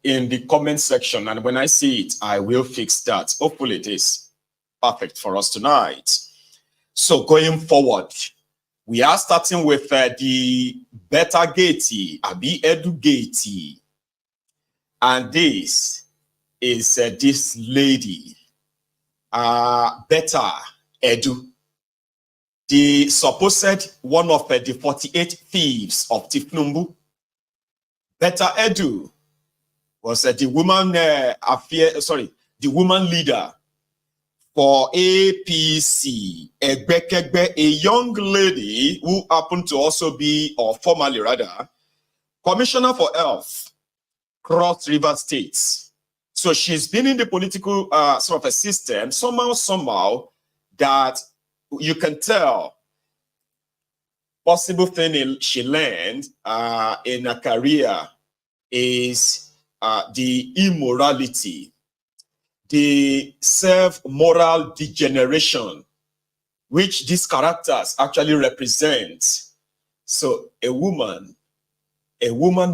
in the comment section, and when I see it, I will fix that. Hopefully it is perfect for us tonight. So going forward, we are starting with the Betta Edu Scandal, and this is this lady, Betta Edu, the supposed one of the 48 thieves of Tifnumbu. Betta Edu was the woman the woman leader for APC, a young lady who happened to also be, or formerly rather, Commissioner for Health, Cross River States. So she's been in the political sort of a system, somehow that you can tell possible thing she learned in a career is the immorality, the self-moral degeneration, which these characters actually represent. So a woman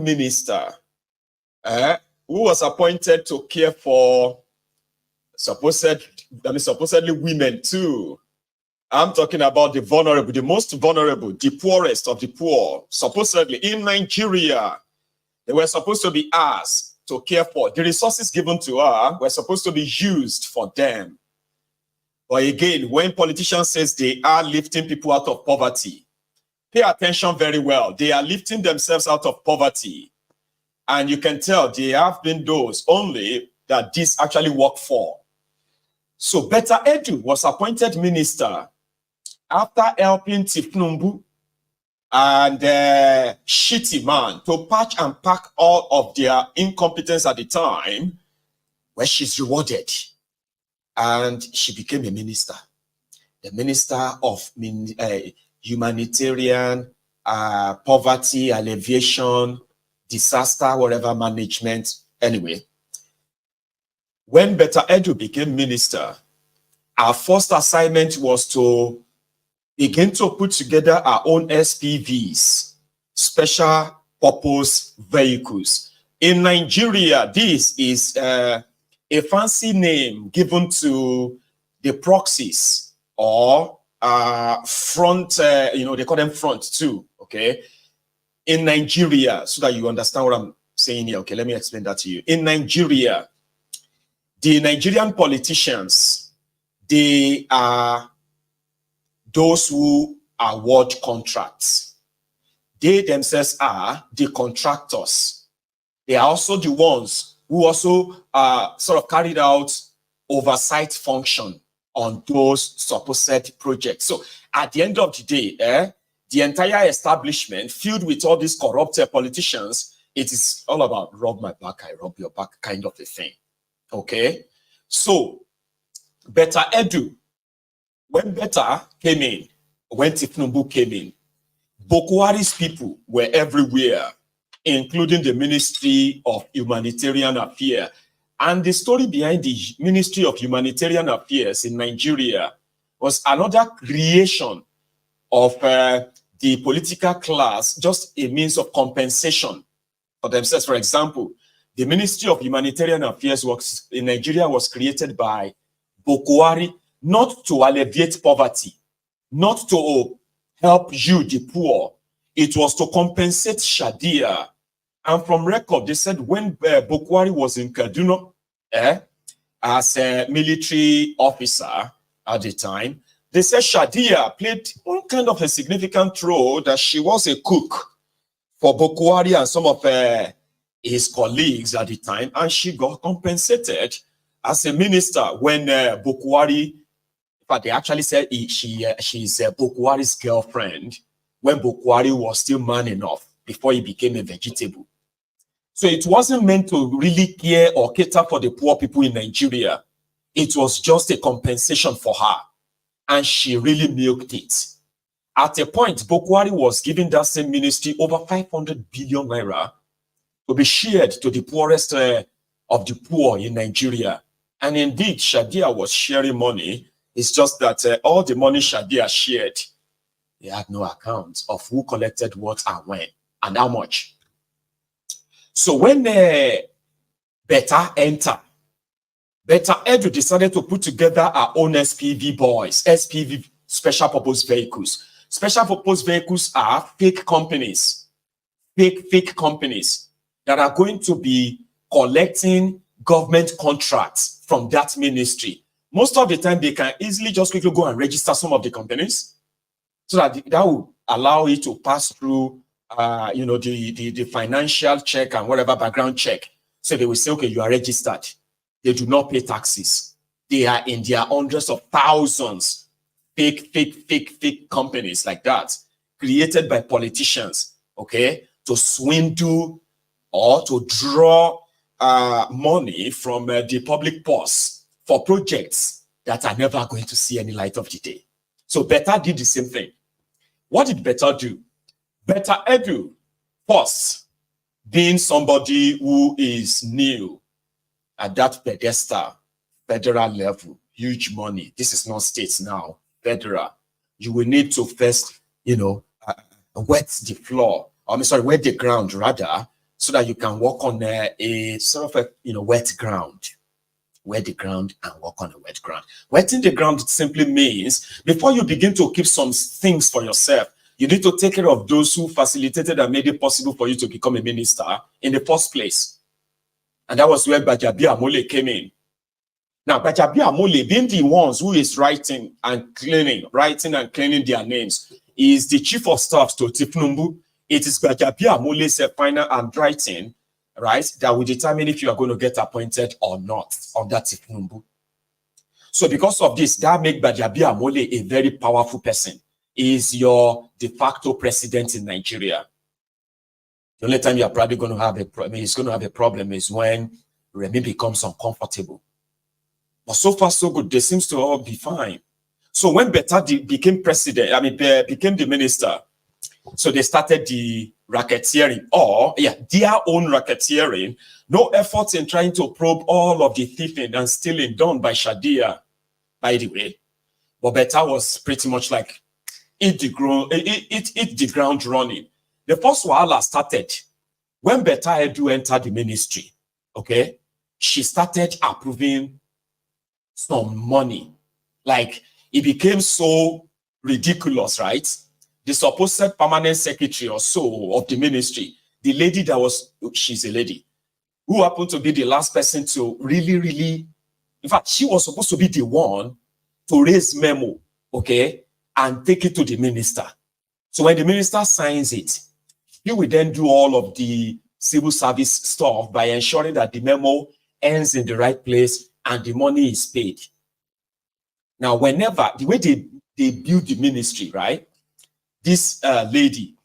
minister who was appointed to care for supposedly women too. I'm talking about the vulnerable, the most vulnerable, the poorest of the poor. Supposedly in Nigeria, they were supposed to be asked to care for. The resources given to her were supposed to be used for them. But again, when politicians say they are lifting people out of poverty, pay attention very well. They are lifting themselves out of poverty. And you can tell they have been those only that this actually worked for. So Betta Edu was appointed minister after helping Tifnumbu and Shitty Man to patch and pack all of their incompetence at the time, where she's rewarded. And she became a minister. The minister of humanitarian, poverty, alleviation, disaster, whatever management. Anyway, when Betta Edu became minister, our first assignment was to begin to put together our own SPVs, special purpose vehicles. In Nigeria, this is a fancy name given to the proxies or front, they call them front too, okay? In Nigeria, so that you understand what I'm saying here, okay, let me explain that to you. In Nigeria, the Nigerian politicians, they are those who award contracts. They themselves are the contractors. They are also the ones who also sort of carried out oversight function on those supposed projects. So at the end of the day, the entire establishment filled with all these corrupt politicians, it is all about rub my back, I rub your back kind of a thing. Okay? So, Betta Edu, when Betta came in, when Tifnumbu came in, Boko Haram's people were everywhere, including the Ministry of Humanitarian Affairs. And the story behind the Ministry of Humanitarian Affairs in Nigeria was another creation of the political class, just a means of compensation for themselves. For example, the Ministry of Humanitarian Affairs in Nigeria was created by Boko Haram not to alleviate poverty, not to help you, the poor. It was to compensate Shadia. And from record, they said when Boko Haram was in Kaduna as a military officer at the time, they said Shadia played one kind of a significant role, that she was a cook for Boko Haram and some of his colleagues at the time, and she got compensated as a minister when Boko Haram, but they actually said she's Boko Haram's girlfriend when Boko Haram was still man enough before he became a vegetable. So it wasn't meant to really care or cater for the poor people in Nigeria. It was just a compensation for her. And she really milked it. At a point, Boko Haram was giving that same ministry over 500 billion naira to be shared to the poorest of the poor in Nigeria. And indeed, Shadia was sharing money. It's just that all the money Shadia shared, they had no account of who collected what and when and how much. So when Betta entered, Betta Edu decided to put together our own SPV boys, SPV, special purpose vehicles. Special purpose vehicles are fake companies that are going to be collecting government contracts from that ministry. Most of the time, they can easily just quickly go and register some of the companies so that that will allow it to pass through, the financial check and whatever background check. So they will say, okay, you are registered. They do not pay taxes. They are in their hundreds of thousands, fake companies like that, created by politicians, okay, to swindle or to draw money from the public purse for projects that are never going to see any light of the day. So Betta did the same thing. What did Betta do? Betta Edu, first, being somebody who is new at that pedestal, federal level, huge money. This is not states now, federal. You will need to first, wet the floor. Wet the ground rather, so that you can walk on a sort of a wet ground. Wet the ground and walk on a wet ground. Wetting the ground simply means before you begin to keep some things for yourself, you need to take care of those who facilitated and made it possible for you to become a minister in the first place. And that was where Gbajabi Amole came in. Now, Gbajabi Amole, being the ones who is writing and cleaning their names, is the chief of staff to Tifnumbu. It is Gbajabi Amole's final handwriting, right, that will determine if you are going to get appointed or not on that Tifnumbu. So because of this, that makes Gbajabi Amole a very powerful person. He is your de facto president in Nigeria. The only time you're probably going to have a problem is when Remi becomes uncomfortable. But so far, so good. They seems to all be fine. So when Betta became president, became the minister, so they started the racketeering, their own racketeering. No effort in trying to probe all of the thieving and stealing done by Shadia, by the way. But Betta was pretty much like hit the ground running. The first wahala started when Betta Edu entered the ministry. Okay, she started approving some money. Like, it became so ridiculous, right? The supposed permanent secretary or so of the ministry, the lady she's a lady, who happened to be the last person to really, in fact, she was supposed to be the one to raise memo, okay, and take it to the minister. So when the minister signs it, he will then do all of the civil service stuff by ensuring that the memo ends in the right place and the money is paid. Now, whenever, the way they build the ministry, right, this lady,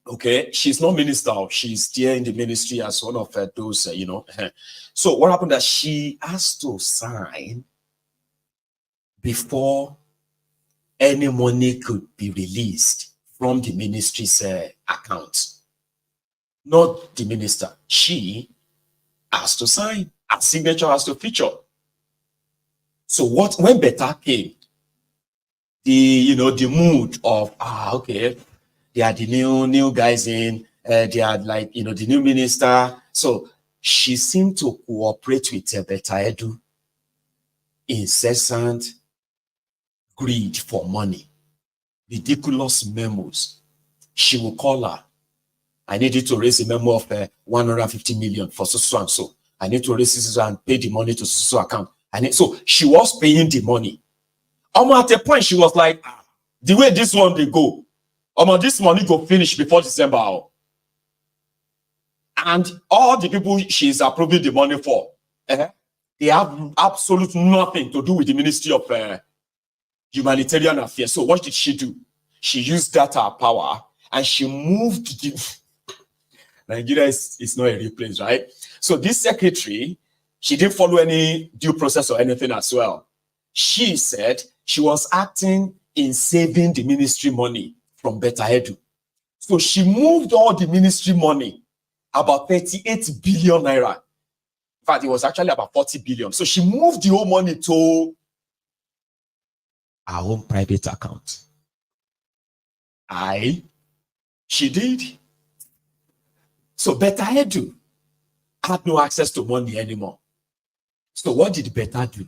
okay, she's not minister, she's there in the ministry as one of those, So what happened that she has to sign before any money could be released from the ministry's account. Not the minister. She has to sign. Her signature has to feature. So when Betta came, the mood of, okay, they are the new guys in, they are like, the new minister. So she seemed to cooperate with Betta Edu. Incessant greed for money, ridiculous memos. She will call her. I need you to raise a memo of 150 million for so and so. I need to raise this and pay the money to so account. So she was paying the money. At a point, she was like, the way this one they go, this money go finish before December. And all the people she's approving the money for, they have absolute nothing to do with the Ministry of Humanitarian Affairs. So what did she do? She used that power and she moved the... Nigeria is not a real place, right? So this secretary, she didn't follow any due process or anything as well. She said she was acting in saving the ministry money from Betta Edu. So she moved all the ministry money, about 38 billion naira. In fact, it was actually about 40 billion. So she moved the whole money to her own private account. She did. So Betta Edu had no access to money anymore. So what did Betta do?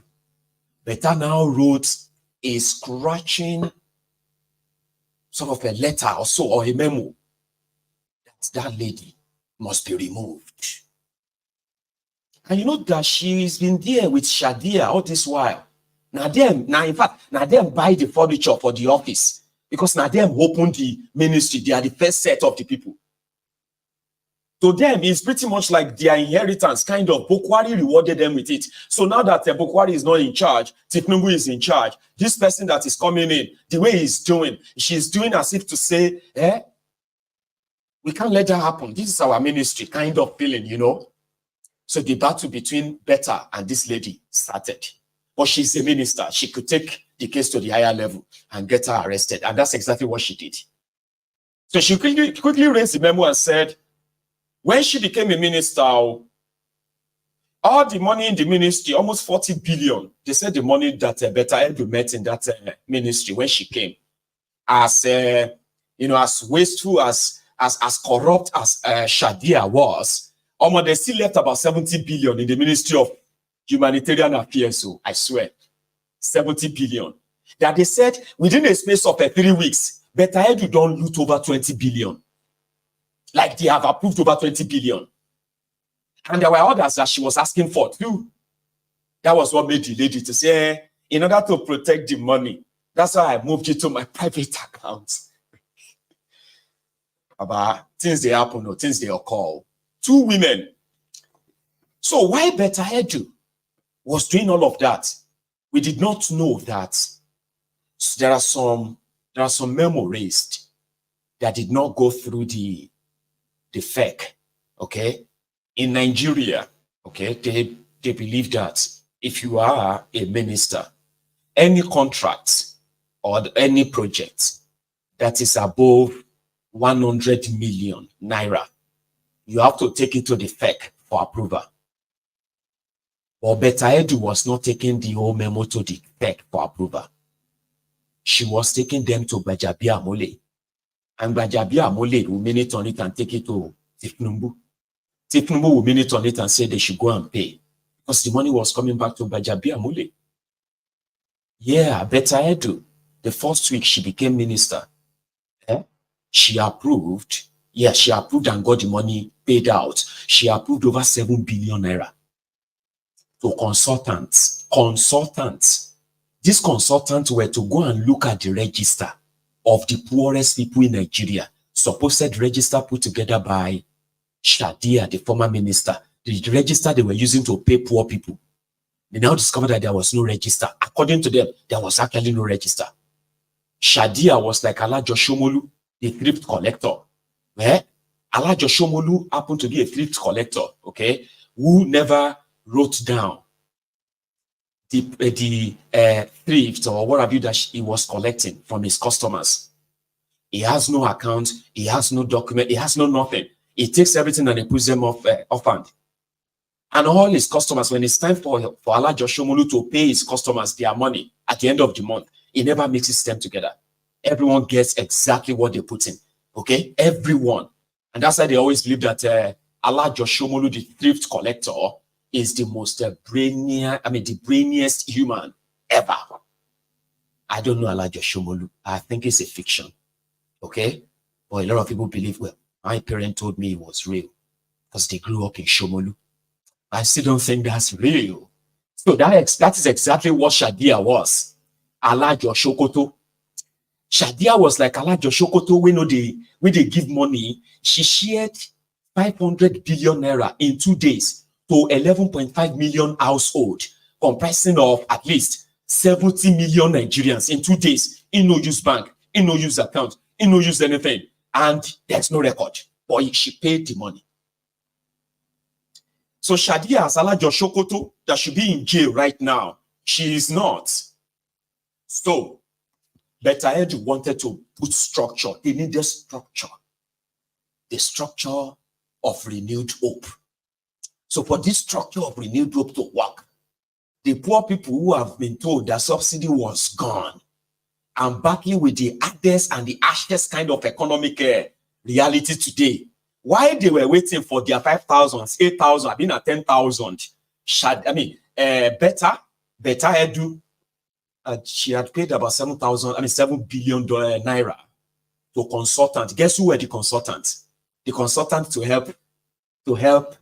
Betta now wrote a scratching sort of a letter or so, or a memo, that lady must be removed. And you know that she's been there with Shadia all this while. Now in fact, them buy the furniture for the office, because now them open the ministry. They are the first set of the people. To them, it's pretty much like their inheritance, kind of. Bokwari rewarded them with it. So now that Bokwari is not in charge, Tinubu is in charge. This person that is coming in, the way he's doing, she's doing as if to say, we can't let that happen. This is our ministry, kind of feeling, you know. So the battle between Betta and this lady started. But she's a minister. She could take the case to the higher level and get her arrested. And that's exactly what she did. So she quickly raised the memo and said, when she became a minister, all the money in the ministry, almost 40 billion, they said the money that Betta Edu met in that ministry when she came, as as wasteful, as corrupt as Shadia was, they still left about 70 billion in the Ministry of Humanitarian Affairs. So I swear, 70 billion. That they said within a space of 3 weeks, Betta Edu don't loot over 20 billion. Like they have approved over 20 billion. And there were others that she was asking for too. That was what made the lady to say, in order to protect the money, that's why I moved it to my private account. About things they happen or things they occur. 2 women. So why Betta Edu was doing all of that? We did not know that there are some memo raised that did not go through the FEC, okay? In Nigeria, okay, they believe that if you are a minister, any contract or any project that is above 100 million naira, you have to take it to the FEC for approval. But Betta Edu was not taking the whole memo to the FEC for approval. She was taking them to Bajabia Mole. And Bajabia Mole will minute on it and take it to Tinubu. Tinubu will minute on it and say they should go and pay. Because the money was coming back to Bajabia Mole. Yeah, Betta Edu, the first week she became minister, she approved. Yeah, she approved and got the money paid out. She approved over 7 billion naira to consultants. These consultants were to go and look at the register of the poorest people in Nigeria. Supposed register put together by Shadia, the former minister. The register they were using to pay poor people. They now discovered that there was no register. According to them, there was actually no register. Shadia was like Alajo Shomolu, the thrift collector. Alajo Shomolu happened to be a thrift collector, okay, who never wrote down the thrift or what have you that he was collecting from his customers. He has no account, he has no document, he has no nothing. He takes everything and he puts them offhand. And all his customers, when it's time for Alajo Shomolu to pay his customers their money at the end of the month, he never mixes them together. Everyone gets exactly what they put in. Okay? Everyone. And that's why they always believe that Alajo Shomolu, the thrift collector, is the most the brainiest human ever. I don't know Alajo Shomolu. I think it's a fiction. Okay? But a lot of people believe, well, my parent told me it was real because they grew up in Shomolu. I still don't think that's real. So that is exactly what Shadia was. Alajo Shokoto. Shadia was like Alajo Shokoto when they give money. She shared 500 billion naira in 2 days to 11.5 million households, comprising of at least 70 million Nigerians in 2 days. In no use bank, in no use account, in no use anything. And there's no record. But she paid the money. So Shadia has Alajo Shokoto that should be in jail right now. She is not. So Betta Edu wanted to put structure. They needed structure. The structure of renewed hope. So for this structure of renewed hope to work, the poor people who have been told that subsidy was gone and backing with the hardest and the harshest kind of economic reality today While they were waiting for their 5,000, 8,000, I've been at 10,000. Betta Edu, she had paid about 7 billion naira to consultant. Guess who were the consultants? The consultant to help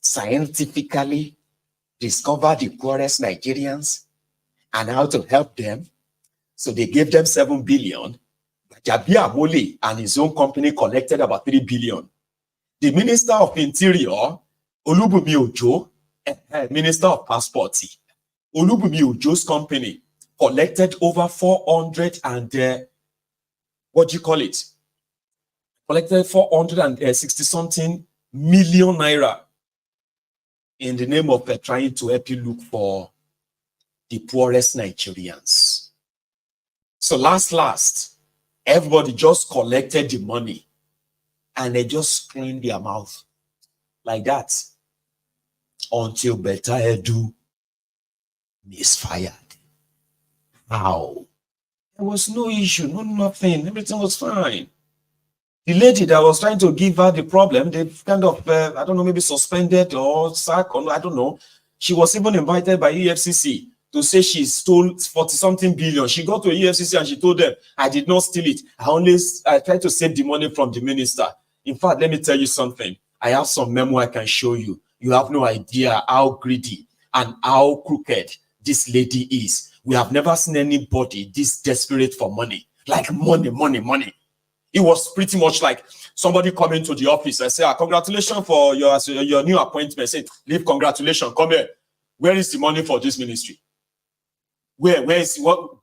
scientifically discover the poorest Nigerians and how to help them. So they gave them 7 billion. Jabia Mole and his own company collected about 3 billion. The Minister of Interior, Olubumi Ojo, Minister of Passport, Olubumi Ojo's company collected over 400 and collected 460 something million naira in the name of trying to help you look for the poorest Nigerians. So last, everybody just collected the money and they just cleaned their mouth like that until Betta Edu misfired. How? There was no issue, no nothing. Everything was fine. The lady that was trying to give her the problem, they kind of, I don't know, maybe suspended or sacked, or I don't know. She was even invited by EFCC to say she stole 40-something billion. She got to EFCC and she told them, I did not steal it. I tried to save the money from the minister. In fact, let me tell you something. I have some memo I can show you. You have no idea how greedy and how crooked this lady is. We have never seen anybody this desperate for money. Like money. It was pretty much like somebody coming to the office and say, congratulations for your new appointment. Say, leave, congratulations, come here. Where is the money for this ministry? Where is what?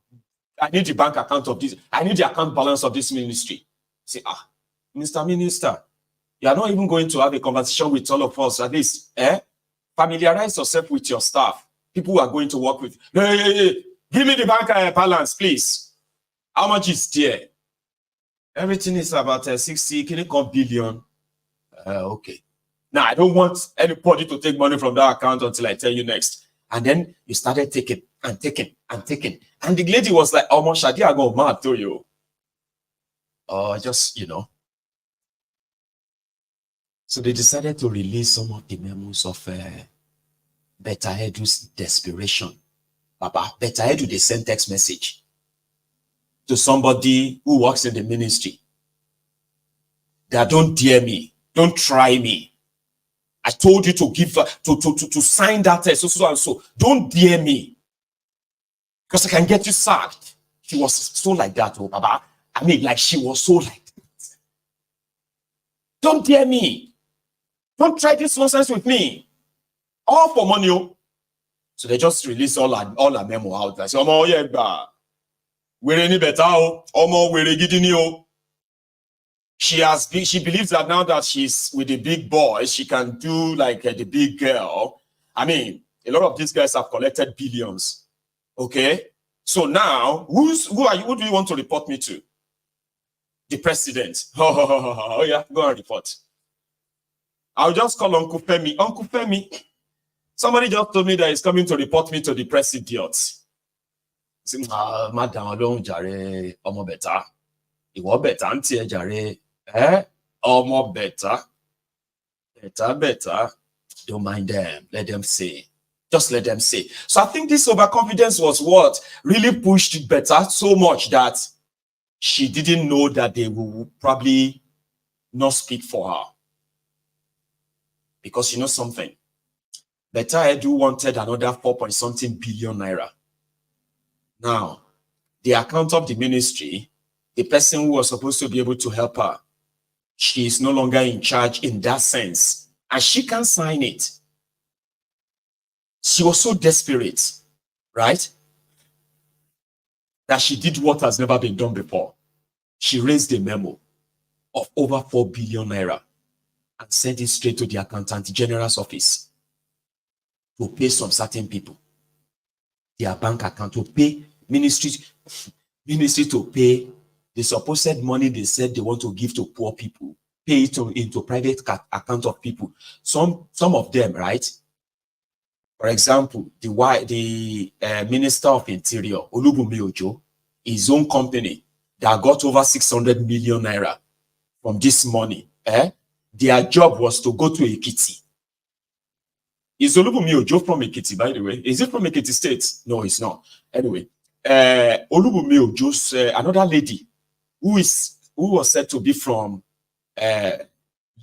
I need the bank account of this. I need the account balance of this ministry. Say, Minister, you are not even going to have a conversation with all of us. At least, familiarize yourself with your staff. People who are going to work with. Hey, give me the bank balance, please. How much is there? Everything is about 60 billion. Okay. Now, I don't want anybody to take money from that account until I tell you next. And then you started taking and taking. And the lady was like, oh, Shadi, I go mad to you. Just, So they decided to release some of the memos of Betta Edu's desperation. Betta Edu, they sent text message to somebody who works in the ministry that don't dare me, don't try me. I told you to give to sign that test, so and so. Don't dare me, because I can get you sacked. She was so like that, oh Baba. I mean, like she was so like that. Don't dare me. Don't try this nonsense with me. All for money. Oh. So they just released all our memo out. I said, oh yeah, we're any better, we're giddy. She believes that now that she's with the big boys, she can do like the big girl. I mean, a lot of these guys have collected billions. Okay, so now who do you want to report me to? The president. Oh yeah, go and report. I'll just call Uncle Femi. Uncle Femi. Somebody just told me that he's coming to report me to the president. Madam, alone jare omo better. Iwo better anti jare. Omo better. Better. Don't mind them. Let them say. Just let them say. So I think this overconfidence was what really pushed Betta so much that she didn't know that they will probably not speak for her. Because you know something? Betta Edu wanted another 4-point-something billion naira. Now, the account of the ministry, the person who was supposed to be able to help her, she is no longer in charge in that sense. And she can't sign it. She was so desperate, right? That she did what has never been done before. She raised a memo of over 4 billion naira and sent it straight to the Accountant General's office to pay some certain people their bank account, to pay ministry to pay the supposed money they said they want to give to poor people, pay it into private account of people. Some of them, right? For example, the Minister of Interior, Olubumi Ojo, his own company that got over 600 million naira from this money, their job was to go to Ekiti. Is Olubunmi Ojo from Ekiti, by the way? Is it from Ekiti State? No, it's not. Anyway, Olubunmi Ojo's another lady who was said to be from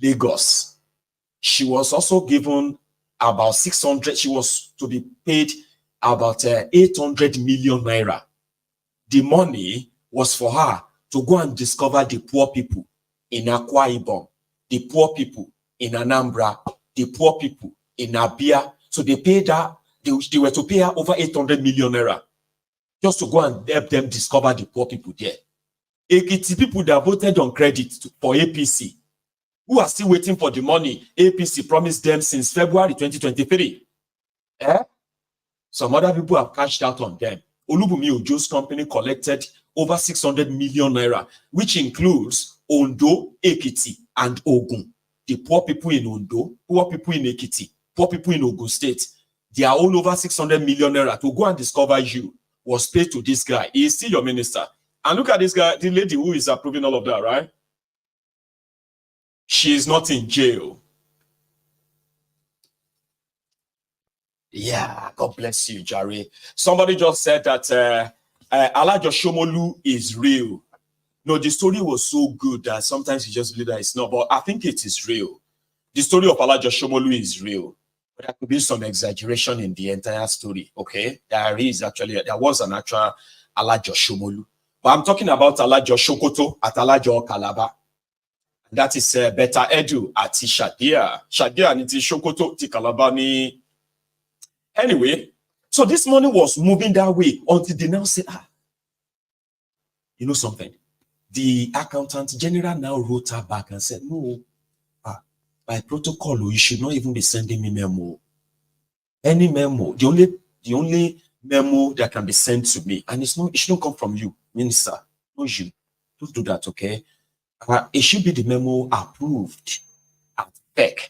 Lagos. She was also given about 600. She was to be paid about 800 million naira. The money was for her to go and discover the poor people in Akwa Ibom, the poor people in Anambra, the poor people in Abia. So they paid her, they were to pay her over 800 million naira just to go and help them discover the poor people there. Ekiti people that voted on credit for APC, who are still waiting for the money APC promised them since February 2023. Some other people have cashed out on them. Olubunmi Ojo's company collected over 600 million naira, which includes Ondo, Ekiti, and Ogun. The poor people in Ondo, poor people in Ekiti, poor people in Ogun State, they are all over 600 million naira to go and discover you was paid to this guy. He is still your minister. And look at this guy, the lady who is approving all of that, right? She is not in jail. Yeah, God bless you, Charade. Somebody just said that Allegations is real. No, the story was so good that sometimes you just believe that it's not, but I think it is real. The story of Allegations is real. But there could be some exaggeration in the entire story, okay? There was an actual Allegations. But I'm talking about Allegations at Allegations Calabar. That is Betta Edu at Shadia. Shadia niti Shokoto ti Calabar ni. Anyway, so this money was moving that way until they now said, you know something? The accountant general now wrote her back and said, no, by protocol, you should not even be sending me memo. Any memo, the only memo that can be sent to me, and it shouldn't come from you, minister. No, you don't do that, okay? It should be the memo approved at FEC.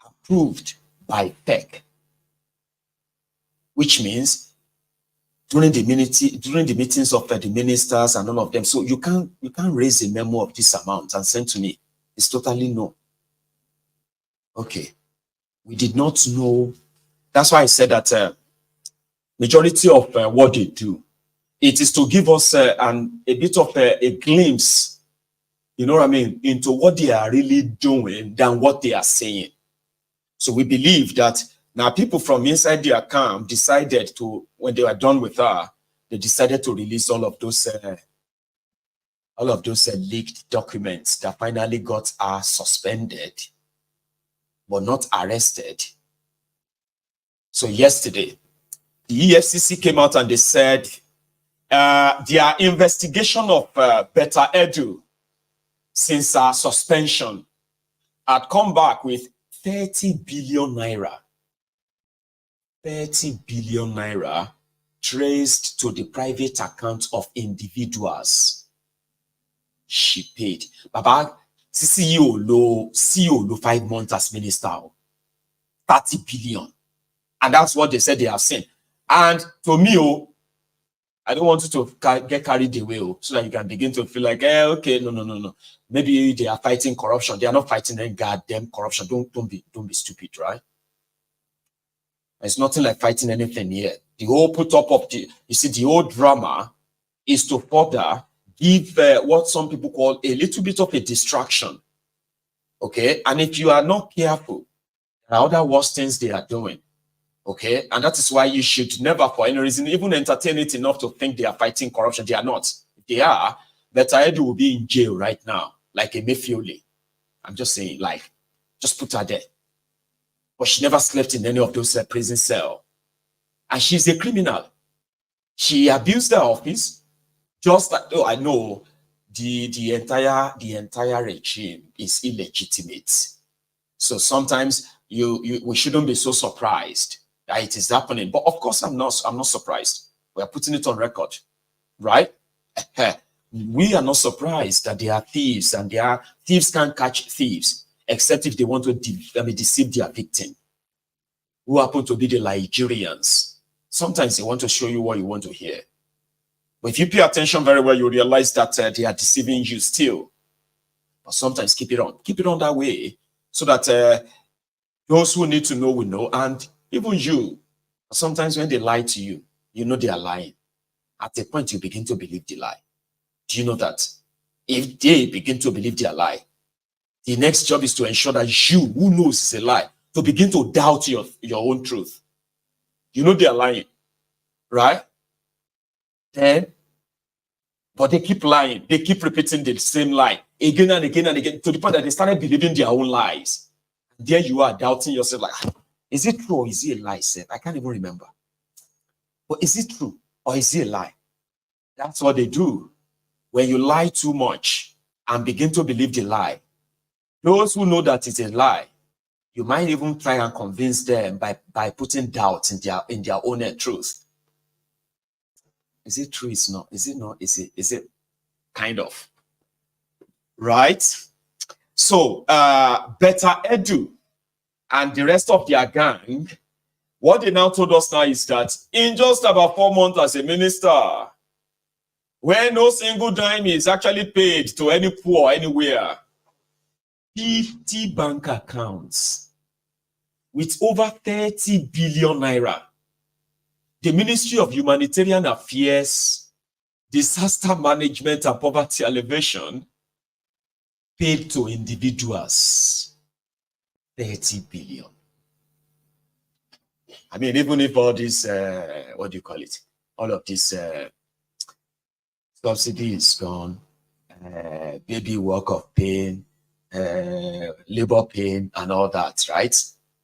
Approved by FEC. Which means during the meetings of the ministers and all of them, so you can't raise a memo of this amount and send to me. It's totally no. Okay, we did not know. That's why I said that majority of what they do, it is to give us a bit of a glimpse, you know what I mean, into what they are really doing than what they are saying. So we believe that now people from inside their camp decided to, when they were done with her, they decided to release all of those leaked documents that finally got her suspended, but not arrested. So yesterday, the EFCC came out and they said their investigation of Betta Edu since her suspension had come back with 30 billion naira. 30 billion naira traced to the private account of individuals she paid. Baba, CEO lo 5 months as minister, 30 billion. And that's what they said they have seen. And to me, I don't want you to get carried away so that you can begin to feel like, okay, no. Maybe they are fighting corruption. They are not fighting any goddamn corruption. Don't be stupid, right? It's nothing like fighting anything here. The whole put up of the whole drama is to further give what some people call a little bit of a distraction. Okay? And if you are not careful, there are other worse things they are doing. Okay? And that is why you should never, for any reason, even entertain it enough to think they are fighting corruption. They are not. If they are, Betta Edu will be in jail right now, like Emefiele. I'm just saying, like, just put her there. But she never slept in any of those prison cells. And she's a criminal. She abused her office. Just like, oh, I know the entire regime is illegitimate. So sometimes we shouldn't be so surprised that it is happening. But of course, I'm not surprised. We are putting it on record, right? We are not surprised that they are thieves, and thieves can't catch thieves except if they want to deceive their victim, who happen to be the Nigerians. Sometimes they want to show you what you want to hear. But if you pay attention very well, you realize that they are deceiving you still. But sometimes keep it on that way, so that those who need to know will know. And even you, sometimes when they lie to you, you know they are lying. At a point, you begin to believe the lie. Do you know that? If they begin to believe their lie, the next job is to ensure that you, who knows it's a lie, to begin to doubt your own truth. You know they are lying, right? Then, but they keep lying. They keep repeating the same lie again and again and again, to the point that they started believing their own lies. And there you are doubting yourself, like, is it true or is it a lie, sir? I can't even remember. But is it true or is it a lie? That's what they do. When you lie too much and begin to believe the lie, those who know that it's a lie, you might even try and convince them by putting doubts in their own truth. Is it true? It's not. Is it not? Is it kind of? Right? So Betta Edu and the rest of their gang, what they now told us now is that in just about 4 months as a minister, where no single dime is actually paid to any poor anywhere, 50 bank accounts with over 30 billion naira. The Ministry of Humanitarian Affairs, Disaster Management and Poverty Alleviation paid to individuals 30 billion. I mean, even if all this, what do you call it? All of this subsidy is gone, baby work of pain, labor pain, and all that, right?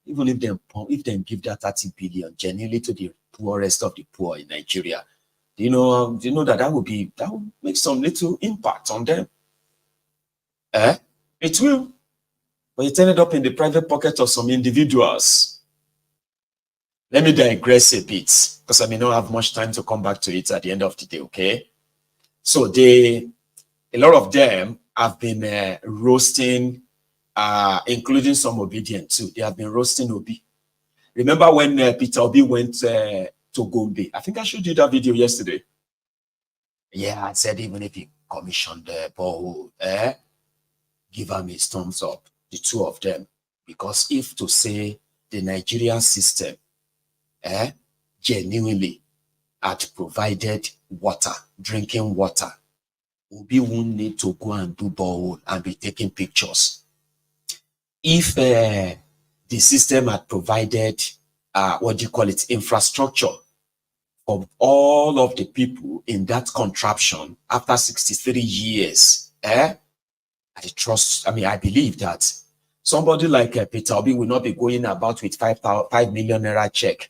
Even if them give that 30 billion genuinely to the poorest of the poor in Nigeria, do you know that will make some little impact on them? It will, but you turn it up in the private pocket of some individuals. Let me digress a bit, because I may not have much time to come back to it at the end of the day, okay? So a lot of them have been roasting, including some obedient too. They have been roasting Obi. Remember when Peter Obi went to Gombe? I think I showed you that video yesterday. Yeah, I said even if he commissioned the borehole, give him his thumbs up, the two of them. Because if to say the Nigerian system genuinely had provided water, drinking water, Obi won't need to go and do borehole and be taking pictures. If the system had provided, infrastructure for all of the people in that contraption after 63 years, I believe that somebody like Peter Obi will not be going about with 5 million naira check,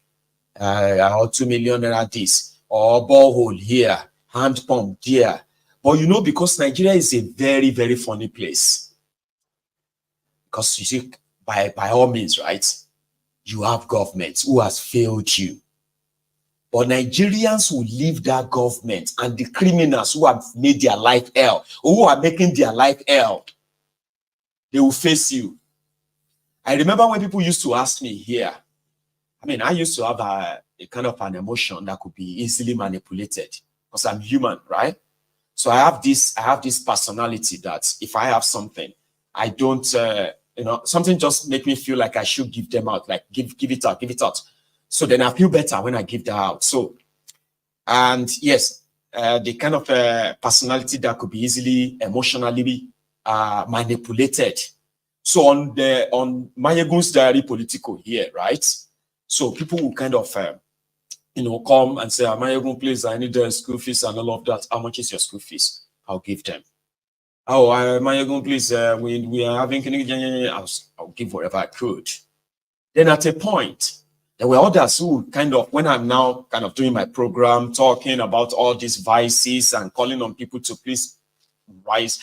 or 2 million naira this, or borehole here, hand pump there. But you know, because Nigeria is a very, very funny place. Because you see, by all means, right, you have governments who has failed you. But Nigerians will leave that government, and the criminals who have made their life hell, or who are making their life hell, they will face you. I remember when people used to ask me here, I mean, I used to have a kind of an emotion that could be easily manipulated, because I'm human, right? So I have this personality that if I have something, I don't, something just make me feel like I should give them out, like give it out. So then I feel better when I give that out. So, and yes, the kind of personality that could be easily emotionally manipulated. So on MaiyegunsDiary Politico here, right? So people will kind of, come and say, Maiyegun, please, I need school fees and all of that. How much is your school fees? I'll give them. Oh, Maiyegun, please, we are having, I'll give whatever I could. Then at a point, there were others who kind of, when I'm now kind of doing my program, talking about all these vices and calling on people to please rise,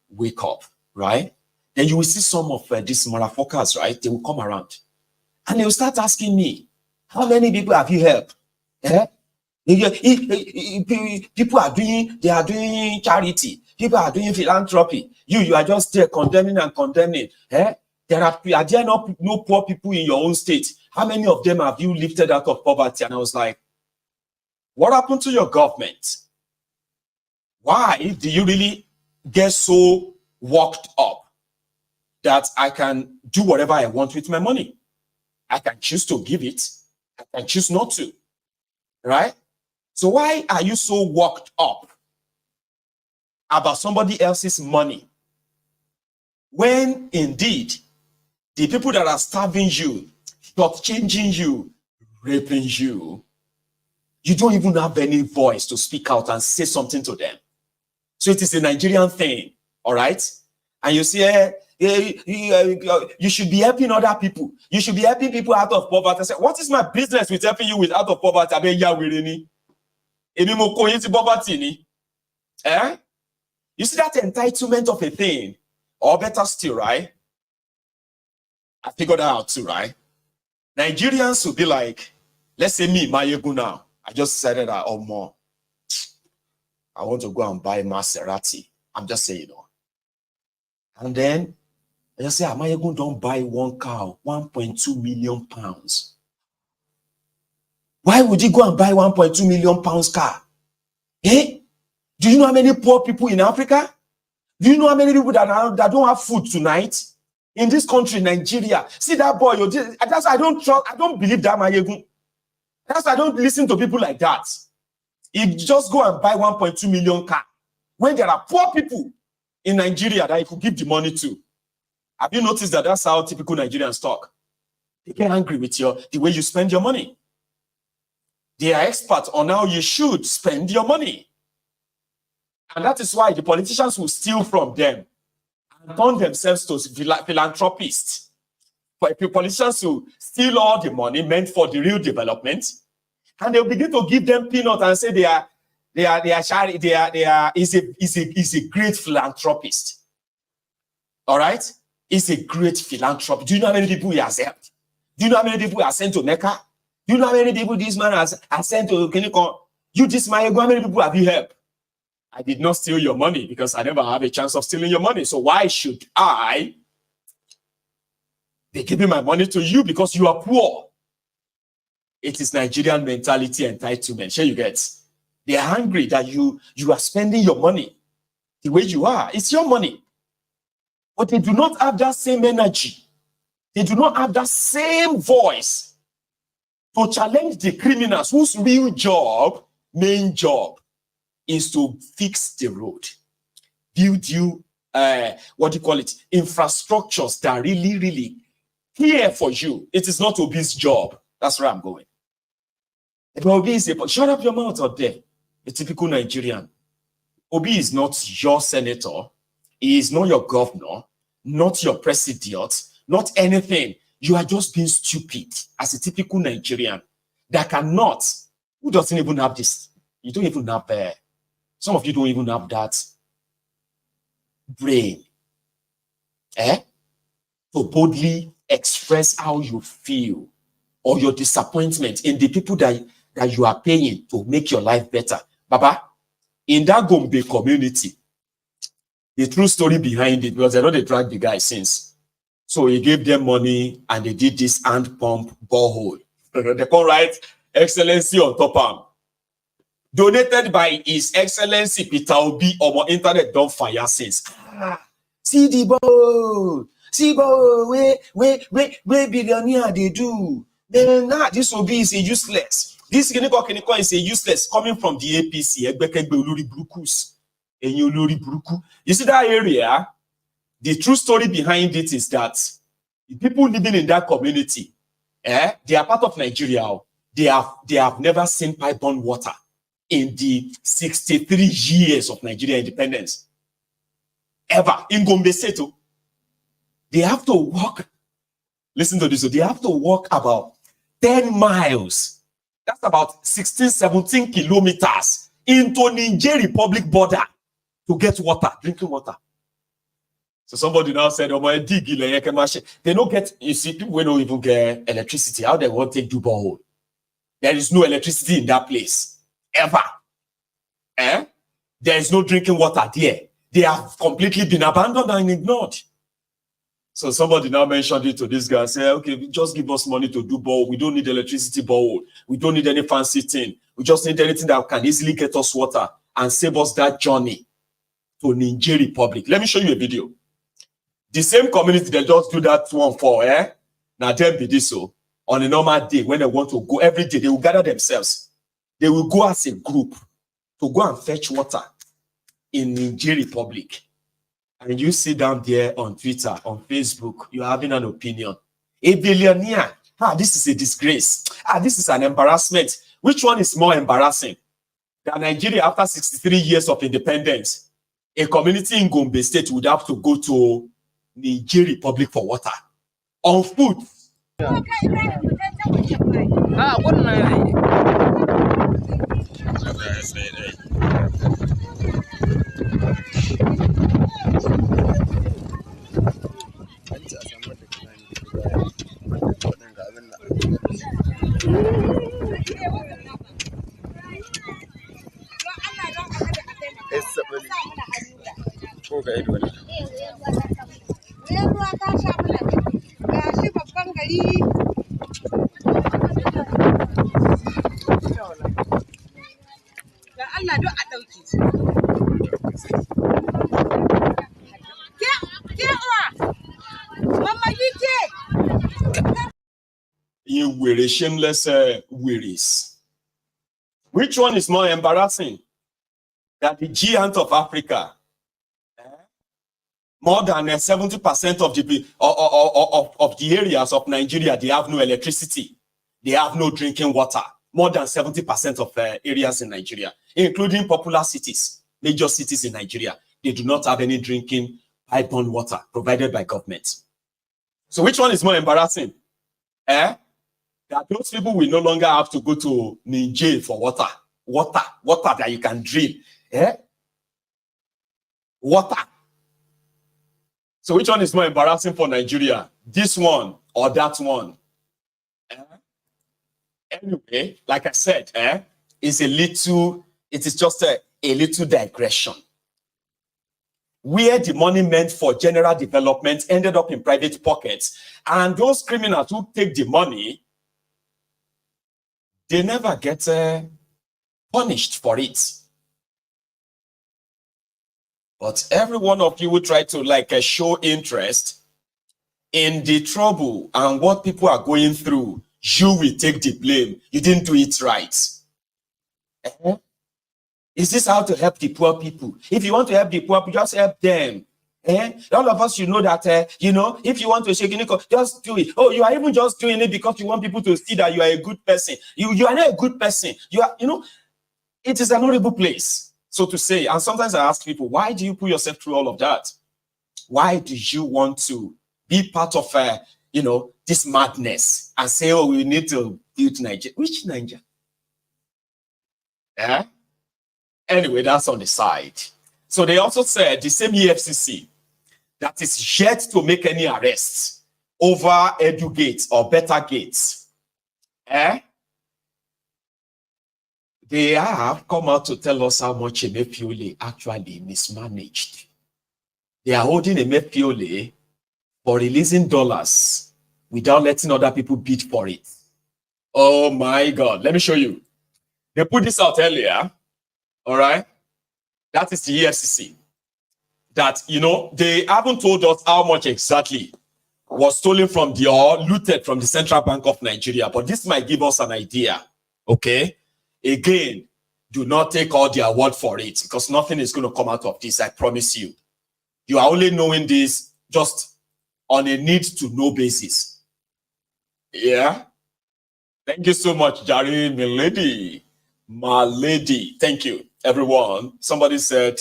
wake up, right? Then you will see some of these motherfuckers, right? They will come around and they will start asking me, how many people have you helped? People are doing charity. People are doing philanthropy. You are just there condemning and condemning. Are there no poor people in your own state? How many of them have you lifted out of poverty? And I was like, what happened to your government? Why do you really get so worked up that I can do whatever I want with my money. I can choose to give it. I can choose not to. Right? So why are you so worked up about somebody else's money when indeed the people that are starving you, shortchanging you, raping you, you don't even have any voice to speak out and say something to them? So it is a Nigerian thing, all right? And you say, you should be helping other people. You should be helping people out of poverty. I say, what is my business with helping you with out of poverty? I mean, you see that entitlement of a thing, or better still, right? I figured that out too, right? Nigerians will be like, let's say me, Maiyegun now. I just said that, or more. I want to go and buy Maserati. I'm just saying, you know. And then I just say, Maiyegun don't buy one car, 1.2 million pounds. Why would you go and buy 1.2 million pounds car? Eh? Do you know how many poor people in Africa? Do you know how many people that don't have food tonight? In this country, Nigeria. See that boy, I don't believe that Maiyegun. That's why I don't listen to people like that. You just go and buy 1.2 million car when there are poor people in Nigeria that you could give the money to. Have you noticed that that's how typical Nigerians talk? They get angry with the way you spend your money. They are experts on how you should spend your money. And that is why the politicians will steal from them and turn themselves to philanthropists. For politicians to steal all the money meant for the real development, and they'll begin to give them peanuts and say is a great philanthropist. All right? He's a great philanthropist. Do you know how many people he has helped? Do you know how many people he has sent to Mecca? Do you know how many people this man has sent to Keniko? You, this Maiyegun, how many people have you helped? I did not steal your money because I never have a chance of stealing your money. So why should I be giving my money to you because you are poor? It is Nigerian mentality, entitlement. Sure, you get. They are angry that you are spending your money the way you are. It's your money. But they do not have that same energy. They do not have that same voice to challenge the criminals whose real job, main job, is to fix the road, build you, infrastructures that really care for you. It is not Obi's job. That's where I'm going. Obi is shut up your mouth out there. A typical Nigerian. Obi is not your senator. He is not your governor, not your president, not anything. You are just being stupid as a typical Nigerian that cannot, who doesn't even have this? You don't even have some of you don't even have that brain. To boldly express how you feel or your disappointment in the people that you are paying to make your life better. Baba, in that Gombe community, the true story behind it, because I know they dragged the guy since. So he gave them money and they did this hand pump borehole. They call right Excellency on top arm. Donated by His Excellency Peter Obi or internet don't fire since. See the ball. See ball. Where billionaire they do. Then this Obi is a useless. This Kiniko is a useless coming from the APC. You see that area? The true story behind it is that the people living in that community, they are part of Nigeria. They have never seen pipe-borne water in the 63 years of Nigeria independence. Ever. In Gombe State, they have to walk. Listen to this. They have to walk about 10 miles. That's about 16, 17 kilometers into Niger Republic border to get water, drinking water. So somebody now said, they don't get, you see, people will not even get electricity. How they want to do borehole? There is no electricity in that place. Ever. There is no drinking water there. They have completely been abandoned and ignored. So somebody now mentioned it to this guy, say, okay, just give us money to do borehole. We don't need electricity borehole. We don't need any fancy thing. We just need anything that can easily get us water and save us that journey. to Niger Republic. Let me show you a video. The same community, they just do that one for, now them be this so. On a normal day, when they want to go every day, they will gather themselves. They will go as a group to go and fetch water in Niger Republic. And you sit down there on Twitter, on Facebook, you're having an opinion. A billionaire, this is a disgrace. This is an embarrassment. Which one is more embarrassing? That Nigeria, after 63 years of independence, a community in Gombe State would have to go to Niger Republic for water. On foot. You were shameless wearies. Which one is more embarrassing? That the giant of Africa, more than 70% of the areas of Nigeria, they have no electricity, they have no drinking water. More than 70% of areas in Nigeria, including popular cities, major cities in Nigeria, they do not have any drinking pipe-borne water provided by government. So which one is more embarrassing? That those people will no longer have to go to Niger for water that you can drink. Water. So which one is more embarrassing for Nigeria? This one or that one? Anyway, like I said, it is just a little digression. Where the money meant for general development ended up in private pockets, and those criminals who take the money, they never get punished for it. But every one of you will try to show interest in the trouble and what people are going through. You will take the blame. You didn't do it right. Is this how to help the poor people? If you want to help the poor people, just help them. All of us, you know that, if you want to shake it, just do it. Oh, you are even just doing it because you want people to see that you are a good person. You are not a good person. You are, it is an horrible place, so to say. And sometimes I ask people, why do you put yourself through all of that? Why do you want to be part of, this madness and say, oh, we need to build Nigeria? Which Nigeria? Anyway, that's on the side. So they also said the same EFCC that is yet to make any arrests over Edu Gates or Betta Gates. They have come out to tell us how much Emefiele actually mismanaged. They are holding Emefiele for releasing dollars without letting other people bid for it. Oh my God, let me show you. They put this out earlier, all right? That is the EFCC. That, they haven't told us how much exactly was stolen from or looted from the Central Bank of Nigeria, but this might give us an idea, okay? Again, do not take all their word for it, because nothing is going to come out of this, I promise you. You are only knowing this just on a need-to-know basis. Yeah? Thank you so much, Jari, my lady. My lady. Thank you, everyone. Somebody said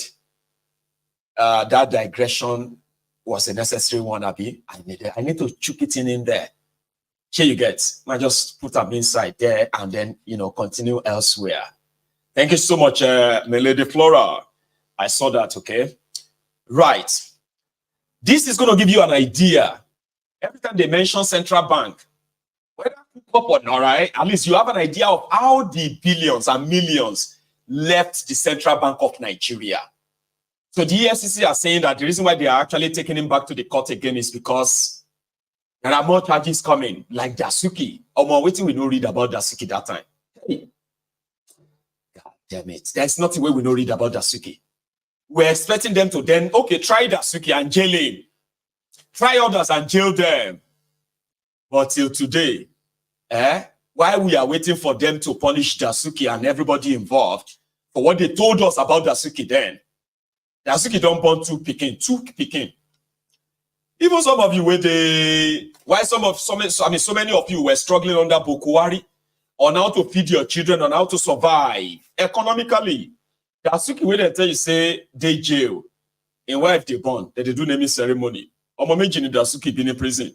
that digression was a necessary one, Abi. I need to chuck it in there. Here you get. I just put them inside there and then, continue elsewhere. Thank you so much, my lady Flora. I saw that, okay? Right. This is going to give you an idea. Every time they mention central bank, whether up or not, right? At least you have an idea of how the billions and millions left the Central Bank of Nigeria. So the EFCC are saying that the reason why they are actually taking him back to the court again is because there are more charges coming, like Dasuki. Or waiting, we don't read about Dasuki that time. Hey. God damn it. There's nothing where we don't read about Dasuki. we're expecting them to then, okay, try Dasuki and jail him. Try others and jail them. But till today, while we are waiting for them to punish Dasuki and everybody involved for what they told us about Dasuki then, Dasuki don't born two picking. Even some of you were so many of you were struggling under Bokuwari on how to feed your children, on how to survive economically. Dasuki where they tell you say they jail. And wife they born, that they do naming ceremony. Omomeji ni Dasuki been in prison.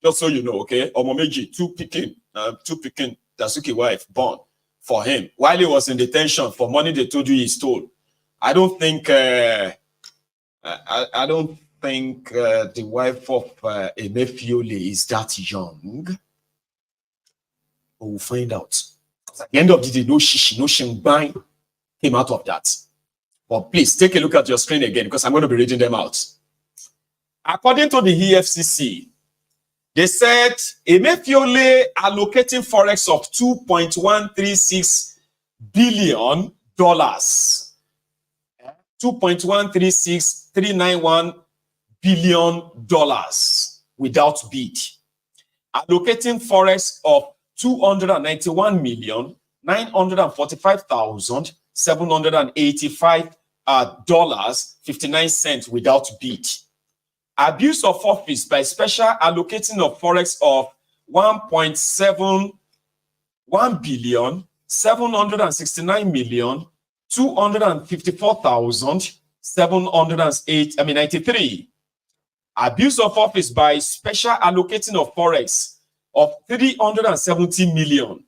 Just so you know, okay? Omomeji, two picking, Dasuki wife born for him. While he was in detention for money they told you he stole. I don't think the wife of Emefiele is that young. But we'll find out. At the end of the day, no shishi, no shingbang came out of that. But please take a look at your screen again because I'm going to be reading them out. According to the EFCC, they said Emefiele allocating forex of $2.136 billion. $2.136391 billion without bid. Allocating forex of $291,945,785.59 without bid. Abuse of office by special allocating of forex of $1.769,254,708.93. Abuse of office by special allocating of forex of 370 million.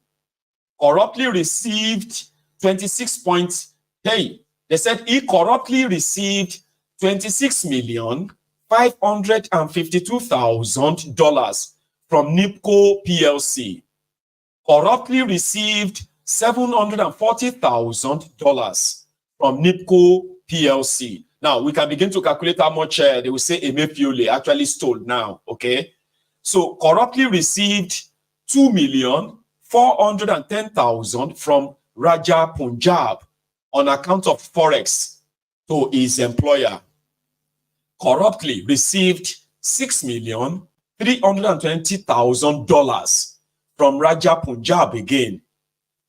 Corruptly received 26 points. Hey, they said he corruptly received $26,552,000 from NIPCO PLC. Corruptly received $740,000 from NIPCO PLC. Now, we can begin to calculate how much they will say Emefiele actually stole now, okay? So, corruptly received $2,410,000 from Raja Punjab on account of forex to his employer. Corruptly received $6,320,000 from Raja Punjab again.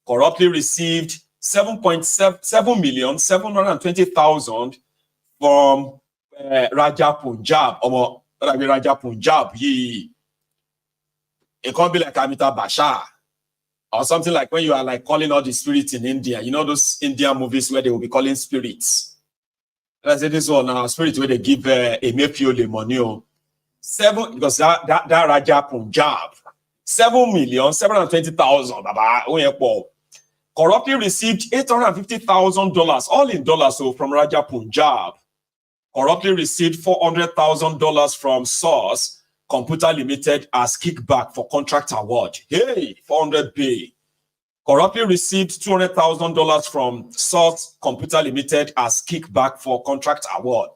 Corruptly received $7,720,000 from Raja Punjab. Raja Punjab, it can't be like Amitabh Bachchan or something like when you are like calling all the spirits in India. You know those Indian movies where they will be calling spirits. I say this one now, spirit where they give Emefiele money. Because that Raja Punjab, $7,720,000. Corruptly received $850,000, all in dollars, so from Raja Punjab. Corruptly received $400,000 from Source Computer Limited as kickback for contract award. Hey, 400B. Corruptly received $200,000 from Source Computer Limited as kickback for contract award.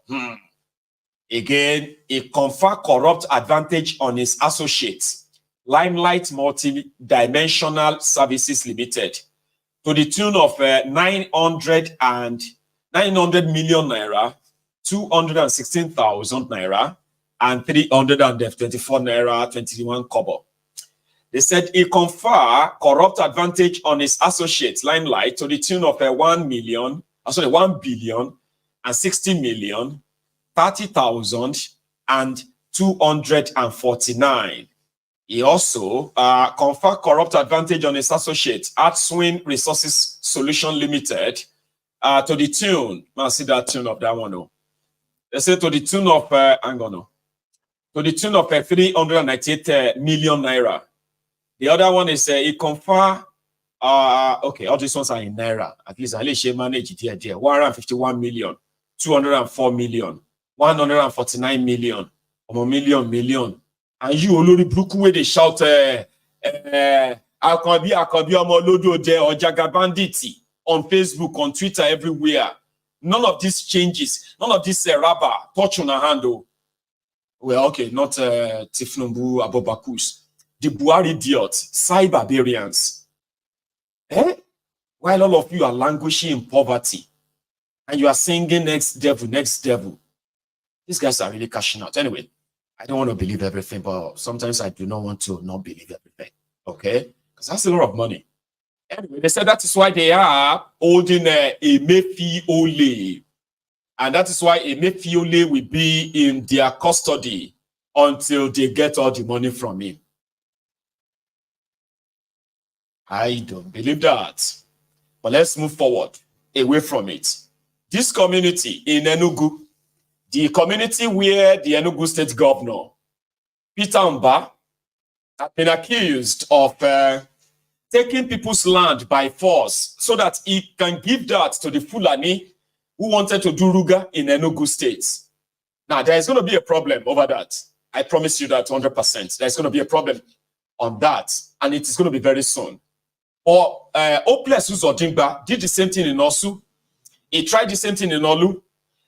Again, he conferred corrupt advantage on his associates, Limelight Multi-Dimensional Services Limited, to the tune of 900 million naira, 216,000 naira, and 324 naira 21 kobo. They said he conferred corrupt advantage on his associates, Limelight, to the tune of 1,060,030,249. He also conferred corrupt advantage on his associates, Artswin Resources Solution Limited, to the tune. I see that tune of that one. No. They say to the tune of to the tune of 398 million naira. The other one is he conferred. Okay, all these ones are in naira. At least I manage it here. 151 million, 204 million, 149 million, million. And you Olori Bruku where they shout Akabi Omolodo or Jaga Banditi on Facebook, on Twitter, everywhere. None of these changes, none of this rubber touch on a handle. Well, okay, not Tifnumbu Abobakus. The Buhari idiots, cyberbarians. While all of you are languishing in poverty and you are singing next devil, next devil. These guys are really cashing out. Anyway, I don't want to believe everything, but sometimes I do not want to not believe everything. Okay? Because that's a lot of money. Anyway, they said that is why they are holding Emefiele. And that is why Emefiele will be in their custody until they get all the money from him. I don't believe that. But let's move forward, away from it. This community in Enugu, the community where the Enugu State Governor, Peter Mba, has been accused of taking people's land by force so that he can give that to the Fulani who wanted to do Ruga in Enugu State. Now, there is going to be a problem over that. I promise you that 100%. There's going to be a problem on that, and it is going to be very soon. Or Hopeless Uzodimba did the same thing in Osu. He tried the same thing in Olu.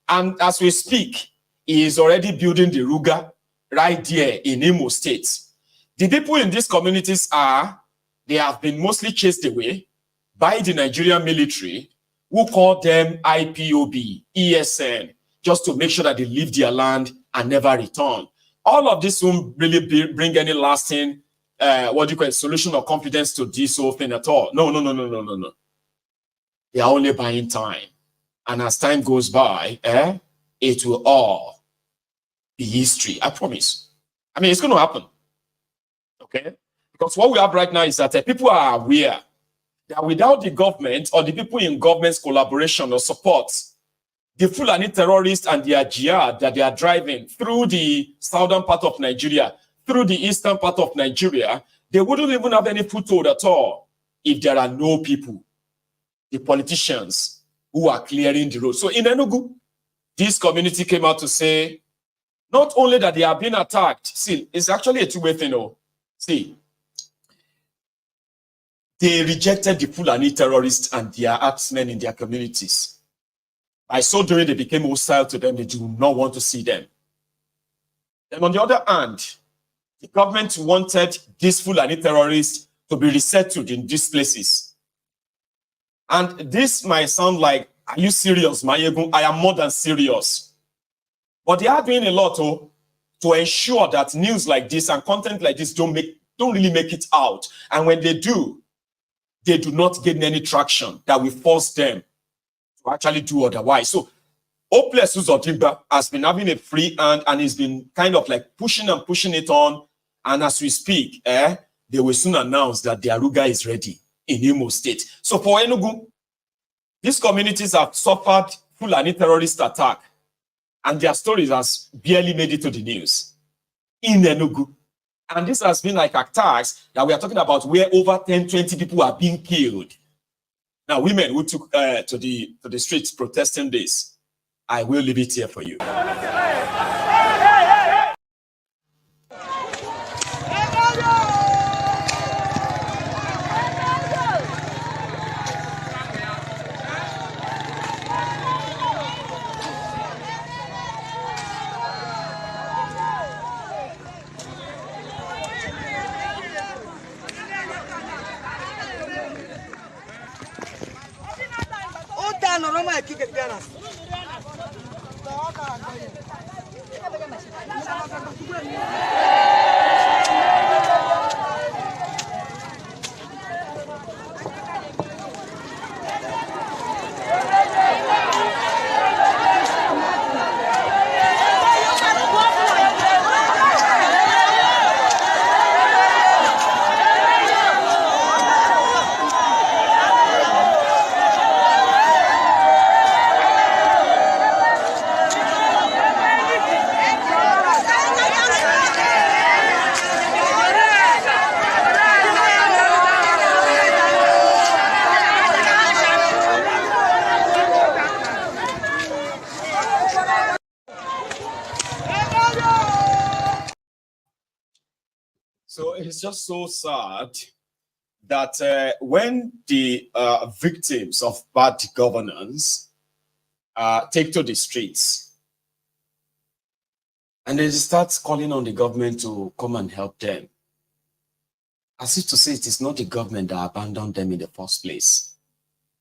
And as we speak, he is already building the Ruga right there in Imo State. The people in these communities they have been mostly chased away by the Nigerian military, who call them IPOB, ESN, just to make sure that they leave their land and never return. All of this won't really bring any lasting, solution or confidence to this whole thing at all. No. They are only buying time. And as time goes by, it will all be history. I promise. I mean, it's going to happen. Okay? Because what we have right now is that people are aware that without the government or the people in government's collaboration or support, the Fulani terrorists and their jihad that they are driving through the southern part of Nigeria, through the eastern part of Nigeria, they wouldn't even have any foothold at all if there are no people, the politicians who are clearing the road. So in Enugu, this community came out to say, not only that they are being attacked, see, it's actually a two-way thing. See, they rejected the Fulani terrorists and their axemen in their communities. By so doing, they became hostile to them. They do not want to see them. Then on the other hand, the government wanted these Fulani terrorists to be resettled in these places. And this might sound like, are you serious, Maiyegun? I am more than serious. But they are doing a lot to ensure that news like this and content like this don't really make it out. And when they do not gain any traction that will force them to actually do otherwise. So Hopeless Uzodimba has been having a free hand and he's been kind of like pushing it on. And as we speak, they will soon announce that their Ruga is ready in Imo State. So for Enugu, these communities have suffered Fulani terrorist attack and their stories has barely made it to the news in Enugu. And this has been like attacks that we are talking about where over 10, 20 people are being killed. Now, women who took to the streets protesting this, I will leave it here for you. So it's just so sad that when the victims of bad governance take to the streets and they start calling on the government to come and help them, as if to say it is not the government that abandoned them in the first place,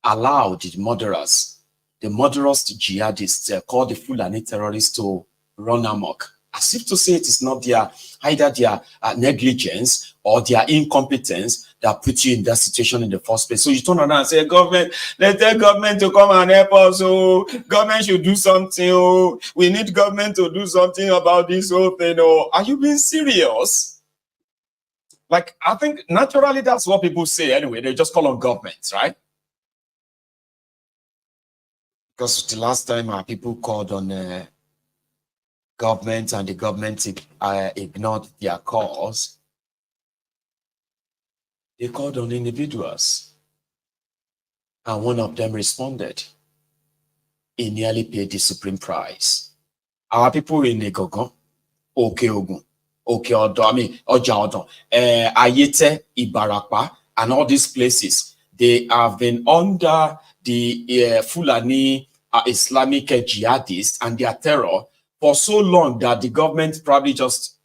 allowed the murderers the murderous jihadists call the Fulani terrorists to run amok, as if to say it is not either their negligence or their incompetence that put you in that situation in the first place. So you turn around and say, government, let's tell government to come and help us. Oh, government should do something. Oh, we need government to do something about this whole thing. Oh, are you being serious? Like, I think naturally that's what people say anyway. They just call on governments, right? Because the last time people called on government and the government ignored their calls, they called on individuals. And one of them responded. He nearly paid the supreme price. Our people in Negogon, Okeogun, Oja Ayete, Ibarapa, and all these places, they have been under the Fulani Islamic jihadists and their terror for so long that the government probably just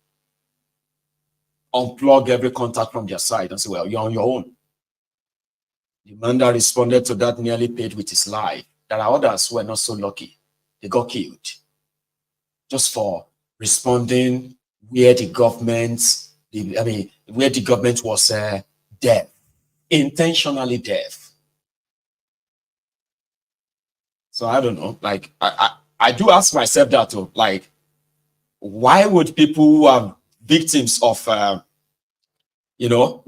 unplug every contact from their side and say, well, you're on your own. The man that responded to that nearly paid with his life. There are others who were not so lucky. They got killed just for responding where the government, where the government was deaf, intentionally deaf. So I don't know, like, I do ask myself that too, like, why would people who are victims of, who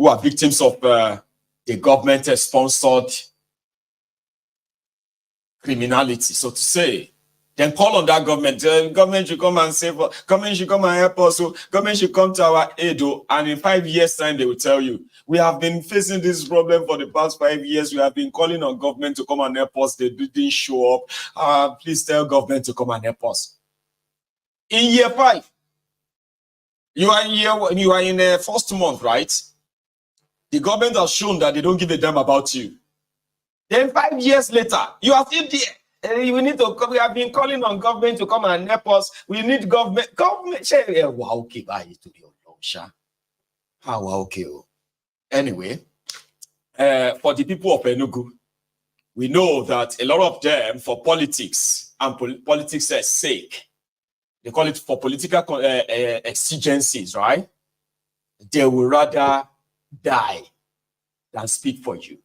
are victims of the government-sponsored criminality, so to say, then call on that government. Government should come and save us. Government should come and help us. So government should come to our aid. And in 5 years' time, they will tell you, we have been facing this problem for the past 5 years. We have been calling on government to come and help us. They didn't show up. Please tell government to come and help us. In year 5, you are in the first month, right? The government has shown that they don't give a damn about you. Then 5 years later, you are still there. We need to come. We have been calling on government to come and help us. We need government. Wow, okay, bye to the Sha. How okay. Anyway, for the people of Enugu, we know that a lot of them, for politics and politics' sake, they call it for political exigencies, right? They will rather die than speak for you.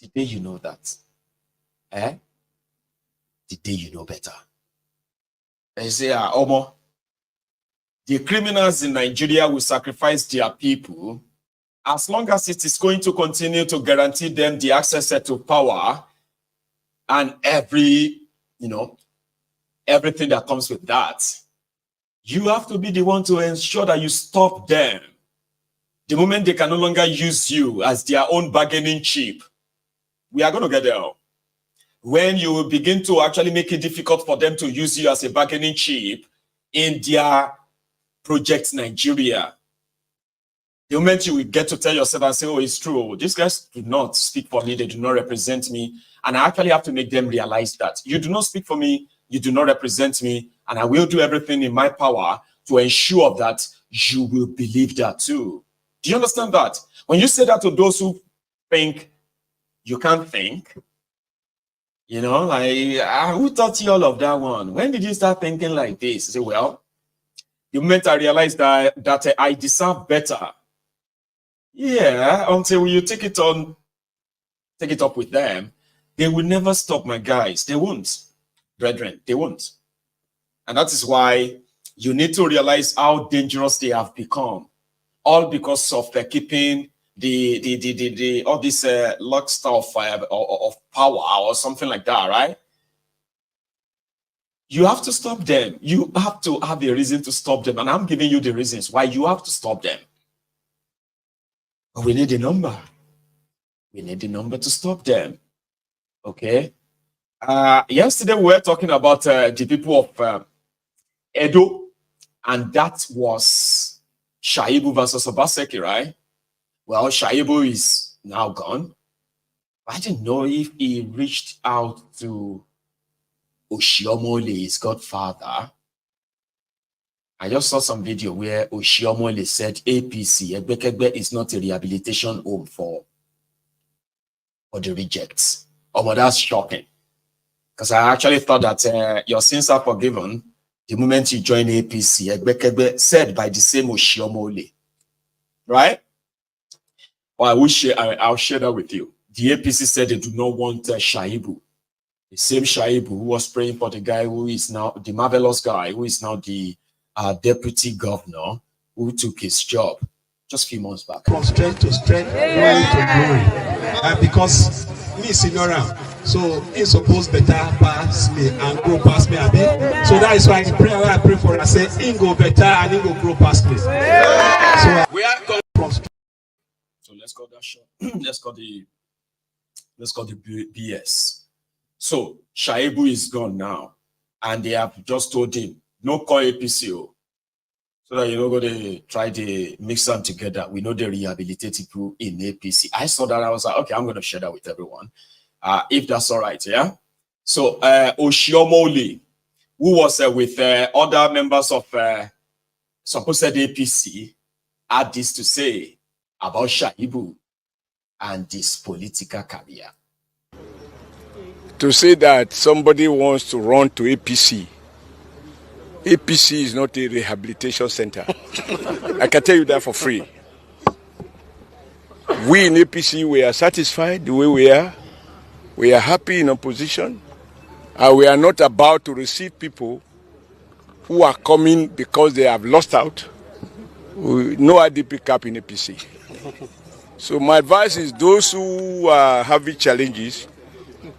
The day you know that, the day you know better. They say, Omo, the criminals in Nigeria will sacrifice their people as long as it is going to continue to guarantee them the access to power and everything that comes with that. You have to be the one to ensure that you stop them. The moment they can no longer use you as their own bargaining chip, we are going to get there. When you begin to actually make it difficult for them to use you as a bargaining chip in their project Nigeria, the moment you will get to tell yourself and say, oh, it's true, these guys do not speak for me, they do not represent me, and I actually have to make them realize that you do not speak for me, you do not represent me, and I will do everything in my power to ensure that you will believe that too. Do you understand that? When you say that to those who think you can't think, like, who taught you all of that one? When did you start thinking like this? You say, well, the moment I realized that I deserve better. Yeah, until you take it up with them, they will never stop, my guys. They won't, brethren, they won't. And that is why you need to realize how dangerous they have become, all because of keeping all this luster of power or something like that, right? You have to stop them. You have to have a reason to stop them, and I'm giving you the reasons why you have to stop them. But we need a number. We need a number to stop them. Okay. Yesterday we were talking about the people of Edo, and that was Shaibu versus Obaseki, right? Well, Shaibu is now gone. I didn't know if he reached out to Oshiomole, his godfather. I just saw some video where Oshiomole said APC, Egbekegbe, is not a rehabilitation home for the rejects. Oh, but that's shocking. Because I actually thought that your sins are forgiven the moment you join APC. Egbekebe said by the same Oshiomole. Right? Well, I'll share that with you. The APC said they do not want Shaibu. The same Shaibu who was praying for the guy who is now, the marvelous guy who is now the deputy governor who took his job just a few months back. From strength to strength, glory to glory. Because me Signora, so it's supposed better pass me and go past me a bit. So that is why the prayer I pray for, I say, in go better and in go grow past me. So we are coming from strength. So let's cut that short. let's cut the BS. So Shaibu is gone now, and they have just told him no call APCO, so that you're not going to try to mix them together. We know the rehabilitate people in APC. I saw that, I was like, okay, I'm going to share that with everyone, if that's all right. Yeah. So Oshiomole, who was with other members of supposed APC, had this to say about Shaibu and this political career. To say that somebody wants to run to APC, APC is not a rehabilitation center. I can tell you that for free. We in APC, we are satisfied the way we are. We are happy in opposition. And we are not about to receive people who are coming because they have lost out. No IDP cap in APC. So my advice is those who are having challenges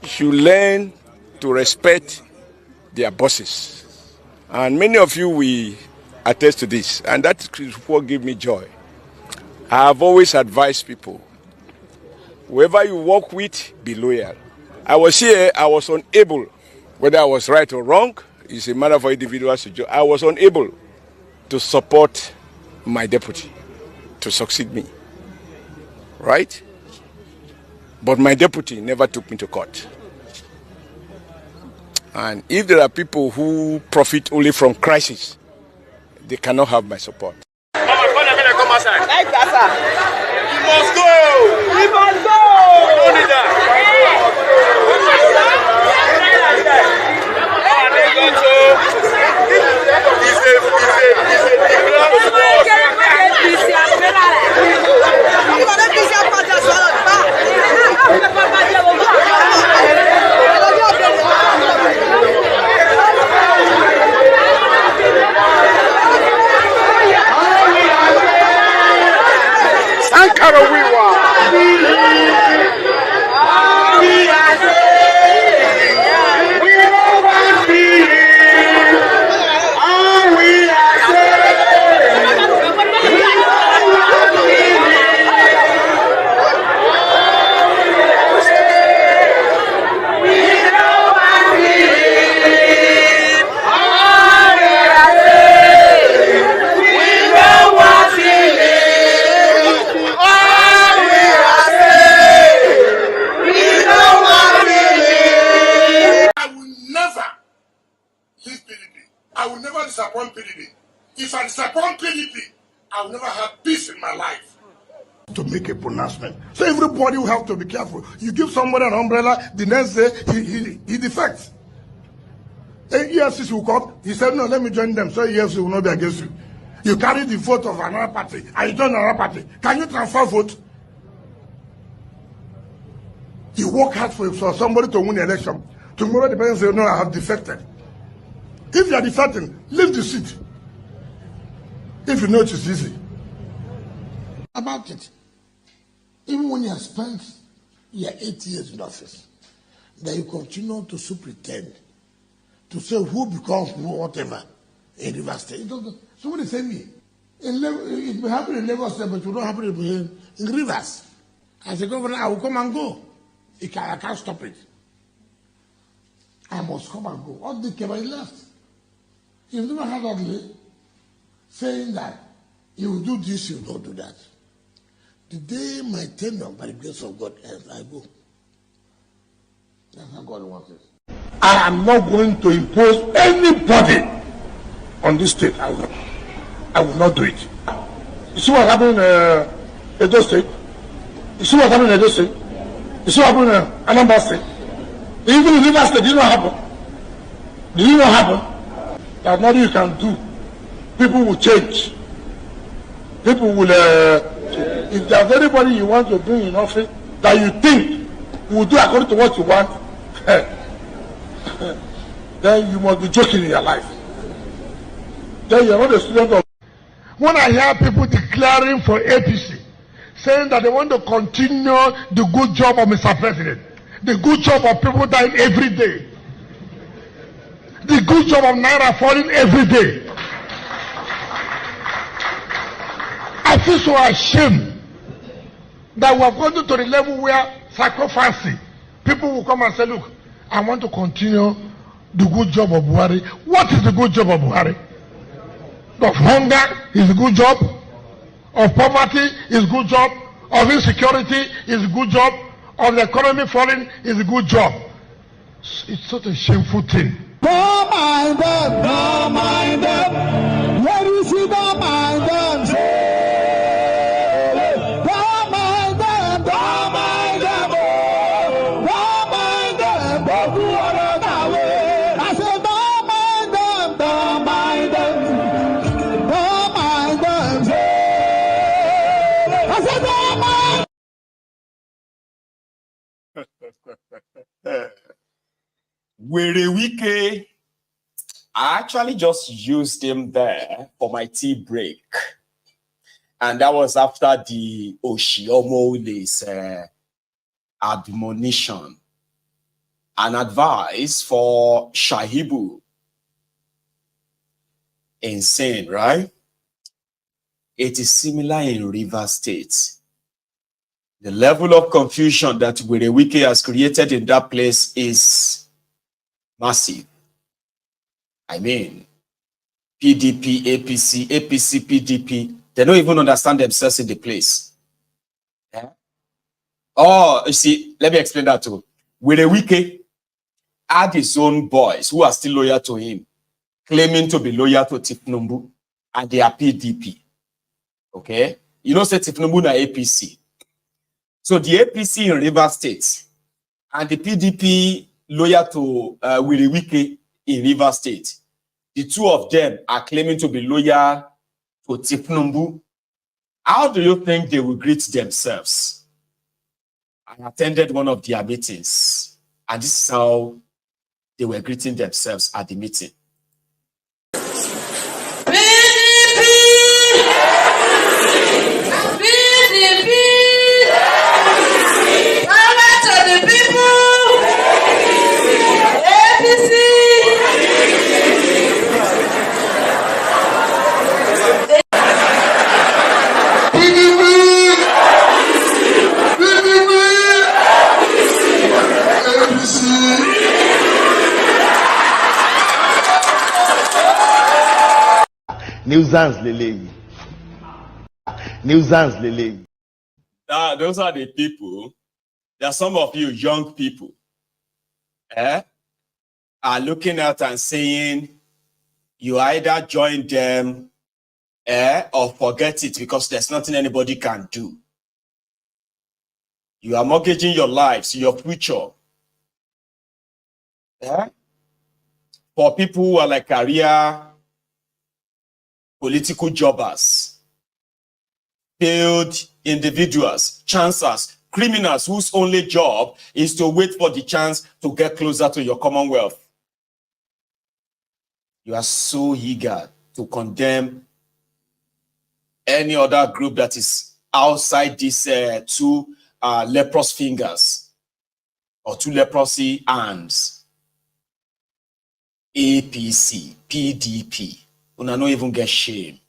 should learn to respect their bosses. And many of you will attest to this, and that is what gives me joy. I have always advised people, whoever you work with, be loyal. I was here, I was unable, whether I was right or wrong, it's a matter for individuals to judge. I was unable to support my deputy to succeed me, right? But my deputy never took me to court. And if there are people who profit only from crisis, they cannot have my support. Come outside. Like that, sir. He must go. He must go. We don't need that. If I disappoint PDP, I will never have peace in my life. To make a pronouncement. So everybody will have to be careful. You give somebody an umbrella, the next day he defects. EFCC will come, he said, no, let me join them, so EFCC will not be against you. You carry the vote of another party, and you join another party. Can you transfer vote? You work hard for somebody to win the election. Tomorrow the person say, no, I have defected. If you are defecting, leave the seat. If you know it is easy. About it. Even when you have spent your 8 years in office, that you continue to pretend, to say who becomes who, whatever, in River State. Somebody say me. It may happen in Lagos State, but it will not happen in Rivers. As a governor, I will come and go. I can't stop it. I must come and go. All the Keba left. You've never heard of me saying that you will do this, you will not do that. The day my tenure, by the grace of God, ends, I go. That's how God wants it. I am not going to impose anybody on this state. I will not do it. You see what happened in Edo State? You see what happened in Edo State? You see what happened in Anambra State? Even in Rivers State, did not happen. Did it not happen? There's nothing you can do. People will change. People will, if there's anybody you want to bring in office that you think will do according to what you want, then you must be joking in your life. Then you're not a student of. When I hear people declaring for APC, saying that they want to continue the good job of Mr. President, the good job of people dying every day, the good job of Naira falling every day, I feel so ashamed that we have gotten to the level where sacrificing, people will come and say, look, I want to continue the good job of Buhari. What is the good job of Buhari? Of hunger is a good job, of poverty is a good job, of insecurity is a good job, of the economy falling is a good job. It's such a shameful thing. Don't mind them, don't mind them. Let me see, don't mind them. Don't mind them, don't mind them. Don't mind them, don't do another way. I said, don't mind them, don't mind them. Don't mind them. I said, don't mind. Wike, I actually just used him there for my tea break. And that was after the Oshiomole's admonition and advice for Shahibu. Insane, right? It is similar in Rivers State. The level of confusion that Wike has created in that place is massive. I mean, PDP, APC, PDP, they don't even understand themselves in the place. Yeah? Oh, you see, let me explain that too. Wike had his own boys who are still loyal to him, claiming to be loyal to Tifnumbu, and they are PDP. Okay? You know, say Tifnumbu na APC. So the APC in Rivers State and the PDP loyal to Wike in Rivers State, the two of them are claiming to be loyal to Tifnumbu. How do you think they will greet themselves? I attended one of their meetings, and this is how they were greeting themselves at the meeting. Nuisance Lele. Nuisance Lele. Those are the people. There are some of you young people are looking at and saying you either join them or forget it because there's nothing anybody can do. You are mortgaging your lives, your future. For people who are like career political jobbers, failed individuals, chancers, criminals whose only job is to wait for the chance to get closer to your commonwealth. You are so eager to condemn any other group that is outside these two leprous fingers or two leprosy hands. APC, PDP. Una no even get shame.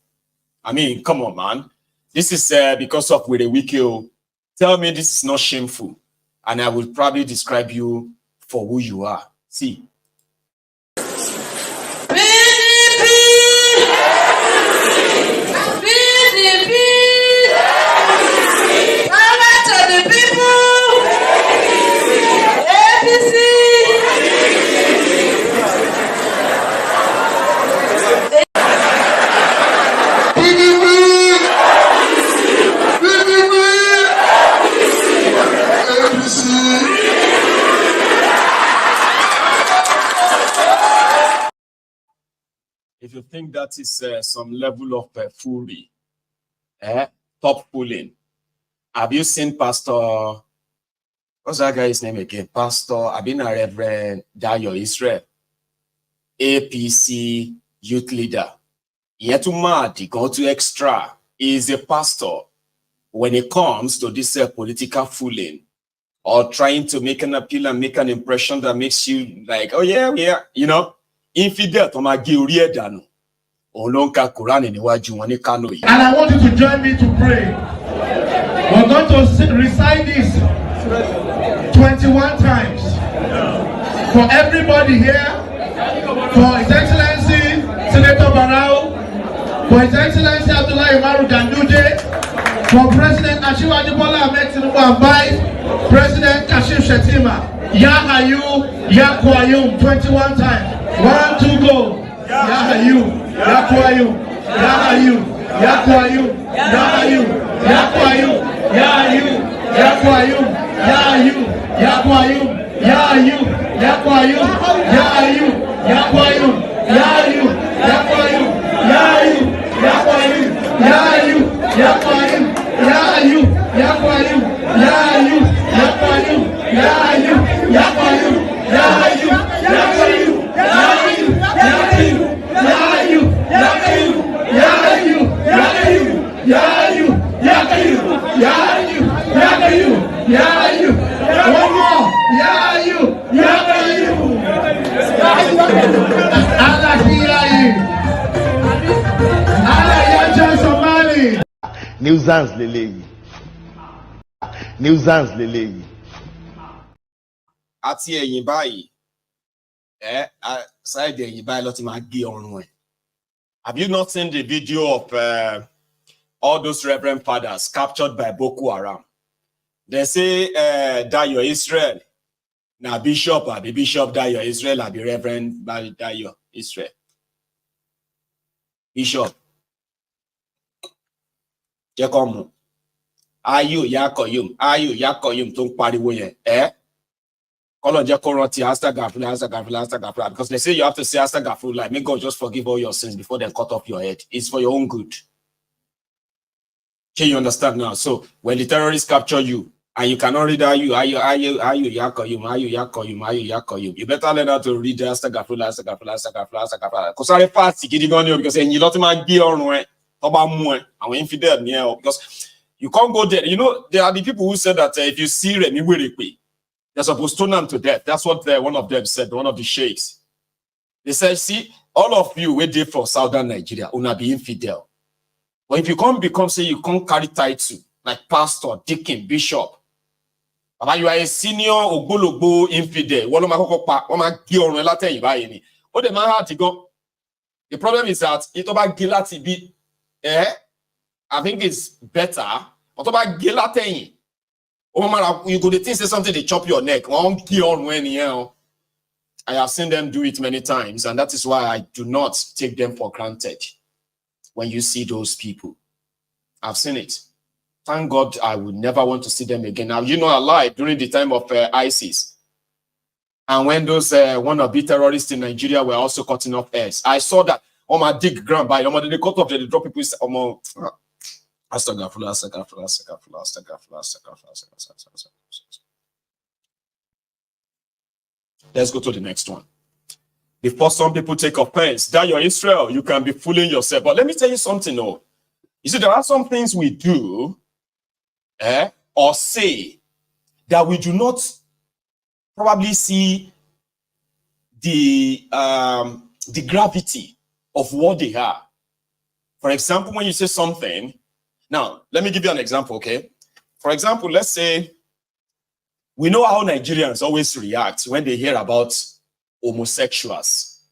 I mean, come on, man. This is because of Wike. Tell me this is not shameful, and I will probably describe you for who you are. See. If you think that is some level of foolery, top fooling, have you seen Pastor, what's that guy's name again? Pastor, I've been a Reverend Dayo Israel, APC youth leader. Yet to mad, he go to extra. He is a pastor. When it comes to this political fooling or trying to make an appeal and make an impression that makes you like, oh yeah, you know, infidel to my Gilriedano. And I want you to join me to pray. We're going to recite this 21 times for everybody here, for His Excellency Senator Barao, for His Excellency Abdullahi Umaru Ganduje, for President Asiwaju Bola Ahmed Tinubu and Vice President Kashim Shettima. Ya Hayu, Ya Kwayum, 21 times. 1, 2, go. Ya Hayu, Ya Kwayum, Ya Hayu, Ya Kwayum, Ya Hayu, Ya Kwayum, Ya Hayu, Ya Kwayum, Ya Hayu, Ya Kwayum, Ya Hayu, Ya Kwayum, Ya Hayu, Ya Kwayum, Ya Hayu, Ya Kwayum, Ya Hayu, Ya Kwayum, Ya Hayu, Ya Kwayum, Ya Hayu, Ya Kwayum, Ya Hayu, Ya Kwayum, Ya Hayu, Ya Kwayum, Ya Hayu, Ya Kwayum, Ya Hayu, Ya Kwayum, Ya Hayu, Ya Kwayum, Ya Hayu, Ya Kwayum, Ya Hayu, Ya Kwayum, Ya Hayu, Ya Kwayum, Ya Hayu. One more. Ya Hayu, Ya Kwayum. Allah hear you. Allah yaja Somali. Nuisance leleyi. Nuisance leleyi. Àti ẹ̀yìn báyìí, side ẹ̀yìn báyìí ló ti máa gé ọrùn ẹ̀. Have you not seen the video of all those Reverend fathers captured by Boko Haram? They say Dayo Israel, now Bishop Dayo Israel, be Reverend Dayo Israel. Bishop. Jekomu. Ayu yakoyum tung pariwo yen. Because they say you have to say Astagfirullah, like, may God just forgive all your sins before they cut off your head. It's for your own good. Can you understand now? So when the terrorists capture you and you cannot read you better learn how to read Astagfirullah. Because I fast because you not man because you can't go there. You know, there are the people who said that if you see Remi Werekwe, they're supposed to stone them to death. That's what one of them said, one of the sheikhs. They said, see, all of you wait there for southern Nigeria, una be infidel. But if you can't become, say, you can't carry title, like pastor, deacon, bishop, but you are a senior ogbologbo infidel. The problem is that it about gilati be, I think it's better, but about gilati. You go to think say something, they chop your neck. I have seen them do it many times, and that is why I do not take them for granted when you see those people. I've seen it. Thank God I would never want to see them again. Now, you know, alive during the time of ISIS. And when those wannabe terrorists in Nigeria were also cutting off heads, I saw that on my dig ground by they cut off, they drop people. Let's go to the next one. Before some people take offense, that you're Israel, you can be fooling yourself. But let me tell you something, though. You see, there are some things we do or say that we do not probably see the gravity of what they are. For example, when you say something, now, let me give you an example, okay? For example, let's say we know how Nigerians always react when they hear about homosexuals.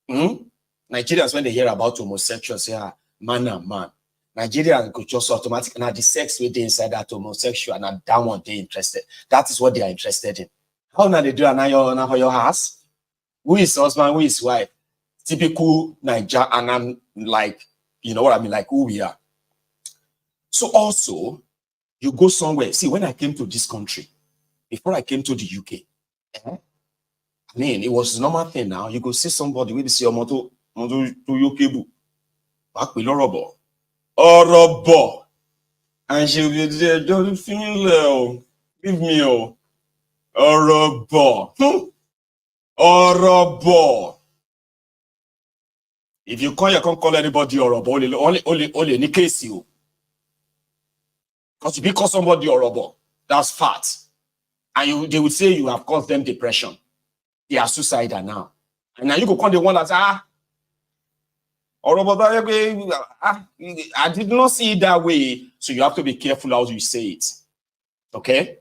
Nigerians, when they hear about homosexuals, yeah, man and man. Nigerians could just automatically, now the sex with inside that homosexual, and that one they're interested. That is what they are interested in. How now they do now your house? Who is husband, who is wife? Typical Niger, and I'm like, you know what I mean, like who we are. So also, you go somewhere. See, when I came to this country, before I came to the UK, I mean, it was a normal thing now. You go see somebody, we see your motto, wọ́n tó yó kébù. Wàá pè lọ́rọ̀ bọ̀. Ọ̀rọ̀ bọ̀. And she'll be there, don't feel give me ọ̀rọ̀ bọ̀. Ọ̀rọ̀ bọ̀. If you can't call anybody ọ̀rọ̀ bọ̀, only ní case you. Because if you call somebody ọ̀rọ̀ bọ̀, that's fat. And they would say you have caused them depression. They are suicidal now. And now you go call the one that's I did not see it that way. So you have to be careful how you say it. Okay?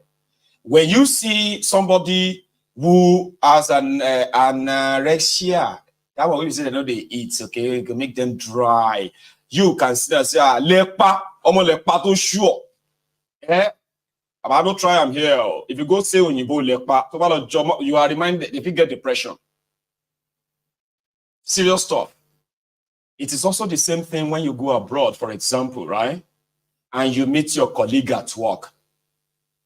When you see somebody who has an anorexia, that one when you say they know they eat, okay, you can make them dry. You can say lepa, lepa to sure. Eh? I don't try I'm here. If you go say when you go lepa, you are reminded if you get depression. Serious stuff. It is also the same thing when you go abroad, for example, right? And you meet your colleague at work.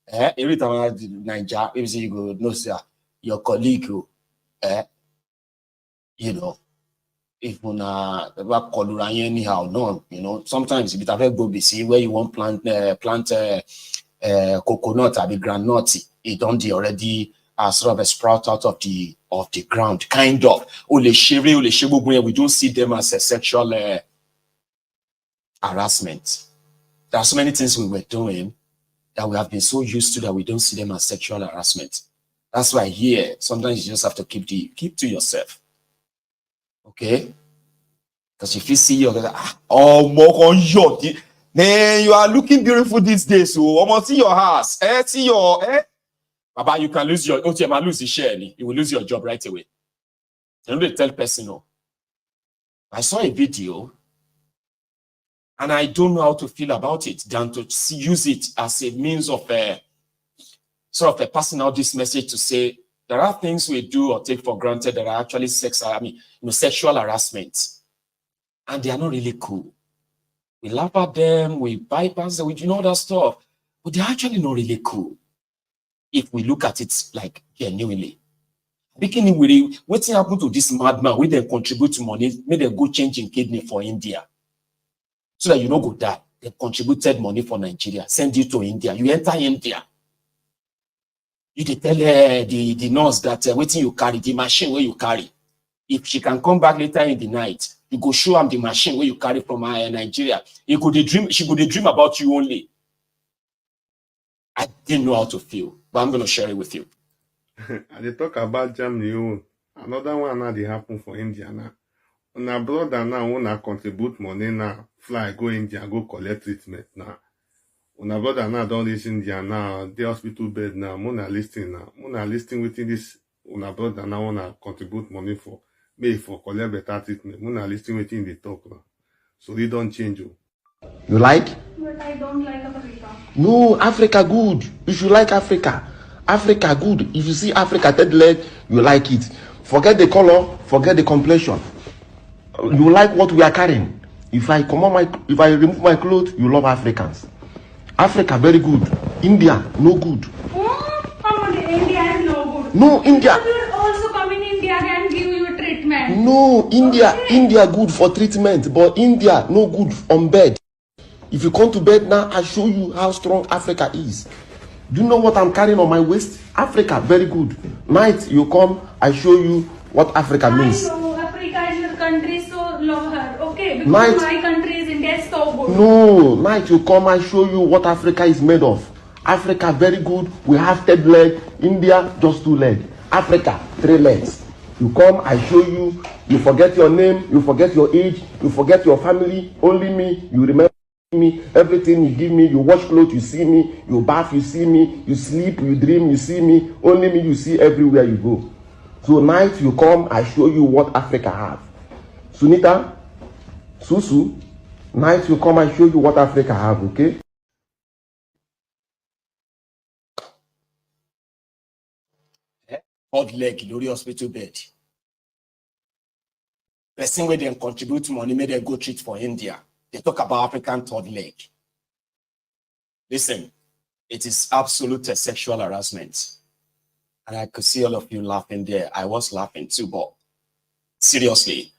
Every time I in Nigeria, if you go, no, sir, your colleague, you know, if you call anyhow, no, you know, sometimes if you have go busy where you want plant coconut or the granite, it don't already sort of a sprout out of the ground, kind of. We don't see them as a sexual harassment. There are so many things we were doing that we have been so used to that we don't see them as sexual harassment. That's why here sometimes you just have to keep to yourself. Okay? Because if you see you're gonna man, you are looking beautiful these days. So I'm gonna see your house. See your Baba, you can lose your lose the share. You will lose your job right away. And they tell person no. I saw a video and I don't know how to feel about it than to use it as a means of sort of passing out this message to say there are things we do or take for granted that are actually sexual harassment. And they are not really cool. We laugh at them, we bypass them, we do all that stuff, but they're actually not really cool. If we look at it like genuinely. Beginning with what's happened to this madman, we then contribute to money, made them go change in kidney for India. So that you don't go die. They contributed money for Nigeria, send you to India. You enter India. You tell the nurse that waiting you carry, the machine where you carry. If she can come back later in the night, you go show them the machine where you carry from Nigeria. She could dream about you only. I didn't know how to feel, but I'm going to share it with you. And they talk about Germany. Another one now they happen for India now. On a brother now wanna contribute money now, fly go India, go collect treatment now. On a brother now don't reach India now, the hospital bed now, mona listing within this. On a brother now wanna contribute money for maybe for collect better treatment. Mona listing within the talk now. So they don't change you. You like? But I don't like Africa. No, Africa good. You should like Africa. Africa good. If you see Africa third leg, you like it. Forget the color, forget the complexion. You like what we are carrying. If I remove my clothes, you love Africans. Africa very good. India no good. India is no good. No, India. People also come in India and give you treatment. No, India good for treatment, but India no good on bed. If you come to bed now, I show you how strong Africa is. Do you know what I'm carrying on my waist? Africa, very good. Night, you come, I show you what Africa means. I know, Africa is your country, so love her. Okay, because Night, my country is India, is so good. No, night, you come, I show you what Africa is made of. Africa, very good. We have 3 legs. India, just 2 legs. Africa, 3 legs. You come, I show you. You forget your name, you forget your age, you forget your family. Only me, you remember me. Everything you give me, you wash clothes, you see me. You bath, you see me. You sleep, you dream, you see me. Only me, you see everywhere you go. So night, you come, I show you what Africa have. Sunita, Susu, night, you come, I show you what Africa have, okay? Third leg, lórí hospital bed. Person where they contribute money, may they go treat for India. They talk about African third leg. Listen, it is absolute sexual harassment. And I could see all of you laughing there. I was laughing too, but seriously,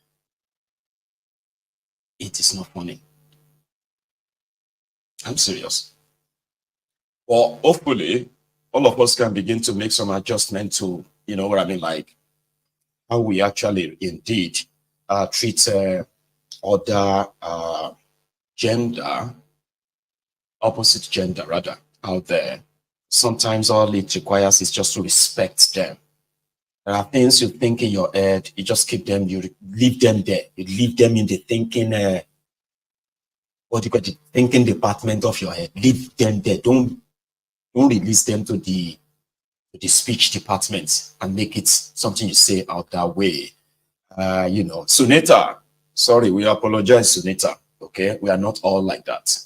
It is not funny. I'm serious. Well, hopefully, all of us can begin to make some adjustment to, you know what I mean, like how we actually indeed treat other gender, opposite gender rather, out there. Sometimes all it requires is just to respect them. There are things you think in your head, you just keep them, you leave them there. You leave them in the thinking, what do you call it, thinking department of your head. Leave them there. Don't release them to the speech department and make it something you say out that way. You know, Sunita, sorry, we apologize, Sunita. Okay, we are not all like that.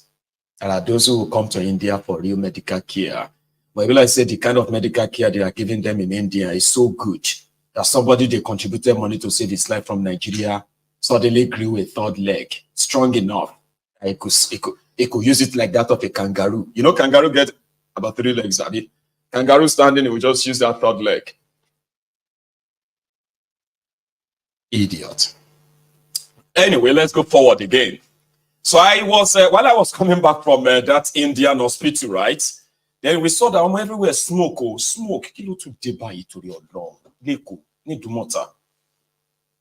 There are those who will come to India for real medical care. But will I say the kind of medical care they are giving them in India is so good that somebody they contributed money to save his life from Nigeria suddenly grew a third leg, strong enough. It could use it like that of a kangaroo. You know, kangaroo get about 3 legs, Abby. Kangaroo standing, it will just use that third leg. Idiot. Anyway, let's go forward again. So I was, while I was coming back from that Indian hospital, right? Then we saw that everywhere smoke, smoke. Kilo to deba to your long. Leko, need to motor.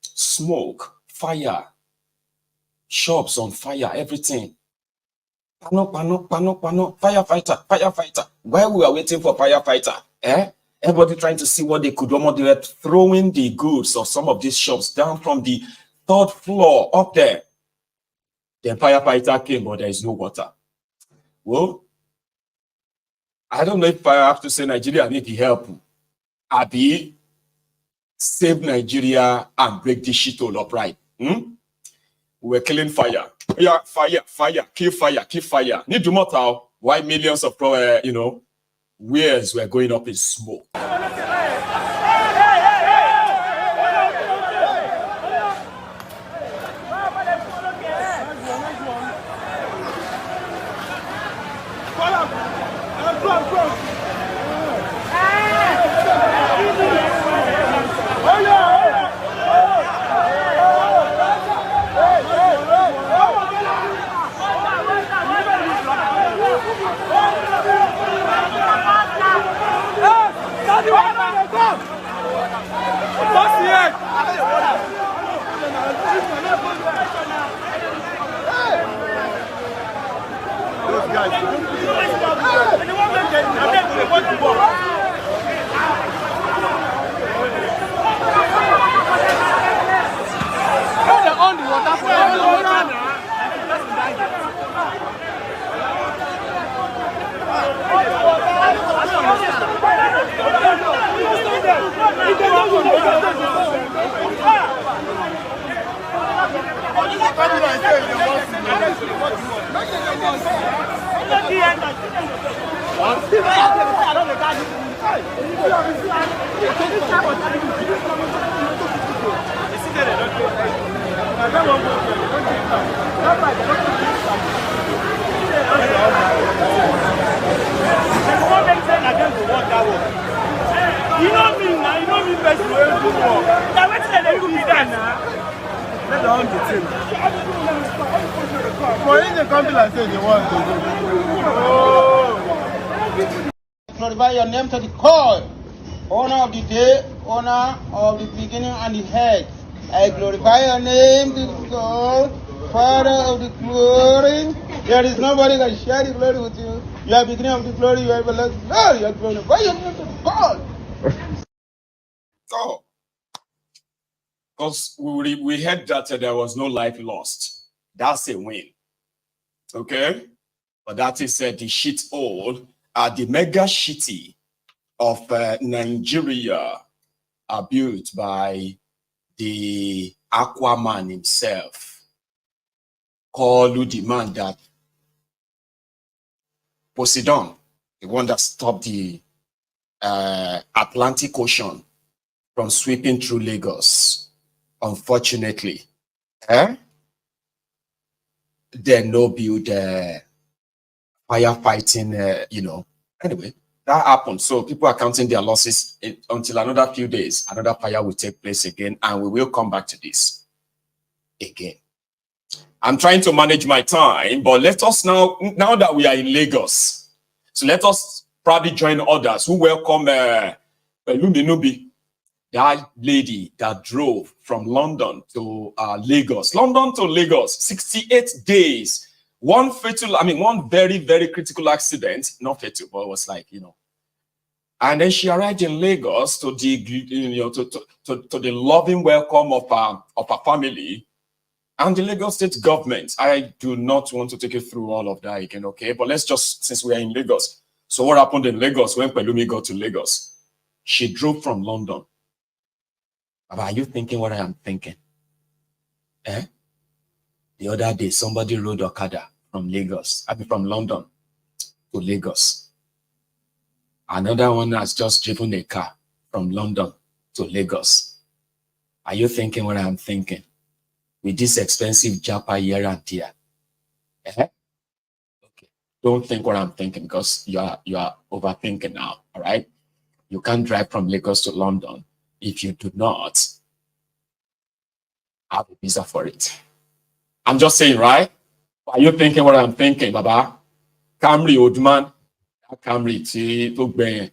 Smoke, fire, shops on fire, everything. Pano, firefighter. While we are waiting for firefighter, everybody trying to see what they could do. They were throwing the goods of some of these shops down from the 3rd floor up there. The firefighter came, but there is no water. Well, I don't know if I have to say Nigeria need the help. Abi, save Nigeria and break this shit all up, right? We're killing fire. Yeah, fire, kill fire. Need to matter why millions of, you know, wares were going up in smoke. Glorify your name to the core, owner of the day, owner of the beginning and the head. I glorify your name to the core, Father of the glory. There is nobody can share the glory with you. You are beginning of the glory, you are everlasting glory. You are glorify your name to the core. Oh. Because we heard that there was no life lost. That's a win. Okay? But that is the shit hole. The mega shitty of Nigeria are built by the Aquaman himself. Called the man that Poseidon, the one that stopped the Atlantic Ocean from sweeping through Lagos. Unfortunately, they no build firefighting, you know. Anyway, that happened. So people are counting their losses until another few days. Another fire will take place again, and we will come back to this again. I'm trying to manage my time, but let us now that we are in Lagos, so let us probably join others who welcome Pelumi Nubi, that lady that drove from London to Lagos. London to Lagos, 68 days. One very, very critical accident, not fatal, but it was like, And then she arrived in Lagos to the, to the loving welcome of her family and the Lagos State Government. I do not want to take you through all of that again, okay? But let's just, since we are in Lagos. So what happened in Lagos when Pelumi got to Lagos? She drove from London. Are you thinking what I am thinking? The other day, somebody rode Okada from from London to Lagos. Another one has just driven a car from London to Lagos. Are you thinking what I am thinking? With this expensive Japa here and there. Okay. Don't think what I'm thinking, because you are overthinking now. All right. You can't drive from Lagos to London if you do not have a visa for it. I'm just saying, right? Are you thinking what I'm thinking, Baba? Camry, old man. Camry,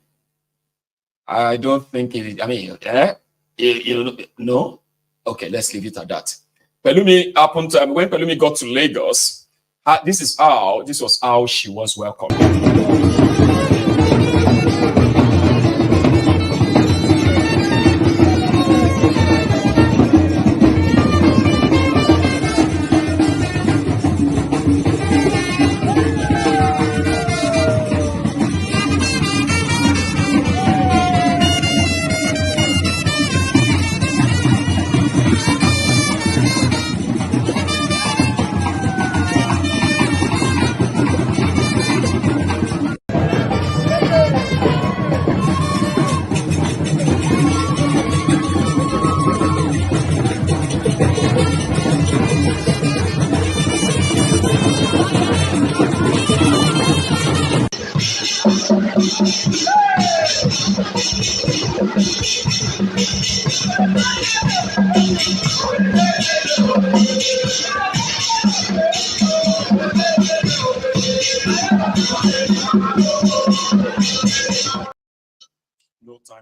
I don't think it. No? Okay, let's leave it at that. Pelumi happened to, when Pelumi got to Lagos, this was how she was welcomed.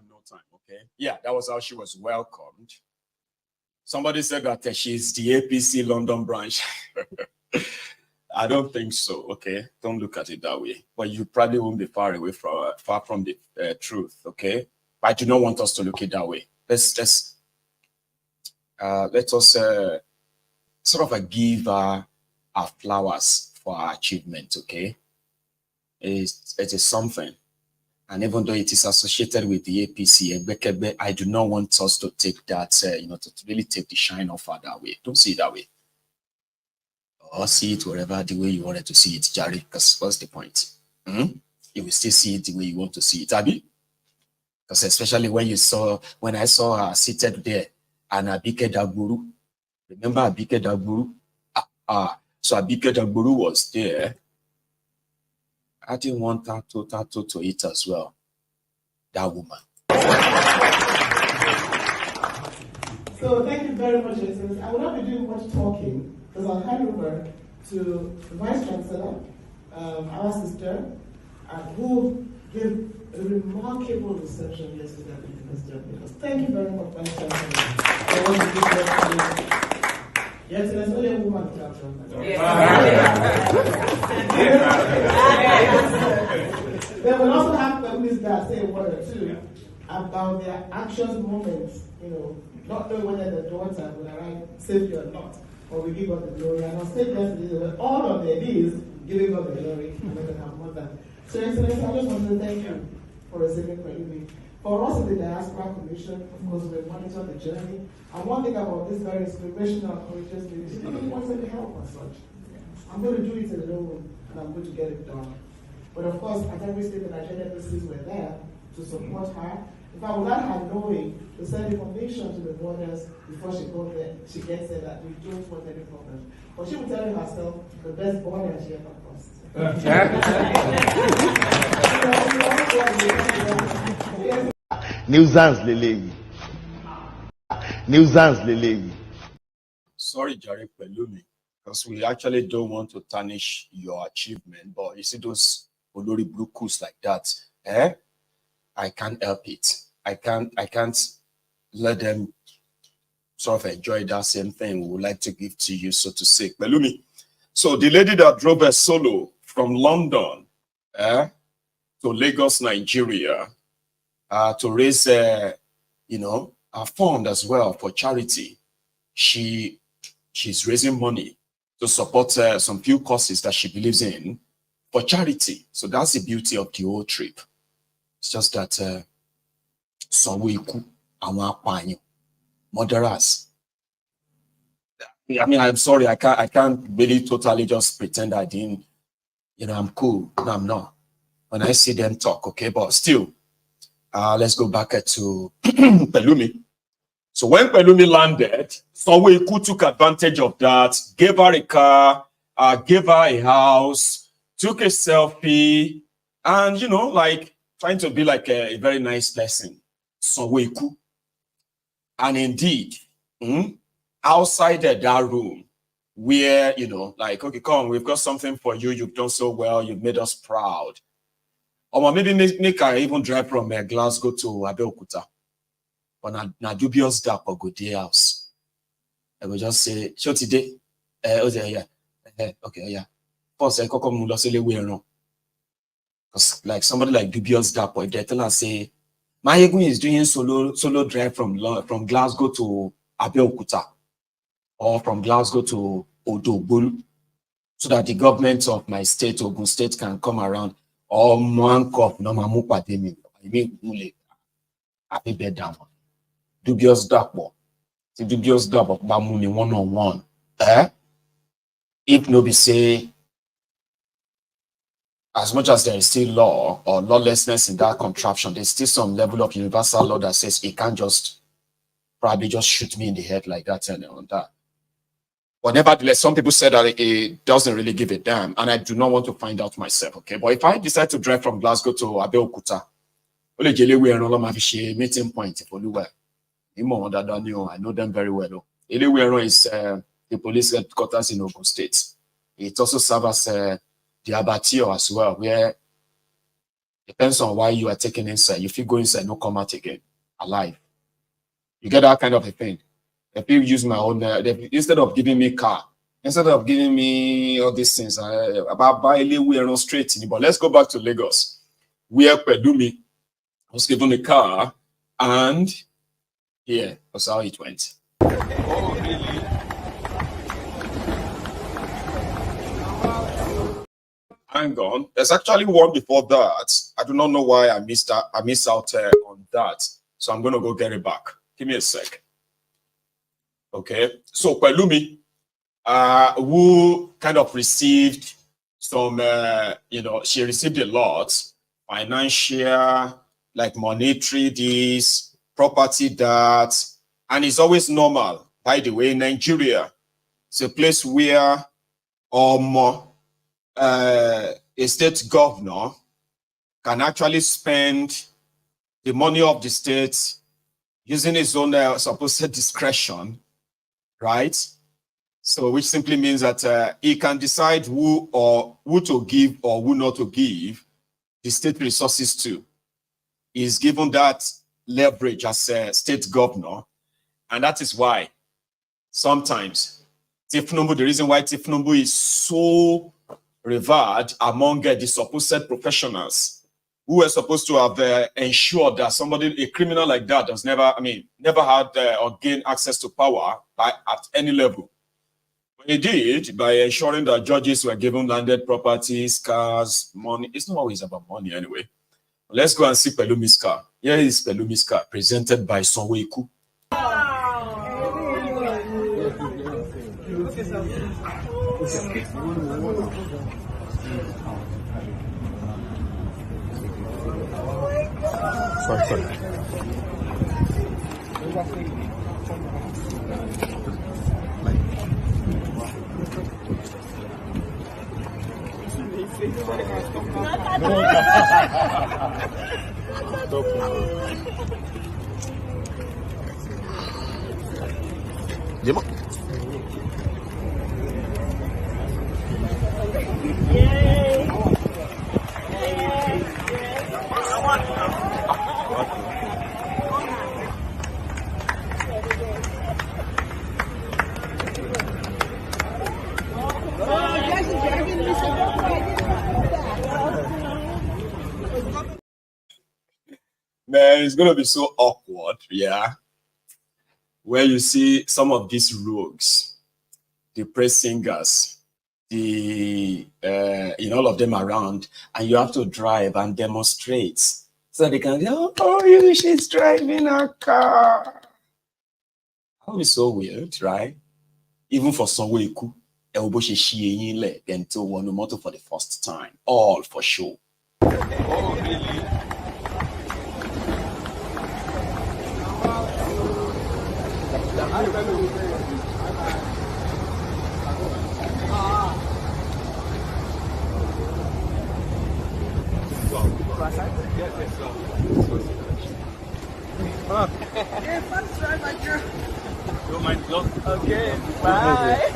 No time. Okay. Yeah, that was how she was welcomed. Somebody said that she's the APC London branch. I don't think so. Okay, don't look at it that way. But you probably won't be far from the truth. Okay, but I do not want us to look it that way. Let us sort of give our flowers for our achievement. Okay, it is something. And even though it is associated with the APC, I do not want us to take that, to really take the shine off her that way. Don't see it that way. Or see it wherever the way you wanted to see it, Jerry, because what's the point? You will still see it the way you want to see it, Abby. Because especially when I saw her seated there, and Abike Dagburu. Remember Abike Dagburu? So Abike Dagburu was there. I didn't want her to eat as well. That woman. So thank you very much, Excellency. I will not be doing much talking because I'll hand over to the Vice Chancellor, our sister, who gave a remarkable reception yesterday at the University. Thank you very much, Vice Chancellor. Yes, there's only a woman to have done that. They will also have families that say a word or two about their actions, moments, not knowing whether the daughter will arrive safely or not, or we give God the glory. And on stage yesterday, they were all on their knees giving God the glory, and they can have mother. So, Excellency, I just want to thank you for receiving Pelumi. For us in the Diaspora Commission, of course, we monitor the journey. And one thing about this very inspirational and courageous lady, she didn't want any help as such. I'm going to do it alone, and I'm going to get it done. But of course, at every stage, the Nigerian embassies were there to support her. In fact, without her knowing, to send information to the borders before she got there, she gets there that we don't want any problems. But she will tell you herself, the best border she ever crossed. Nuisance leleyi. Nuisance leleyi. Sorry, Jerry Pelumi. because we actually don't want to tarnish your achievement. But you see those Olori Brukus like that, I can't help it. I can't let them sort of enjoy that same thing we would like to give to you, so to say. Belumi. So the lady that drove a solo from London to Lagos, Nigeria, to raise a fund as well for charity. She's raising money to support some few causes that she believes in for charity. So that's the beauty of the whole trip. It's just that murderers. I mean, I'm sorry, I can't really totally just pretend I didn't, I'm cool. No, I'm not. When I see them talk, okay, but still, let's go back to Pelumi. So when Pelumi landed, Sanwo-Iku took advantage of that, gave her a car, gave her a house, took a selfie, and, like trying to be like a very nice person. Sanwo-Iku. And indeed, outside that room, where, like, okay, come, we've got something for you. You've done so well. You've made us proud. Or maybe make her even drive from Glasgow to Abeokuta. But na dubious dark or go day house. I will just say, show today. Okay, yeah. First, I come because like somebody like dubious dark boy, they tell us say, Maiyegun is doing solo drive from Glasgow to Abeokuta, or from Glasgow to Odogbolu, so that the government of my state, Ogun State, can come around. Or Mwankop, no Mamupatemi. I mean, Mule. Happy bed down. Dubious dark boy. The dubious dark of Bamuni 1-on-1. If nobody say, as much as there is still law or lawlessness in that contraption, there's still some level of universal law that says it can't just probably just shoot me in the head like that and on that. But nevertheless, some people said that it doesn't really give a damn, and I do not want to find out myself, okay? But if I decide to drive from Glasgow to Abeokuta, meeting point for Luwa. I know them very well. Eleweron is the police headquarters in Ogun State. It also serves as the abattoir as well, where depends on why you are taken inside. If you go inside, no come out again, alive. You get that kind of a thing. If people use my own, instead of giving me car, instead of giving me all these things, about Bailey, we are not straight in. But let's go back to Lagos, where Pelumi was given a car, and here was how it went. Oh, really? Hang on. There's actually one before that. I do not know why I missed out on that. So I'm going to go get it back. Give me a sec. Okay. So Pelumi, who kind of received some, she received a lot, financial, like monetary this, property that, and it's always normal. By the way, Nigeria, it's a place where a state governor can actually spend the money of the state using his own supposed discretion, right? So which simply means that he can decide who to give or who not to give the state resources to. He's given that leverage as a state governor, and that is why sometimes Tifnumbu, the reason why Tifnumbu is so revered among the supposed professionals who were supposed to have ensured that somebody, a criminal like that, never had or gained access to power at any level. But he did by ensuring that judges were given landed properties, cars, money. It's not always about money anyway. Let's go and see Pelumi's car. Here is Pelumi's car, presented by Sanwo-Iku. Sorry. it's going to be so awkward, yeah, where you see some of these rogues, the praise singers, all of them around, and you have to drive and demonstrate so they can go, oh, she's driving a car. That would be so weird, right? Even for someone who then to one motor for the first time, all for show. Oh, really? Yeah, fun drive, my girl. Don't mind, love. Okay, bye.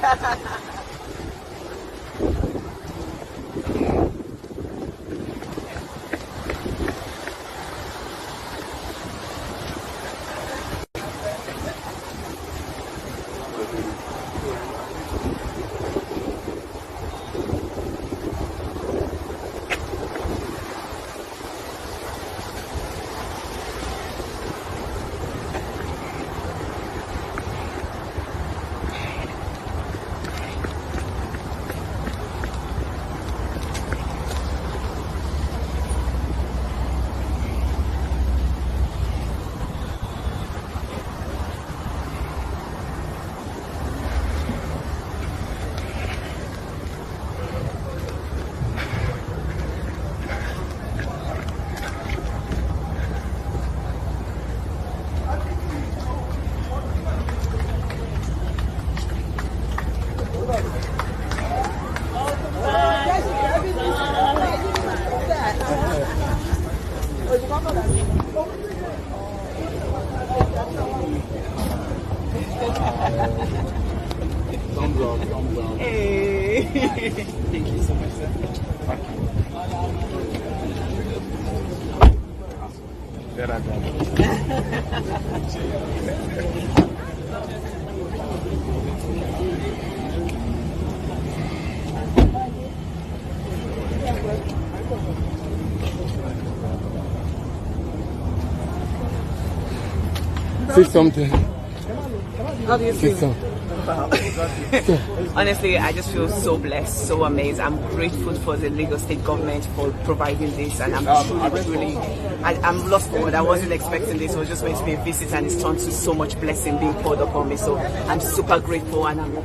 Thumbs up, thumbs up. Hey. Thank you so much, sir. Say something. How do you Say feel? something. Honestly, I just feel so blessed, so amazed. I'm grateful for the Lagos State Government for providing this, and I'm truly, I'm lost for what I wasn't expecting this. It was just meant to be a visit, and it's turned to so much blessing being poured upon me. So I'm super grateful, and I'm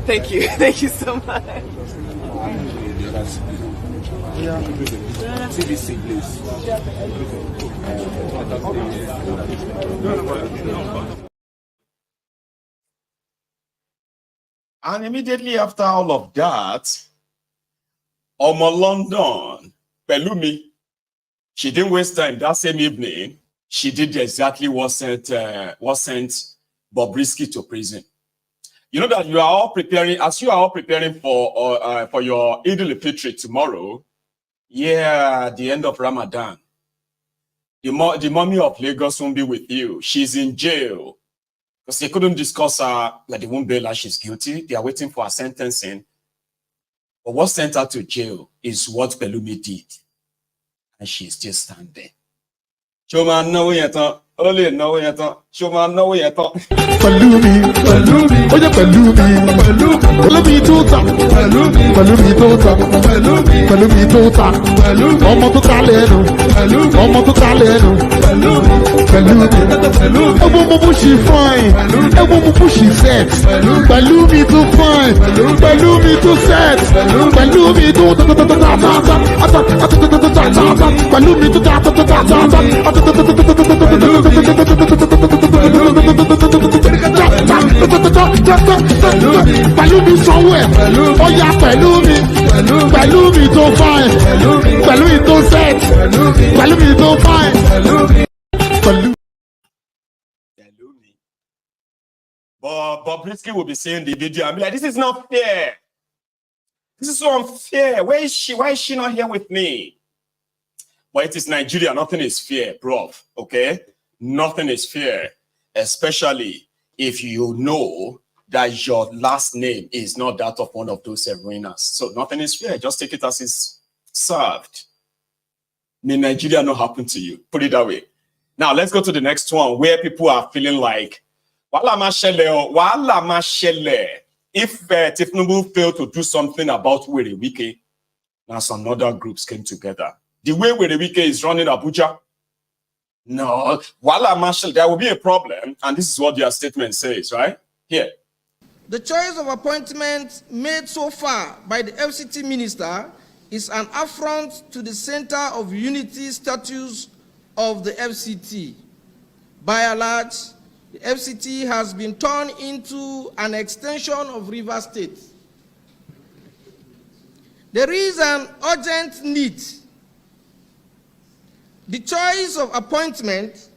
thank you so much. CBC, please. And immediately after all of that, Omo London, Pelumi, she didn't waste time that same evening. She did exactly what sent Bobrisky to prison. You know that you are all preparing, as you are all preparing for your Edulooter tomorrow. Yeah, the end of Ramadan. The mommy of Lagos won't be with you. She's in jail. Because they couldn't discuss her, like they won't bail her, she's guilty. They are waiting for her sentencing. But what sent her to jail is what Pelumi did. And she's still standing. Choma no yet, only no yet, Choma no yet. Pelumi, oh yeah, Pelumi tó ta, Pelumi tó ta, ọmọ tó ta lẹ́nu, ẹ̀wọ̀n mo bó ṣe fine, ẹ̀wọ̀n mo bó ṣe set, Pelumi tó fine, Pelumi tó set, Pelumi tó ta, Pelumi tó ta. Pelumi somewhere, oya Pelumi tó fine, Pelumi tó set, Pelumi tó fine, Pelumi. But Bobrisky will be seeing the video and be like, this is not fair. This is so unfair. Where is she? Why is she not here with me? But it is Nigeria. Nothing is fair, bro. Okay? Nothing is fair. Especially if you know that your last name is not that of one of those arenas. So nothing is fair. Just take it as it's served. may Nigeria not happen to you. Put it that way. Now, let's go to the next one where people are feeling like, wala ma shele. If Tinubu failed to do something about Werewike, now some other groups came together. The way Werewike is running Abuja, no, wala ma shele, there will be a problem. And this is what their statement says, right? Here. The choice of appointment made so far by the FCT Minister is an affront to the Center of Unity status of the FCT. By and large, the FCT has been turned into an extension of Rivers State. There is an urgent need. The choice of appointment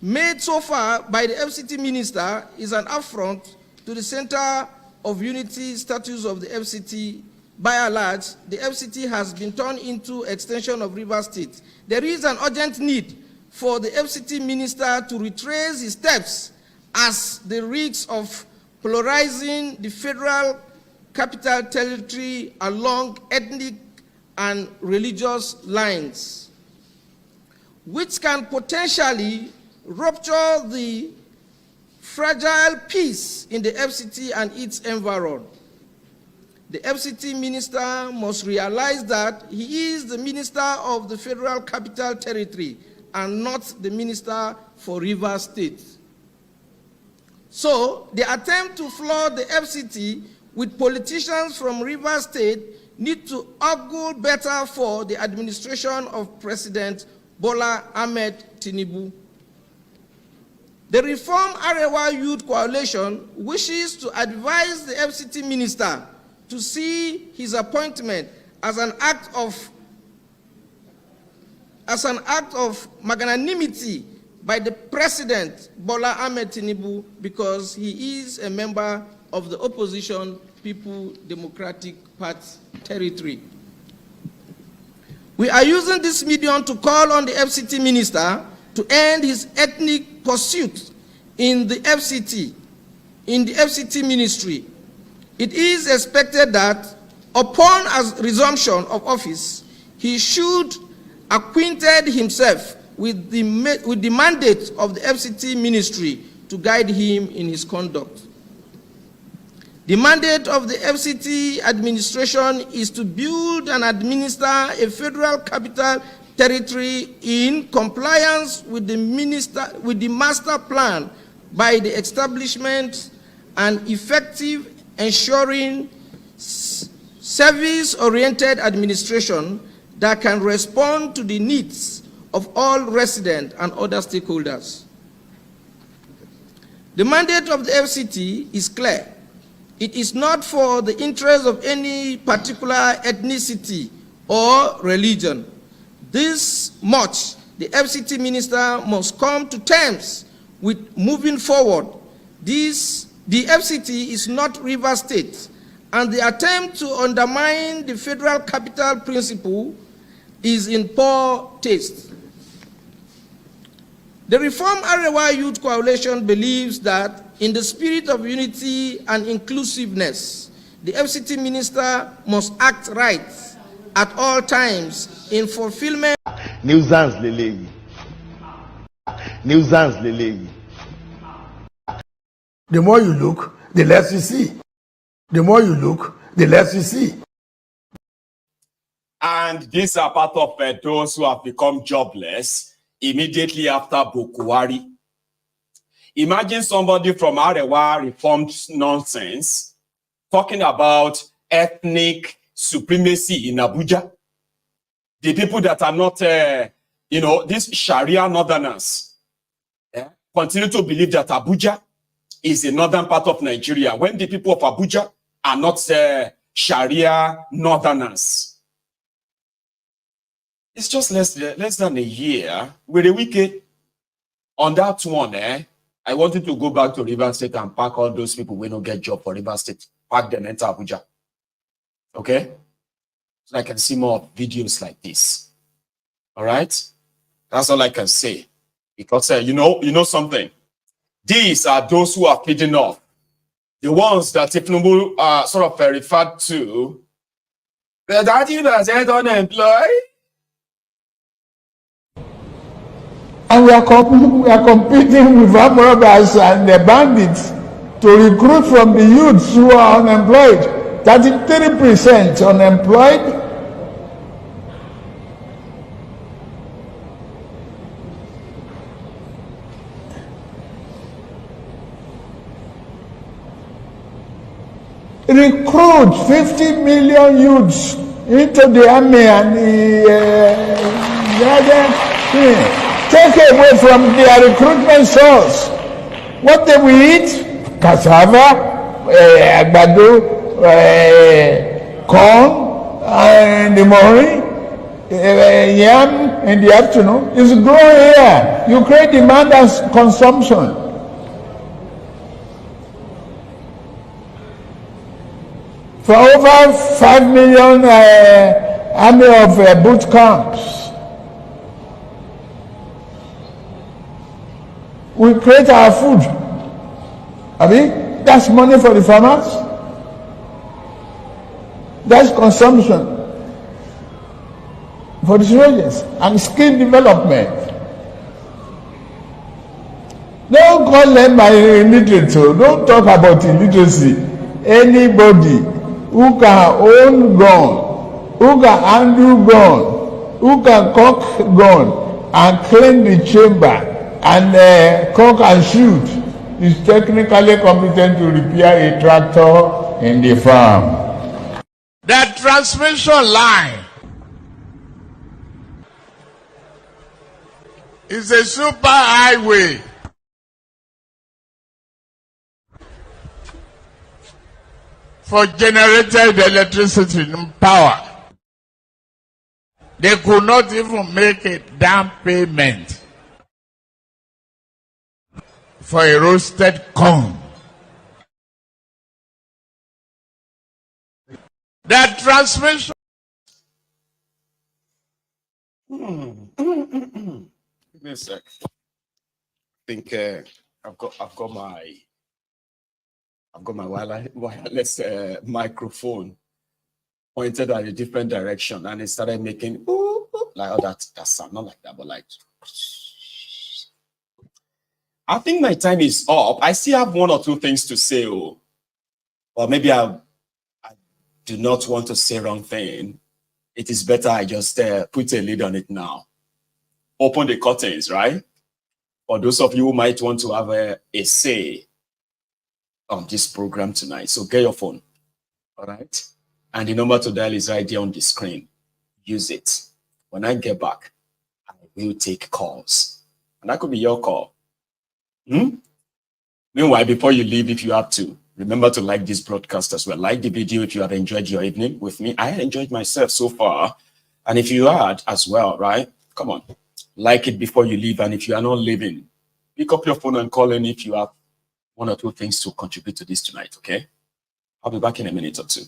made so far by the FCT Minister is an affront to the Center of Unity status of the FCT. By and large, the FCT has been turned into extension of Rivers State. There is an urgent need for the FCT Minister to retrace his steps as the risks of polarizing the Federal Capital Territory along ethnic and religious lines, which can potentially rupture the fragile peace in the FCT and its environment. The FCT Minister must realize that he is the Minister of the Federal Capital Territory and not the Minister for Rivers State. So, the attempt to flood the FCT with politicians from Rivers State need to augur better for the administration of President Bola Ahmed Tinubu. The Reform Arewa Youth Coalition wishes to advise the FCT Minister to see his appointment as an act of magnanimity by the President Bola Ahmed Tinubu because he is a member of the opposition People Democratic Party territory. We are using this medium to call on the FCT Minister to end his ethnic pursuit in the FCT Ministry. It is expected that upon resumption of office, he should acquainted himself with the mandate of the FCT Ministry to guide him in his conduct. The mandate of the FCT administration is to build and administer a Federal Capital Territory in compliance with the master plan by the establishment and effective ensuring service-oriented administration that can respond to the needs of all residents and other stakeholders. The mandate of the FCT is clear. It is not for the interest of any particular ethnicity or religion. This much, the FCT Minister must come to terms with moving forward. The FCT is not Rivers State, and the attempt to undermine the federal capital principle is in poor taste. The Reform Arewa Youth Coalition believes that in the spirit of unity and inclusiveness, the FCT Minister must act right at all times in fulfillment. Nuisance leleyi. Nuisance leleyi. The more you look, the less you see. The more you look, the less you see. And these are part of those who have become jobless immediately after Bokuwari. Imagine somebody from Arewa reformed nonsense talking about ethnic supremacy in Abuja. The people that are not, these Sharia northerners continue to believe that Abuja is the northern part of Nigeria when the people of Abuja are not Sharia northerners. It's just less than a year. With a week on that one, I wanted to go back to Rivers State and pack all those people who don't get job for Rivers State. Pack them into Abuja. Okay? So I can see more videos like this. All right? That's all I can say. Because, you know something? These are those who are feeding off. The ones that Tinubu sort of referred to. But that you that said unemployed? And we are competing with armed robbers and the bandits to recruit from the youths who are unemployed. 33% unemployed. Recruit 50 million youths into the army and the other thing. Take away from their recruitment source. What they will eat? Cassava, agbado, corn in the morning, yam in the afternoon. It's growing here. You create demand and consumption. For over 5 million army of boot camps. We create our food. That's money for the farmers. That's consumption for the soldiers and skill development. Don't call them illiterate. Don't talk about illiteracy. Anybody who can own gun, who can handle gun, who can cock gun and clean the chamber and cock and shoot is technically competent to repair a tractor in the farm. The transmission line is a super highway. For generated electricity and power. They could not even make a down payment for a roasted corn. That transmission. Give me a sec. I think I've got my wireless microphone pointed at a different direction, and it started making ooh, ooh, like that sound, not like that, but like. I think my time is up. I still have one or two things to say, or maybe I do not want to say wrong thing. It is better I just put a lid on it now. Open the curtains, right? For those of you who might want to have a say on this program tonight. So get your phone, all right? And the number to dial is right there on the screen. Use it. When I get back, I will take calls. And that could be your call. Meanwhile, before you leave, if you have to, remember to like this broadcast as well. Like the video if you have enjoyed your evening with me. I enjoyed myself so far. And if you had as well, right? Come on. Like it before you leave. And if you are not leaving, pick up your phone and call in if you have one or two things to contribute to this tonight, okay? I'll be back in a minute or two.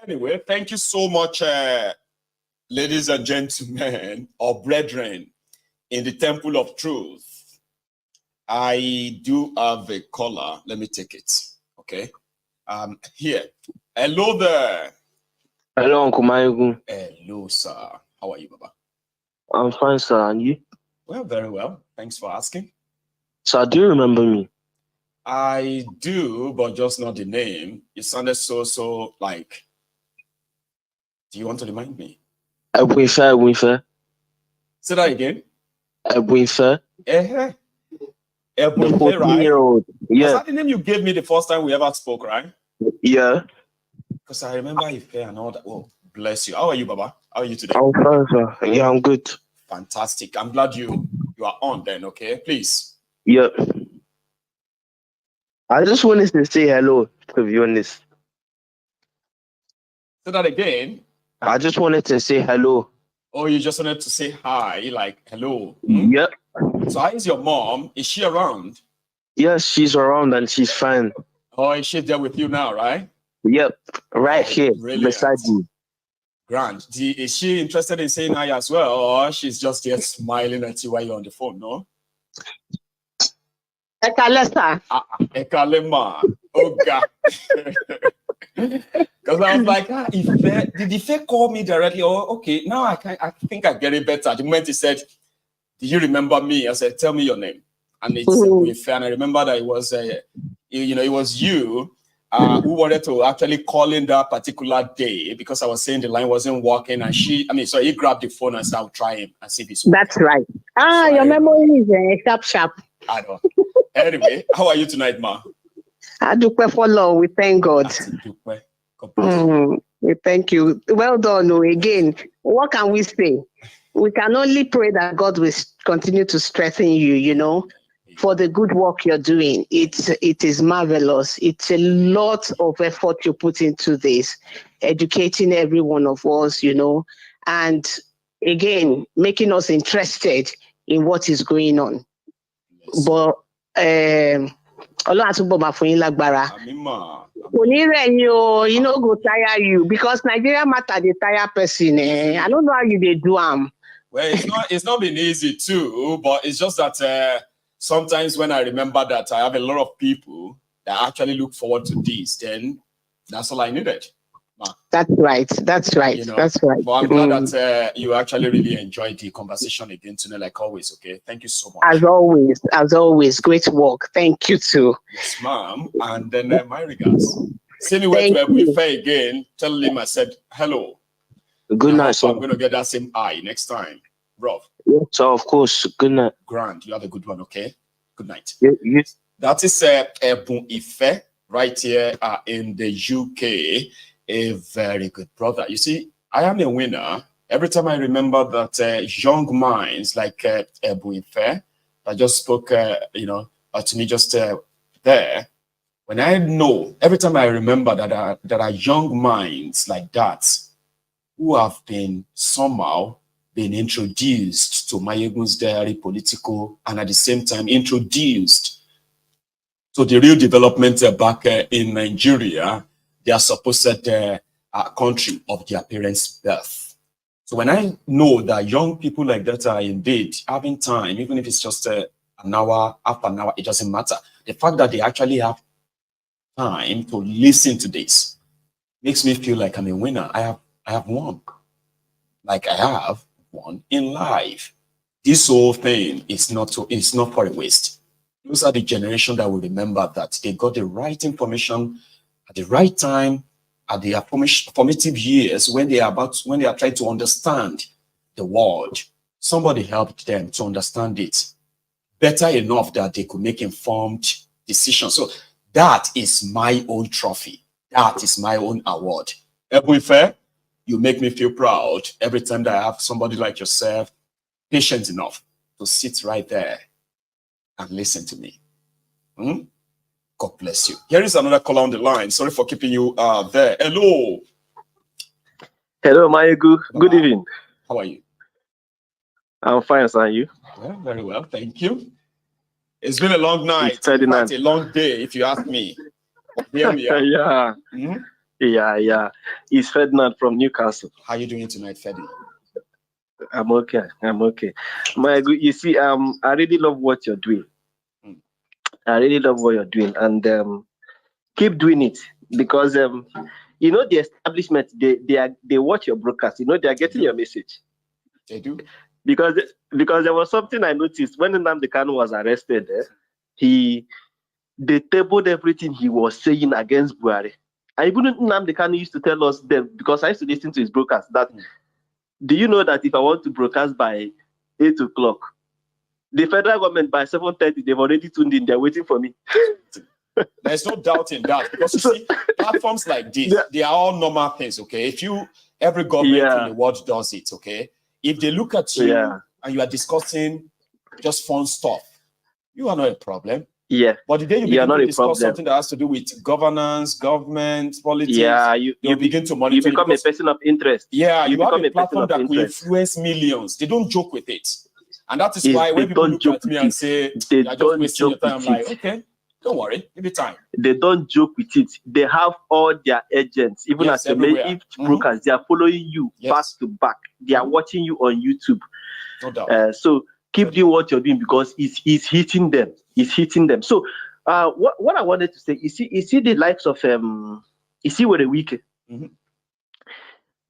Anyway, thank you so much, ladies and gentlemen, or brethren, in the temple of truth. I do have a caller. Let me take it. Okay. Here. Hello there. Hello, Uncle Maiyegun. Hello, sir. How are you, Baba? I'm fine, sir. And you? Well, very well. Thanks for asking. Sir, do you remember me? I do, but just not the name. It sounded so like. Do you want to remind me? Emefiele. Say that again. Emefiele. The The 14-year-old. Yeah. Was that the name you gave me the first time we ever spoke, right? Yeah. Because I remember Ife and all that. Oh, bless you. How are you, Baba? How are you today? I'm fine, sir. Yeah, I'm good. Fantastic. I'm glad you are on then, okay? Please. Yeah. I just wanted to say hello, to be honest. Say that again. I just wanted to say hello. Oh, you just wanted to say hi, like hello. Yep. So how is your mom? Is she around? Yes, she's around and she's fine. Oh, is she there with you now, right? Yep. Right here, beside you. Grant, is she interested in saying hi as well, or she's just there smiling at you while you're on the phone, no? Ekalesa. Ekalema. Oh, God. Because I was like, did Ife call me directly? Oh, okay, now I think I get it better. The moment he said, "Do you remember me?" I said, "Tell me your name." And it's Ife, and I remember that it was, it was you who wanted to actually call in that particular day because I was saying the line wasn't working, and he grabbed the phone and said, "I'll try him and see if it's working." That's right. Your memory is sharp. I know. Anyway, how are you tonight, ma? We thank God. We thank you. Well done. Again, what can we say? We can only pray that God will continue to strengthen you, for the good work you're doing. It is marvelous. It's a lot of effort you put into this, educating every one of us, and again, making us interested in what is going on. But Allah go tire you because Nigeria matter the tire person. I don't know how you they do them. Well, it's not been easy too, but it's just that sometimes when I remember that I have a lot of people that actually look forward to this, then that's all I needed. That's right. That's right. That's right. But I'm glad that you actually really enjoyed the conversation again tonight, like always. Okay, thank you so much. As always, great work. Thank you too. Yes, ma'am. And then my regards. See me where to Emefiele again. Tell him I said hello. Good night, sir. I'm going to get that same eye next time, bro. Yeah, so of course. Good night. Grand. You have a good one. Okay. Good night. Yes. That is Ife right here in the UK. A very good brother. You see, I am a winner. Every time I remember that young minds like Ife that just spoke, to me just there. When I know, every time I remember that there are young minds like that who have been somehow been introduced to MaiyegunsDiary, Politico, and at the same time introduced to the real development back in Nigeria, their supposed country of their parents' birth. So when I know that young people like that are indeed having time, even if it's just an hour, half an hour, it doesn't matter. The fact that they actually have time to listen to this makes me feel like I'm a winner. I have won. Like I have won in life. This whole thing is not for a waste. Those are the generation that will remember that they got the right information at the right time, at their formative years, when they are trying to understand the world. Somebody helped them to understand it better enough that they could make informed decisions. So that is my own trophy. That is my own award. Emefiele, you make me feel proud every time that I have somebody like yourself, patient enough to sit right there and listen to me. God bless you. Here is another caller on the line. Sorry for keeping you there. Hello. Hello, Maiyegun. Good evening. How are you? I'm fine, sir. You? Well, very well. Thank you. It's been a long night. It's a long day, if you ask me. Here we are. Yeah. Yeah. It's Ferdinand from Newcastle. How are you doing tonight, Ferdinand? I'm okay. Maiyegun, you see, I really love what you're doing. I really love what you're doing, and keep doing it, because you know, the establishment, they watch your broadcast. You know, they are getting your message. They do. Because there was something I noticed when Nnamdi Kanu was arrested. They tabled everything he was saying against Buhari. And even Nnamdi Kanu used to tell us then, because I used to listen to his broadcast, that do you know that if I want to broadcast by 8 o'clock, the federal government by 7:30, they've already tuned in, they're waiting for me. There's no doubt in that, because you see, platforms like this, they are all normal things, okay? Every government in the world does it, okay? If they look at you and you are discussing just fun stuff, you are not a problem. Yeah. But the day you begin to discuss something that has to do with governance, government, politics, you begin to monitor. You become a person of interest. Yeah, you have a platform that will influence millions. They don't joke with it. And that is why when people look at me and say, you're just wasting your time, I'm like, okay, don't worry, give it time. They don't joke with it. They have all their agents, even as the main brokers, they are following you back to back. They are watching you on YouTube. No doubt. So keep doing what you're doing, because it's hitting them. It's hitting them. So what I wanted to say, you see the likes of you see Werewike.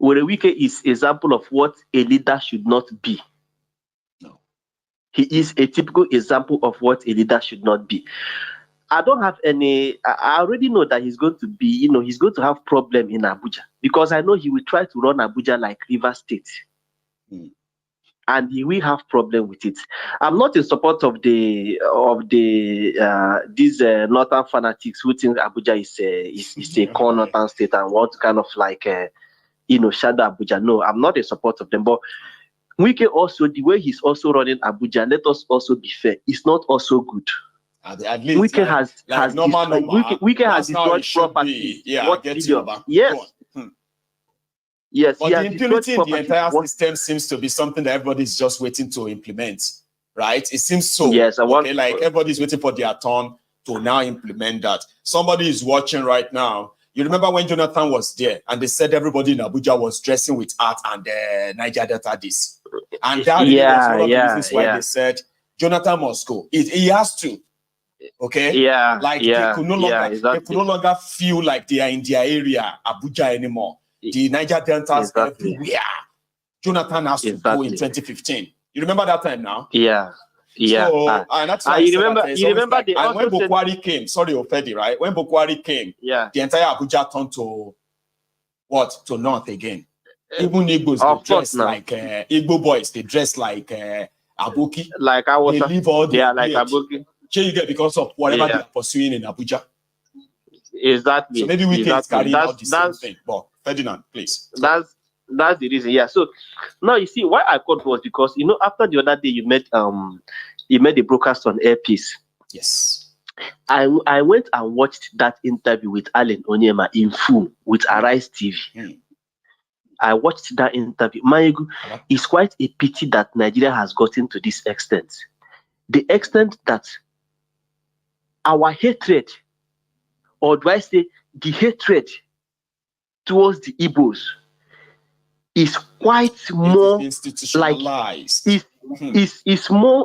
Werewike is example of what a leader should not be. No. He is a typical example of what a leader should not be. I don't have any. I already know that he's going to be, he's going to have problem in Abuja, because I know he will try to run Abuja like Rivers State, and he will have problem with it. I'm not in support of these northern fanatics who think Abuja is a core northern state and want to kind of like shadow Abuja. No, I'm not in support of them. But Wike also, the way he's also running Abuja, let us also be fair, it's not also good. At least Wike has destroyed property. Yeah, I get you. Yes. Yes. But the impunity in the entire system seems to be something that everybody's just waiting to implement, right? It seems so. Yes, like everybody's waiting for their turn to now implement that. Somebody is watching right now. You remember when Jonathan was there and they said everybody in Abuja was dressing with art and Niger Delta this. And that was one of the reasons why they said Jonathan must go. He has to. Okay. They could no longer feel like they are in their area, Abuja, anymore. The Niger Deltas everywhere. Jonathan has to go in 2015. You remember that time now? Yeah. So, and that's why you remember they and when Bokwari came, sorry, Ofedi, right? When Bokwari came, the entire Abuja turned to what? To North again. Even Igbos, they dress like Igbo boys, they dress like Aboki. Like I was, they leave all the like Aboki. You get because of whatever they are pursuing in Abuja. Exactly. So maybe we can carry out the same thing. But Ferdinand, please. That's the reason. Yeah. So now you see why I called was because after the other day you made the broadcast on Airpiece. Yes. I went and watched that interview with Allen Onyema in full with Arise TV. I watched that interview. Maiyegun, it's quite a pity that Nigeria has gotten to this extent. The extent that our hatred, or do I say the hatred towards the Igbos, is quite more institutionalized. Is more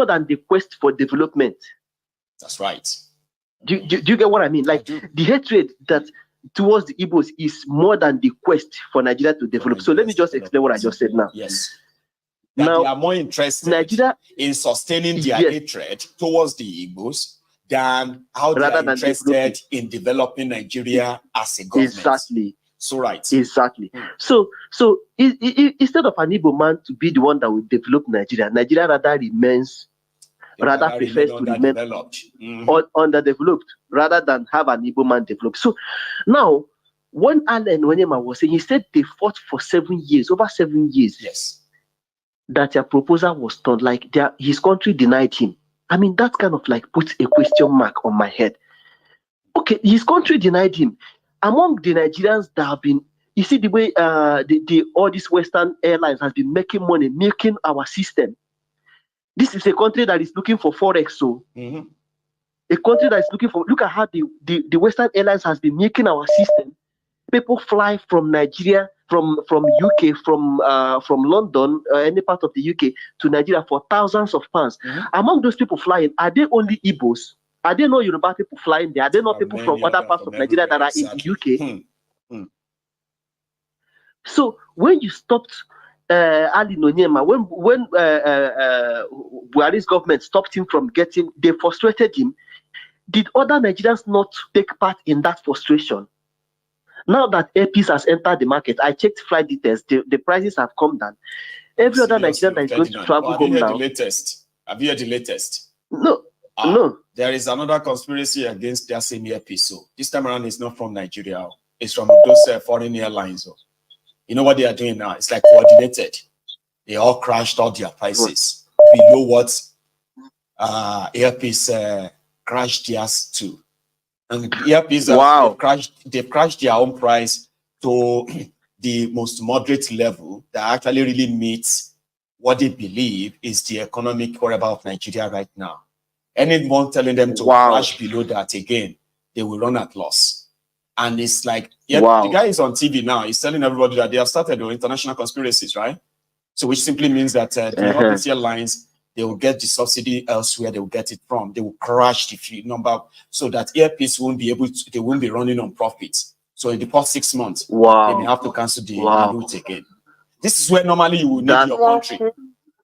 than the quest for development. That's right. Do you get what I mean? Like the hatred that towards the Igbos is more than the quest for Nigeria to develop. So let me just explain what I just said now. Yes. Now they are more interested in sustaining their hatred towards the Igbos than how they are interested in developing Nigeria as a government. Exactly. So right. Exactly. So instead of an Igbo man to be the one that will develop Nigeria, Nigeria prefers to remain underdeveloped rather than have an Igbo man develop. So now, when Allen Onyema was saying, he said they fought for 7 years, over 7 years. Yes. That their proposal was done, like his country denied him. I mean, that kind of like puts a question mark on my head. Okay, his country denied him. Among the Nigerians that have been, you see the way all these Western airlines has been making money, milking our system. This is a country that is looking for forex, so a country that is looking for. Look at how the Western airlines has been milking our system. People fly from Nigeria, from UK, from London, any part of the UK to Nigeria for thousands of pounds. Among those people flying, are they only Igbos? Are there no Yoruba people flying there? Are there not people from other parts of Nigeria that are in the UK? So when you stopped Ali Nonyema, when Buhari's government stopped him from getting, they frustrated him. Did other Nigerians not take part in that frustration? Now that APs has entered the market, I checked flight details. The prices have come down. Every other Nigerian that is going to travel home now. Have you heard the latest? No. No. There is another conspiracy against their same AP. So this time around, it's not from Nigeria. It's from those foreign airlines. You know what they are doing now? It's like coordinated. They all crashed all their prices below what Airpeace crashed theirs to. And Airpeace, they've crashed their own price to the most moderate level that actually really meets what they believe is the economic whereabouts of Nigeria right now. Anyone telling them to crash below that again, they will run at loss. And it's like, the guy is on TV now. He's telling everybody that they have started the international conspiracies, right? So which simply means that the airlines, they will get the subsidy elsewhere. They will get it from. They will crash the number so that Airpeace won't be able to. They won't be running on profits. So in the past 6 months, they may have to cancel the route again. This is where normally you will need your country.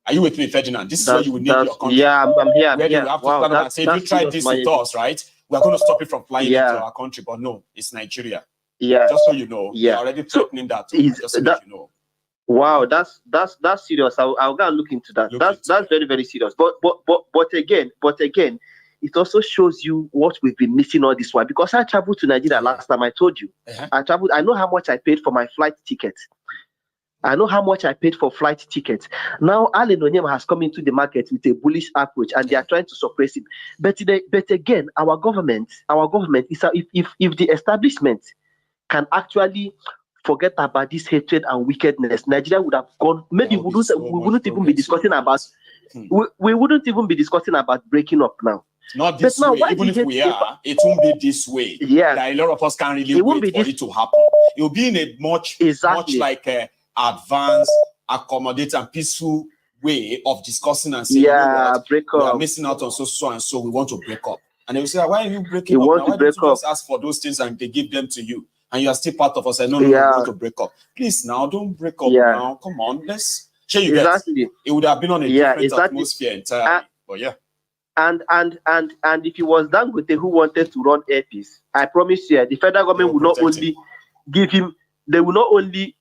Are you with me, Ferdinand? This is where you will need your country. Yeah, I'm here. Where you have to stand up and say, if you try this with us, right? We're going to stop it from flying into our country. But no, it's Nigeria. Yeah. Just so you know. Yeah. They're already threatening that. Just so that you know. Wow, that's serious. I'll go and look into that. That's very, very serious. But again, it also shows you what we've been missing all this while. Because I traveled to Nigeria last time. I told you. I traveled. I know how much I paid for my flight ticket. I know how much I paid for flight tickets. Now, Ali Nonyema has come into the market with a bullish approach, and they are trying to suppress it. But again, our government is if the establishment can actually forget about this hatred and wickedness, Nigeria would have gone. Maybe we wouldn't even be discussing about. We wouldn't even be discussing about breaking up now. Not this way. Even if we are, it won't be this way. Yeah, that a lot of us can't really wait for it to happen. It will be in a much like a advanced, accommodate, and peaceful way of discussing and saying, break up. We are missing out on so and so. We want to break up. And they will say, why are you breaking up? Why don't you just ask for those things and they give them to you? And you are still part of us. No, we want to break up. Please now, don't break up now. Come on, let's share you guys. It would have been on a different atmosphere entirely. But yeah. And if it was Dangote who wanted to run Airpeace, I promise you, the federal government will not only give him. They will not only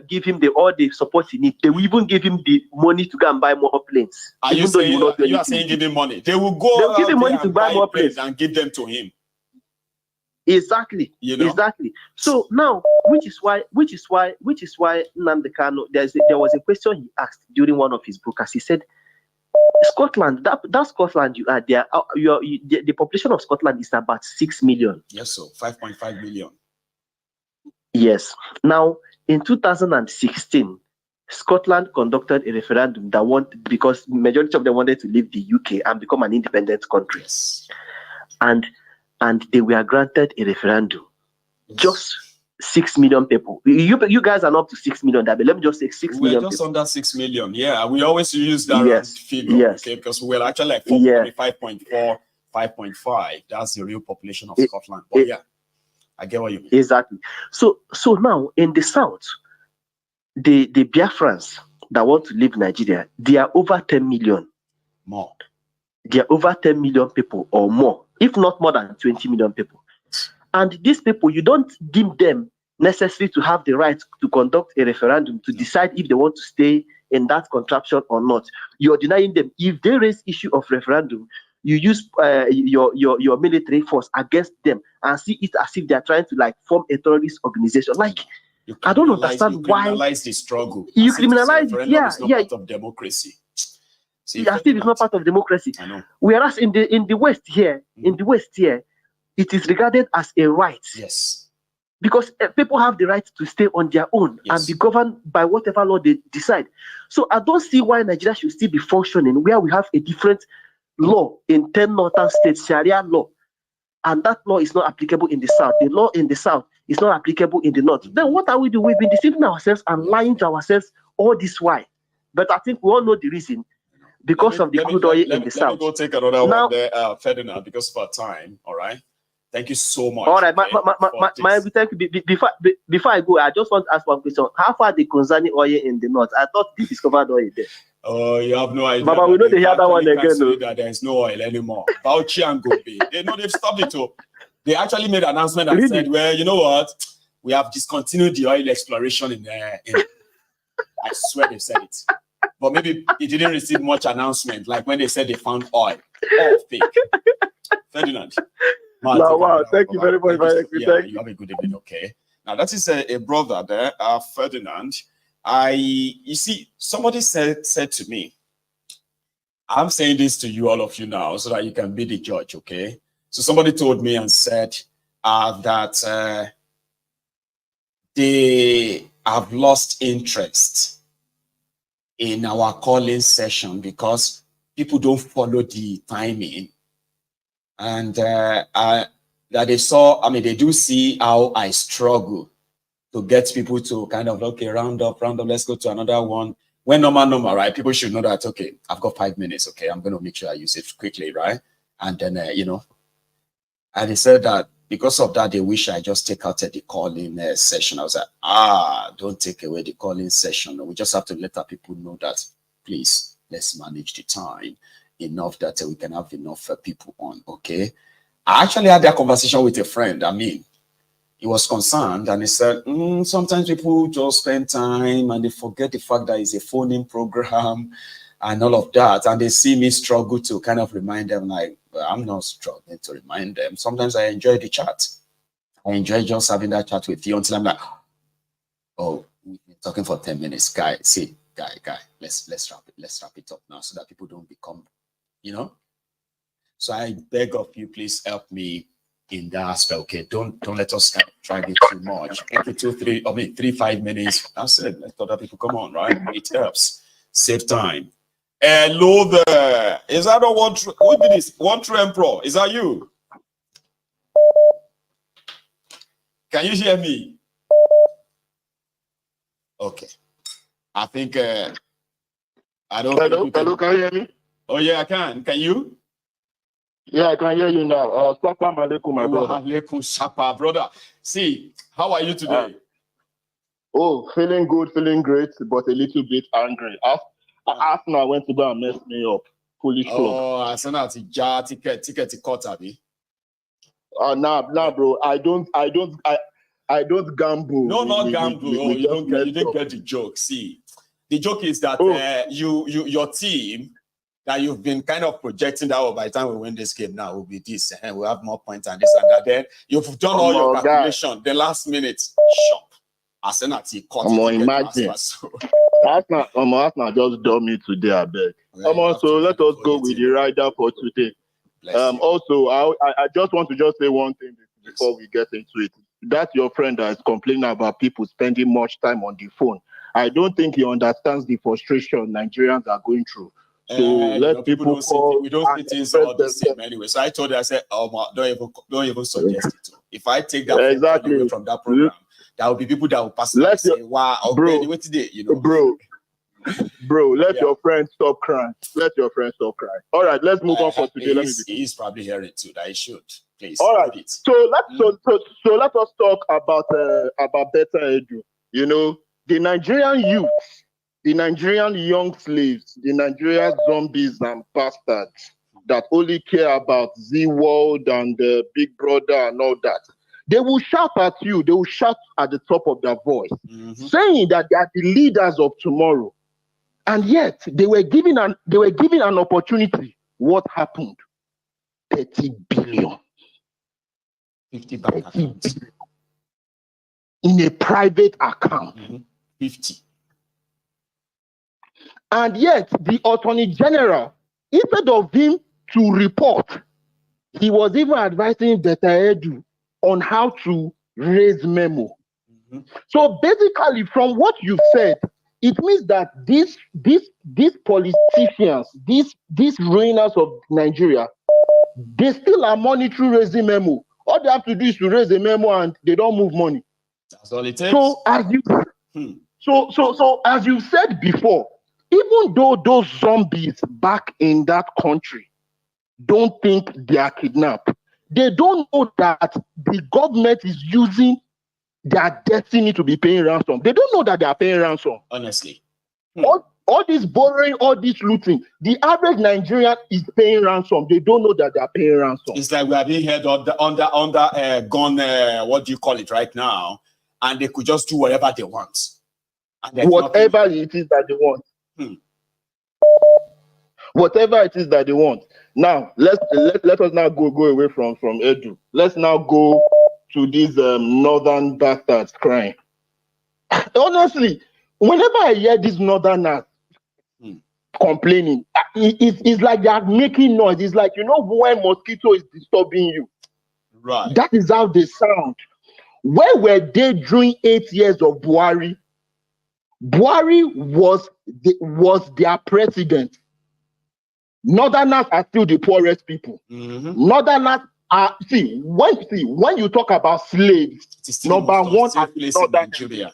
give him all the support he needs, they will even give him the money to go and buy more planes. Are you saying you are saying give him money? They will go. They'll give him money to buy more planes and give them to him. Exactly. You know? Exactly. So now, which is why Nnamdi Kanu, there was a question he asked during one of his broadcasts. He said, Scotland, that Scotland you are there, the population of Scotland is about 6 million. Yes, so 5.5 million. Yes. Now, in 2016, Scotland conducted a referendum that because majority of them wanted to leave the UK and become an independent country. Yes. And they were granted a referendum. Just 6 million people. You guys are not up to 6 million, but let me just say 6 million. We're just under 6 million. Yeah, we always use that figure, okay? Because we're actually like 5.4, 5.5. That's the real population of Scotland. But yeah. I get what you mean. Exactly. So now in the south, the Biafrans that want to leave Nigeria, they are over 10 million. More. They are over 10 million people or more, if not more than 20 million people. And these people, you don't deem them necessary to have the right to conduct a referendum to decide if they want to stay in that contraption or not. You're denying them. If they raise issue of referendum, you use your military force against them and see it as if they are trying to form a terrorist organization. I don't understand why. You criminalize the struggle. You criminalize it. It's not part of democracy. See, it's not part of democracy. I know. Whereas in the West here, it is regarded as a right. Yes. Because people have the right to stay on their own and be governed by whatever law they decide. So I don't see why Nigeria should still be functioning where we have a different law in 10 northern states, Sharia law. and that law is not applicable in the South. The law in the South is not applicable in the North. Then what are we doing? We've been deceiving ourselves and lying to ourselves all this while. But I think we all know the reason. Because of the crude oil in the South. Let me go take another one there, Ferdinand, because of our time. All right. Thank you so much. All right, thank you. Before I go, I just want to ask one question. How far the concerning oil in the North? I thought they discovered oil there. Oh, you have no idea. Baba, we know they hear that one again. That there is no oil anymore. Bauchi and Gobe. They know they've stopped it. They actually made an announcement and said, well, you know what? We have discontinued the oil exploration in I swear they said it. But maybe it didn't receive much announcement, like when they said they found oil. All fake. Ferdinand. Wow, thank you very much. You have a good evening, okay? Now, that is a brother there, Ferdinand. You see, somebody said to me, I'm saying this to you, all of you now, so that you can be the judge, okay? So somebody told me and said that they have lost interest in our calling session because people don't follow the timing, and that they saw, I mean, they do see how I struggle to get people to kind of, okay, round up, let's go to another one. When normal, right? People should know that, okay, I've got 5 minutes, okay, I'm going to make sure I use it quickly, right? And then, and they said that because of that, they wish I just take out the calling session. I was like, don't take away the calling session. We just have to let our people know that, please, let's manage the time enough that we can have enough people on, okay? I actually had that conversation with a friend. I mean, he was concerned and he said, sometimes people just spend time and they forget the fact that it's a phone-in program and all of that. And they see me struggle to kind of remind them, like, well, I'm not struggling to remind them. Sometimes I enjoy the chat. I enjoy just having that chat with you until I'm like, oh, we've been talking for 10 minutes. Guy, let's wrap it up now so that people don't become, So I beg of you, please help me in that aspect. Okay, don't let us try it too much. 3, 5 minutes. I said, let other people come on, right? It helps. Save time. Hello there. Is that a one true? Who did this? One true emperor. Is that you? Can you hear me? Okay. I think I don't. Hello, can you hear me? Oh yeah, I can. Can you? Yeah, I can hear you now. Salam alaikum, my brother. Alaikum Sapa, brother. See, how are you today? Feeling good, feeling great, but a little bit angry. Arsenal went to go and mess me up. Foolish club. Arsenal ticket cut, Abi. Nah, bro. I don't gamble. No, not gamble. You didn't get the joke. See, the joke is that your team that you've been kind of projecting that by the time we win this game now will be this, and we'll have more points and this and that. Then you've done all your calculation. The last minute shop. Arsenal cut. Imagine. Arsenal just done me today, I beg. So let us go with the rider for today. Also, I just want to say one thing before we get into it. That's your friend that is complaining about people spending much time on the phone. I don't think he understands the frustration Nigerians are going through. So let people call. We don't see things all the same anyway. So I told her, I said, don't even suggest it. If I take that away from that program, there will be people that will pass and say, wow, okay, wait today, Bro, let your friends stop crying. Let your friends stop crying. All right, let's move on for today. He's probably hearing too that he should. Please. All right. So let us talk about Betta Edu. The Nigerian youth, the Nigerian young slaves, the Nigerian zombies and bastards that only care about the world and the Big Brother and all that. They will shout at you. They will shout at the top of their voice, saying that they are the leaders of tomorrow. And yet they were given an opportunity. What happened? 30 billion. 50 bank accounts. In a private account. 50. And yet the Attorney General, instead of him to report, he was even advising Betta Edu on how to raise memo. So basically, from what you've said, it means that these politicians, these ruiners of Nigeria, They still are monetary raising memo. All they have to do is to raise a memo and they don't move money. That's all it takes. So as you so as you said before, even though those zombies back in that country don't think they are kidnapped, they don't know that the government is using their destiny to be paying ransom. They don't know that they are paying ransom. Honestly. All this borrowing, all this looting, the average Nigerian is paying ransom. They don't know that they are paying ransom. It's like we are being held under gun, what do you call it right now? And they could just do whatever they want. And whatever it is that they want. Whatever it is that they want. Now, let us now go away from Edu. Let's now go to these northern bastards crying. Honestly, whenever I hear these northerners complaining, it's like they are making noise. It's like, you know, when mosquito is disturbing you. Right. That is how they sound. Where were they during 8 years of Buhari? Buhari was their president. Northerners are still the poorest people. Northerners are when you talk about slaves, number one are Nigeria.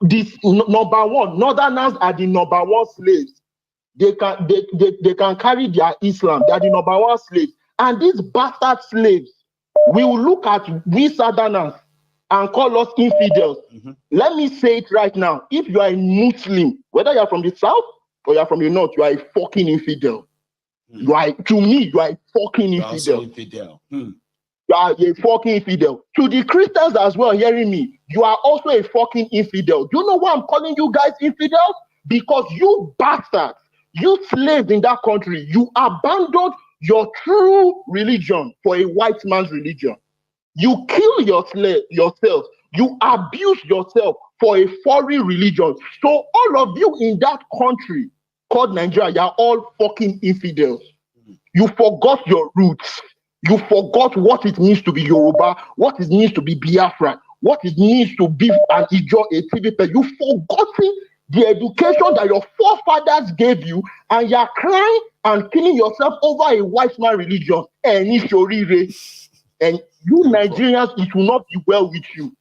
This number one, Northerners are the number one slaves. They can carry their Islam. They are the number one slaves. And these bastard slaves will look at we Southerners and call us infidels. Let me say it right now. If you are a Muslim, whether you are from the south or you are from the north, you are a fucking infidel. To me, you are a fucking infidel. You are a fucking infidel. To the Christians as well, hearing me, you are also a fucking infidel. Do you know why I'm calling you guys infidels? Because you bastards, you slaves in that country, you abandoned your true religion for a white man's religion. You kill yourself. You abuse yourself for a foreign religion. So all of you in that country called Nigeria, you are all fucking infidels. You forgot your roots. You forgot what it means to be Yoruba, what it means to be Biafra, what it means to be an Ijo, a TVP. You've forgotten the education that your forefathers gave you, and you're crying and killing yourself over a white man religion. And you Nigerians, it will not be well with you.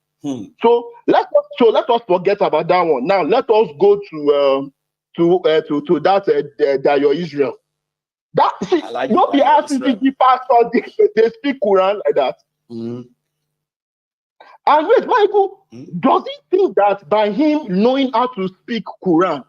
So let us forget about that one. Now let us go to that your Israel. That not be asking the pastor they speak Quran like that. And wait, Michael, does he think that by him knowing how to speak Quran,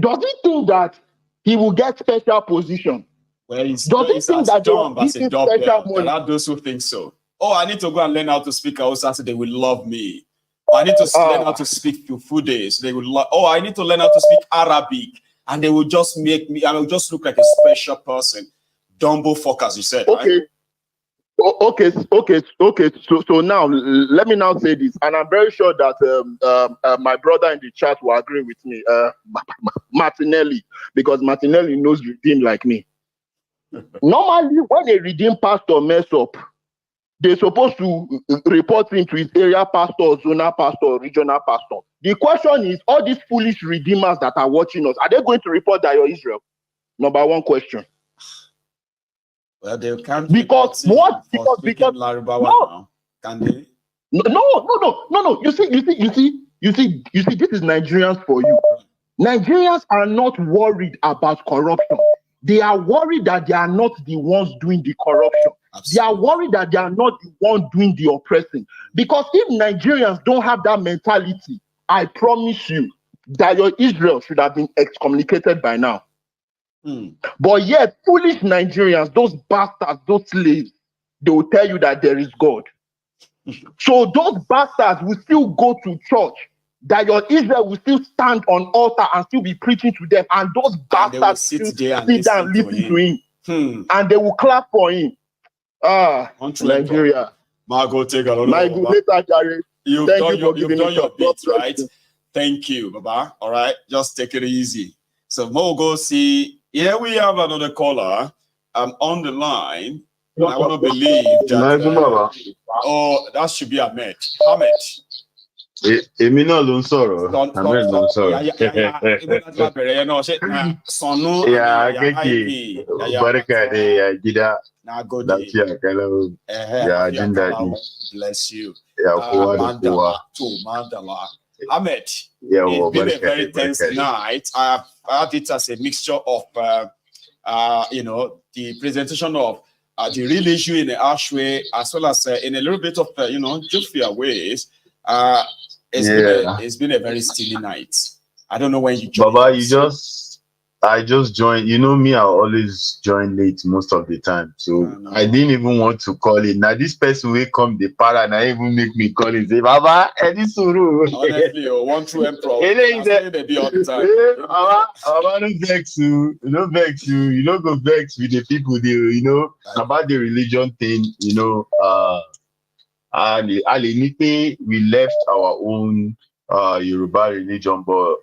does he think that he will get special position? Well, does he think that dumb as a dog? There are those who think so. Oh, I need to go and learn how to speak Hausa so they will love me. I need to learn how to speak Fufude so they will love. Oh, I need to learn how to speak Arabic. And they will just make me, I will just look like a special person. Dumbo fuck, as you said, okay. Right? Okay. So now, let me now say this. And I'm very sure that my brother in the chat will agree with me. Martinelli, because Martinelli knows redeem like me. Normally, when a redeem pastor mess up, they're supposed to report him to his area pastor, zonal pastor, regional pastor. The question is, all these foolish redeemers that are watching us, are they going to report that you're Israel? Number one question. Well, they can't. Because what? Because no. Can they? No. You see, this is Nigerians for you. Nigerians are not worried about corruption. They are worried that they are not the ones doing the corruption. Absolutely. They are worried that they are not the ones doing the oppressing. Because if Nigerians don't have that mentality, I promise you that your Israel should have been excommunicated by now. But yet, foolish Nigerians, those bastards, those slaves, they will tell you that there is God. So those bastards will still go to church, that your Israel will still stand on altar and still be preaching to them, and those bastards will sit down and listen to him. And they will clap for him. Nigeria. MaiyegunDiary. You've done your bit, right? Thank you, Baba. All right, just take it easy. So we'll go see. Here we have another caller on the line. I want to believe that. That should be Ahmed. Èmi náà ló ń sọ̀rọ̀. Ahmed ló ń sọ̀rọ̀. Ya kake barka da ya gida. Lafiya kalau. Ya jin daɗi. Bless you. Ya kowa da kowa. Ahmed, it's been a very tense night. I have had it as a mixture of, the presentation of the real issue in a harsh way, as well as in a little bit of, jovial ways. It's been a very steely night. I don't know when you joined. Baba, I just joined. You know me, I always join late most of the time. So I didn't even want to call it. Now this person will come the para and I even make me call it. Say, Baba, Eddie Suru. Honestly, one true emperor. Baby all the time. Baba, no vex you. No vex you. You don't go vex with the people there, about the religion thing, we left our own Yoruba religion, but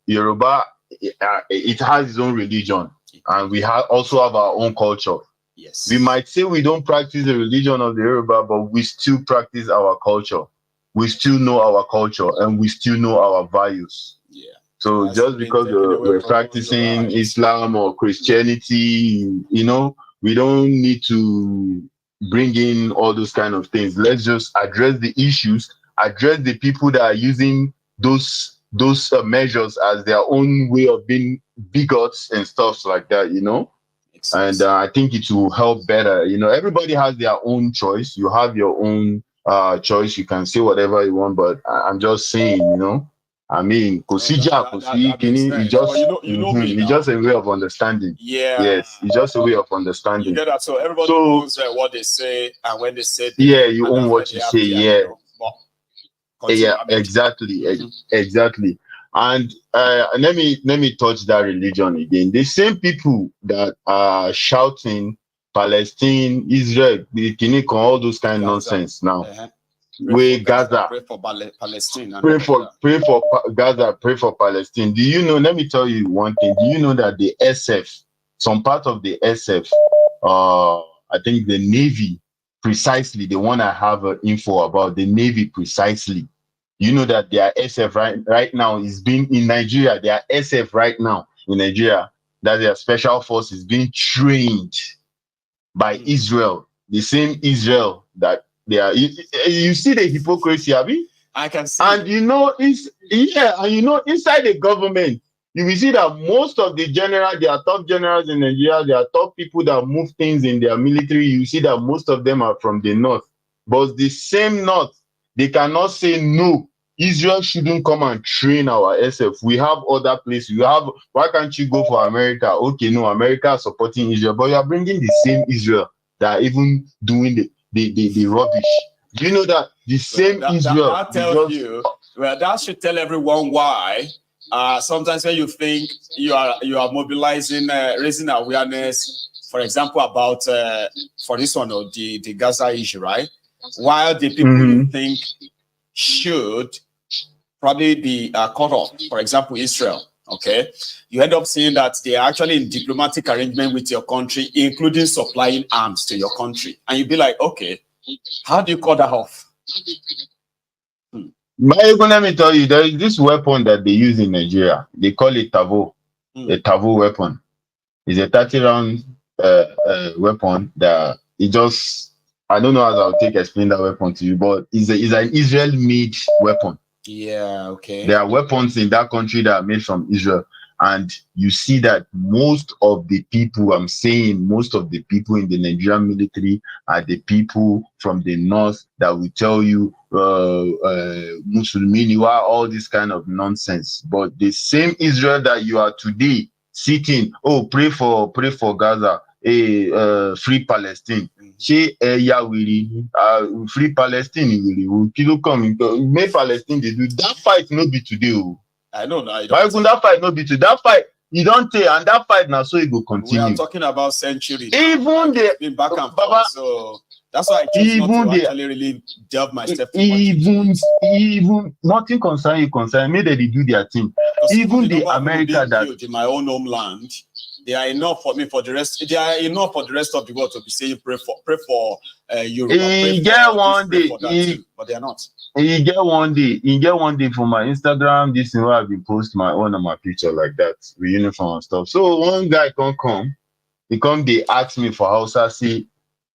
Yoruba it has its own religion, and we also have our own culture. Yes, we might say we don't practice the religion of the Yoruba, but we still practice our culture. We still know our culture, and we still know our values. Yeah. So just because we're practicing Islam or Christianity, we don't need to bring in all those kind of things. Let's just address the issues, address the people that are using those measures as their own way of being bigots and stuff like that, And I think it will help better. Everybody has their own choice. You have your own choice. You can say whatever you want, but I'm just saying, I mean, it's just a way of understanding. Yeah. Yes, it's just a way of understanding. You get that? So everybody knows what they say, and when they say, you own what you say. Yeah. Exactly. Exactly. And let me touch that religion again. The same people that are shouting Palestine, Israel, all those kind of nonsense now. Gaza, pray for Palestine. Pray for Gaza, pray for Palestine. Do you know? Let me tell you one thing. Do you know that the SF, some part of the SF, I think the Navy, precisely the one I have info about the Navy precisely. You know that their SF right now is being in Nigeria. Their SF right now in Nigeria, that their special force is being trained by Israel, the same Israel that they are. You see the hypocrisy, Abi? I can see. And inside the government, you will see that most of the generals, they are top generals in Nigeria, they are top people that move things in their military. You see that most of them are from the north. But the same north, they cannot say no. Israel shouldn't come and train our SF. We have other places. Why can't you go for America? Okay, no, America is supporting Israel, but you are bringing the same Israel that are even doing the rubbish. Do you know that the same Israel? That should tell everyone why. Sometimes when you think you are mobilizing, raising awareness, for example, about for this one or the Gaza issue, right? While the people you think should probably be cut off, for example, Israel, okay? You end up seeing that they are actually in diplomatic arrangement with your country, including supplying arms to your country. And you'd be like, okay, how do you cut that off? Maiyegun, let me tell you, there is this weapon that they use in Nigeria. They call it Tavo, a Tavo weapon. It's a 30-round weapon that it just... I don't know how I'll explain that weapon to you, but it's an Israel-made weapon. Yeah, okay. There are weapons in that country that are made from Israel. And you see that most of the people in the Nigerian military are the people from the north that will tell you, Musliminiwa, all this kind of nonsense. But the same Israel that you are today sitting, pray for Gaza, free Palestine. Free Palestine make Palestine they do that fight no be today. I know now. That fight no be today. That fight you don't take, and that fight now so it will continue. We are talking about centuries. Even the been back and forth, so that's why I choose not to actually really delve myself. Even nothing concern. Maybe they do their thing. Even the America that in my own homeland. They are enough for me for the rest. They are enough for the rest of the world to be saying pray for Yoruba. He get one day. But they are not. He get one day for my Instagram. This is where I've been post one of my picture like that with uniform and stuff. So one guy come. They ask me for Hausa, say,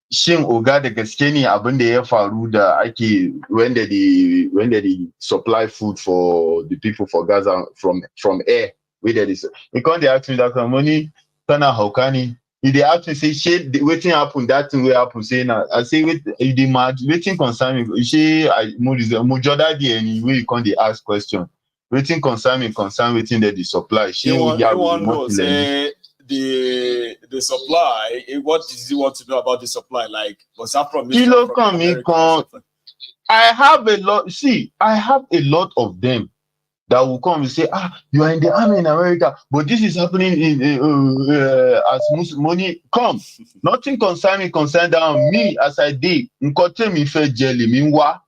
Shin Oga da gaske ne abin da ya faru da ake when they supply food for the people for Gaza from air. Where there is, because they ask me that money, Tana Haukani. If they ask me, say, shit, waiting happen, that thing will happen. Say, now, I say, waiting concern me. She, Mujoda, anyway, you can't ask question. Waiting concern me, waiting that the supply. She will say the supply. What does he want to know about the supply? Like, was that from I have a lot. See, I have a lot of them that will come and say, you are in the army in America, but this is happening in as Muslim money. Come, nothing concern down me as I did. Nkote mi fe jelly minwa.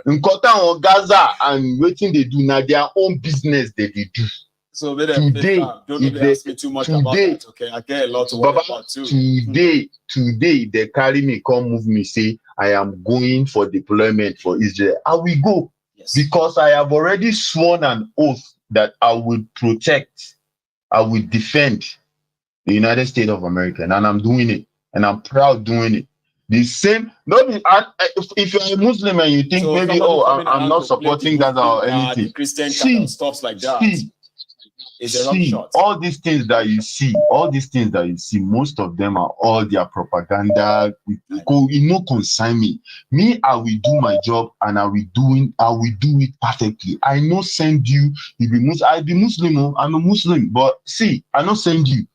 Nkota on Gaza and waiting they do now their own business that they do. So today, don't ask me too much about that. Okay, I get a lot to worry about too. Today they carry me, come move me, say I am going for deployment for Israel. I will go. Yes. Because I have already sworn an oath that I will protect, I will defend the United States of America, and I'm doing it, and I'm proud doing it. The same, if you're a Muslim and you think so maybe, I'm not supporting Gaza or anything, Christian stuff like that. All these things that you see, most of them are all their propaganda. It no concern me. Me, I will do my job and I will do it perfectly. I no send you. I be Muslim. I'm a Muslim, but see, I no send you.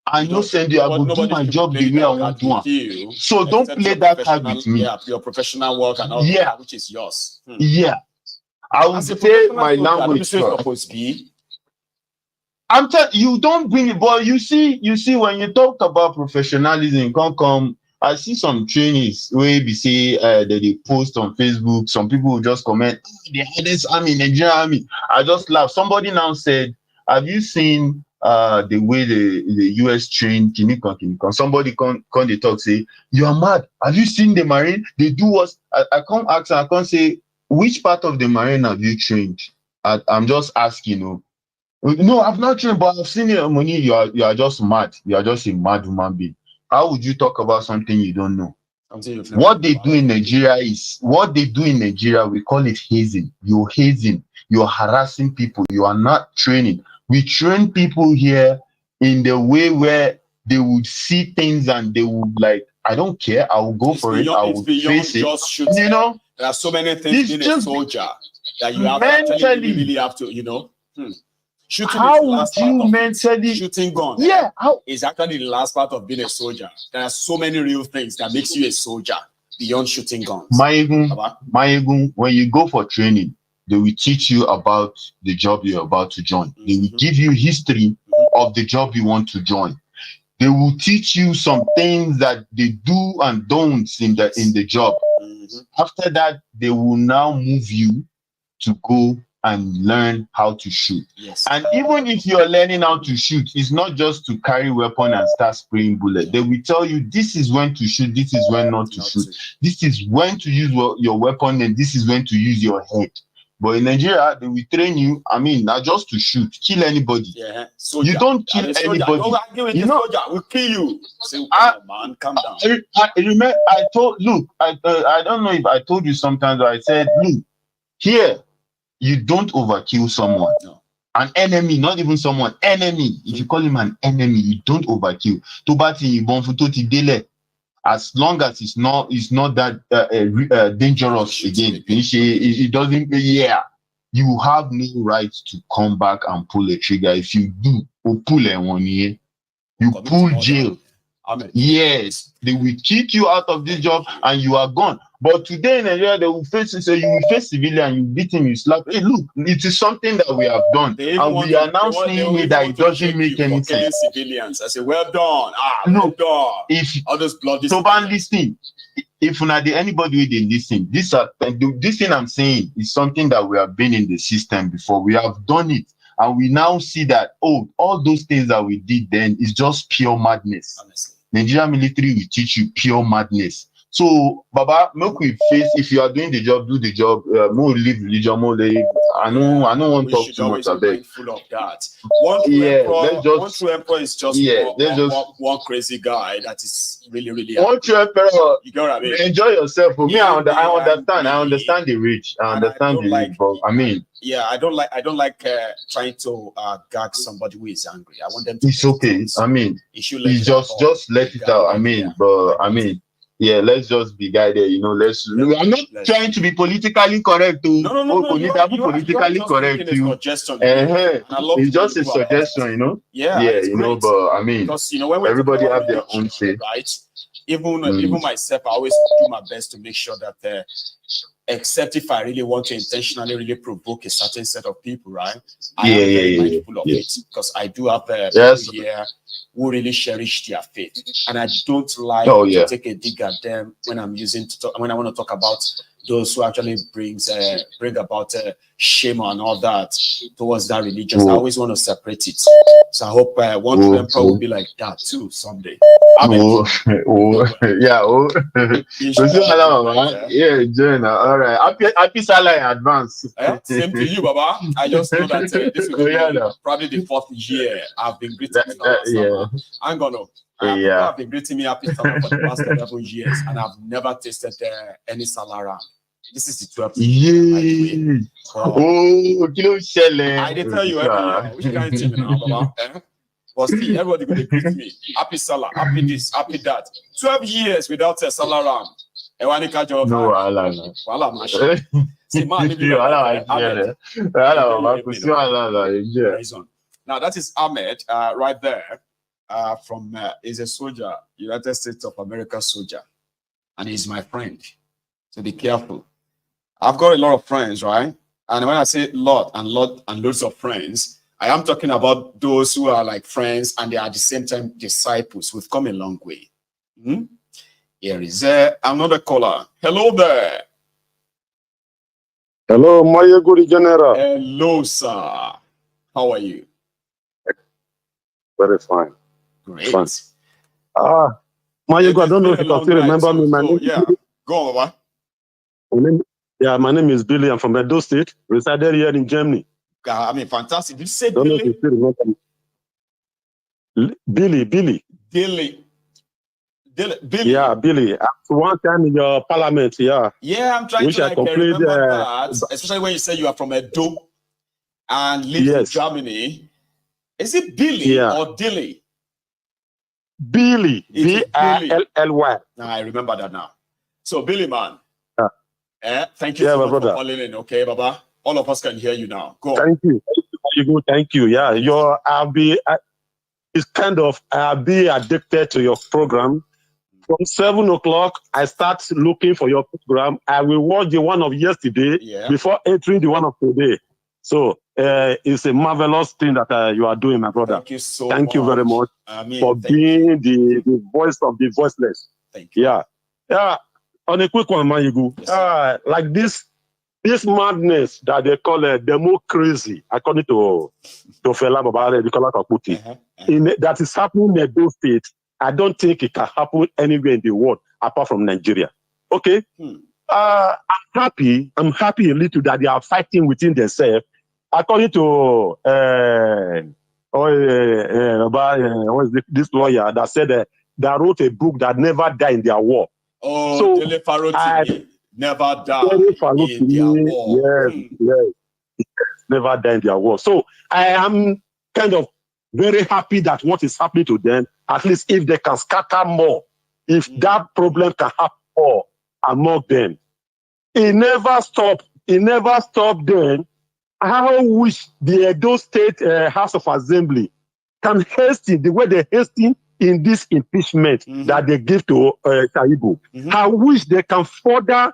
I no send you. I will do my job the way I want to. So don't play that card with me. Yeah, your professional work and all that, which is yours. Yeah, I will say my language. I'm telling you, don't bring it, but you see, when you talk about professionalism, come. I see some trainees where we say that they post on Facebook. Some people will just comment, the hardest army, Nigerian army. I just laugh. Somebody now said, have you seen the way the US train Kinikon? Somebody they talk, say, you are mad. Have you seen the Marine? They do what? I can't ask, I can't say, which part of the Marine have you trained? I'm just asking, you. No, I've not trained, but I've seen it. Money, you are just mad. You are just a mad human being. How would you talk about something you don't know? What they do in Nigeria, we call it hazing. You're hazing. You're harassing people. You are not training. We train people here in the way where they would see things and they would like, I don't care. I will go for it. I will face it. Just shooting. You know, there are so many things in a soldier that you have to really have to, Shooting shooting guns. Yeah, is actually the last part of being a soldier. There are so many real things that makes you a soldier beyond shooting guns. Maiyegun, when you go for training, they will teach you about the job you're about to join. They will give you history of the job you want to join. They will teach you some things that they do and don'ts in the job. After that, they will now move you to go and learn how to shoot. Yes. And even if you're learning how to shoot, it's not just to carry weapon and start spraying bullets. They will tell you this is when to shoot, this is when not to shoot. This is when to use your weapon and this is when to use your head. But in Nigeria, they will train you, not just to shoot, kill anybody. Yeah. You don't kill anybody. We'll kill you. Say, man, calm down. I remember, I don't know if I told you sometimes, I said, look, here, you don't overkill someone. No. An enemy, not even someone, enemy. If you call him an enemy, you don't overkill. As long as it's not that dangerous again, it doesn't. Yeah, you have no right to come back and pull a trigger. If you do, or pull a 1 year, you pull jail. Yes, they will kick you out of this job and you are gone. But today in Nigeria, they will face it. So you will face civilian, you beat him, you slap. Hey, look, it is something that we have done, and we are now seeing that it doesn't make any sense. Civilians, I say, well done. Look, well done. If all those bloody so, ban listening. If not anybody who did listen, this thing I'm saying is something that we have been in the system before. We have done it, And we now see that, oh, all those things that we did then is just pure madness. Honestly. Nigerian military will teach you pure madness. So, Baba, make we face, if you are doing the job, do the job. More live religion, more live. I don't want to talk too much about it. Full of that. One true emperor is just one crazy guy that is really, really. One true emperor. You get what I mean? Enjoy yourself. For me, I understand the rich. I understand the rich, but I mean. Yeah, I don't like trying to gag somebody who is angry. I want them to. It's okay. I mean, it's just let it out. I mean, but I mean. Yeah, let's just be guided, you know. I'm not trying to be politically correct. No. Politically correct. It's just a suggestion, you know. Yeah, you know. But I mean, because when everybody have their own say, right? Even myself, I always do my best to make sure that, except if I really want to intentionally really provoke a certain set of people, right? I am very mindful of it, because I do have people here who really cherish their faith, and I don't like to take a dig at them when I'm when I want to talk about those who actually bring about shame and all that towards that religion. I always want to separate it. So I hope one emperor will be like that too someday. Jonah. All right. Happy Salah in advance. Same to you, Baba. I just know that this will be probably the 4th year I've been greeting you. I'm gonna. People have been greeting me happy Salah for the past 11 years, and I've never tasted any Salah. This is the 12th year. I did tell you every year. Which kind of thing now, Baba? But still, everybody going to greet me. Happy Salah, happy this, happy that. 12 years without a Salah. No, now that is Ahmed right there. From is a soldier, United States of America soldier, and he's my friend. So be careful. I've got a lot of friends, right? And when I say lot and loads of friends, I am talking about those who are like friends and they are at the same time disciples. We've come a long way. Here is another caller. Hello there. Hello, Maiyegun General. Hello, sir. How are you? Very fine. Great. Maiyegun, I don't know if you can still remember me. Go on, Baba. My name is Billy. I'm from Edo State, resided here in Germany. I mean, fantastic. Did you say Billy? Don't know if you still remember me. Billy. Yeah, Billy. One time in your parliament, Yeah, I'm trying to remember that. Especially when you say you are from Edo and live in Germany. Is it Billy or Dilly? Billy. B-I-L-L-Y. I remember that now. So, Billy, man. Thank you so much for calling in, okay, Baba? All of us can hear you now. Go on. Thank you. Thank you. Yeah, I'll be addicted to your program. From 7 o'clock, I start looking for your program. I will watch the one of yesterday before entering the one of today. So it's a marvelous thing that you are doing, my brother. Thank you so much. Thank you very much for being the voice of the voiceless. Thank you. Yeah. On a quick one, Maiyegun. Like this madness that they call democracy, according to Fela Babare, Nicola Kaputi, that is happening in Edo State. I don't think it can happen anywhere in the world apart from Nigeria. Okay? I'm happy a little that they are fighting within themselves. According to this lawyer that said that wrote a book that never died in their war. Oh, so never died in their war. Yes, never died in their war. So I am kind of very happy that what is happening to them, at least if they can scatter more, if that problem can happen more among them. It never stopped then. I wish the Edo State House of Assembly can hasten the way they hasten in this impeachment that they give to Taibu. I wish they can further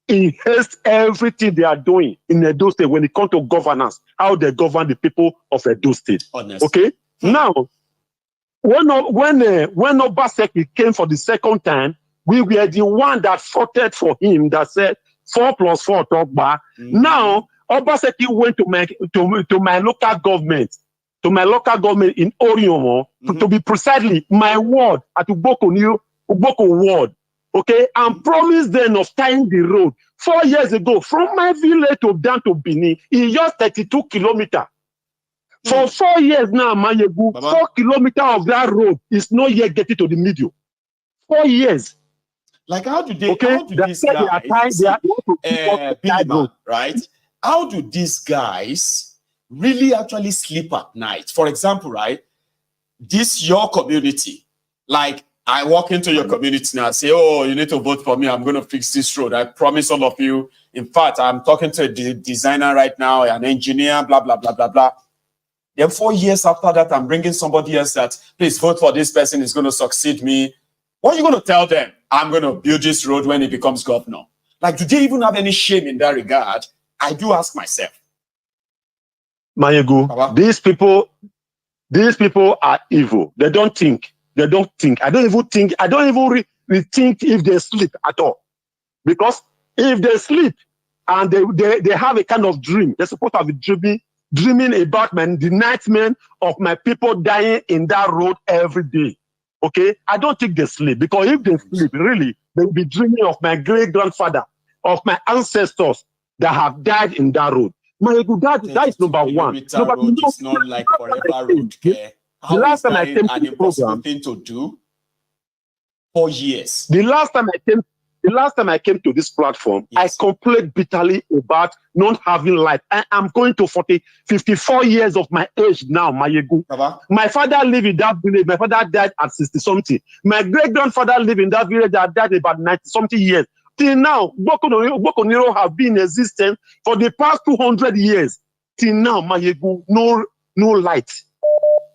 enhance everything they are doing in Edo State when it comes to governance, how they govern the people of Edo State. Honestly. Okay? Now, when Obaseki came for the second time, we were the one that fought for him that said 4 + 4 talk back. Now, Obaseki went to my local government, in Oriomo, to be precisely my ward at Uboko ward, okay, and promised then of tying the road 4 years ago from my village down to Benin in just 32 kilometers. For 4 years now, Maiyegun, 4 kilometers of that road is not yet getting to the middle. 4 years. Like, how do they? Okay, How do these guys? Right? How do these guys really actually sleep at night? For example, right? This your community. Like, I walk into your community now, I say, "Oh, you need to vote for me. I'm going to fix this road. I promise all of you. In fact, I'm talking to a designer right now, an engineer, blah blah blah blah blah." Then 4 years after that, I'm bringing somebody else that, please vote for this person, is going to succeed me. What are you going to tell them? I'm going to build this road when he becomes governor. Like, do they even have any shame in that regard? I do ask myself. Maiyegun, these people are evil. They don't think. I don't even think. I don't even think if they sleep at all. Because if they sleep and they have a kind of dream, they're supposed to be dreaming about the nightmare of my people dying in that road every day. Okay, I don't think they sleep, because if they sleep, really, they will be dreaming of my great-grandfather, of my ancestors that have died in that road. Maiyegun, that is number one. Number two, it's not like forever road. How last time I came to the program, thing to do 4 years. The last time I came to this platform, yes, I complained bitterly about not having light. I'm going to 54 years of my age now, Maiyegun. My father lived in that village. My father died at 60-something. My great-grandfather lived in that village that died about 90-something years. Till now, Bokoniro have been in existence for the past 200 years. Till now, Maiyegun, no light.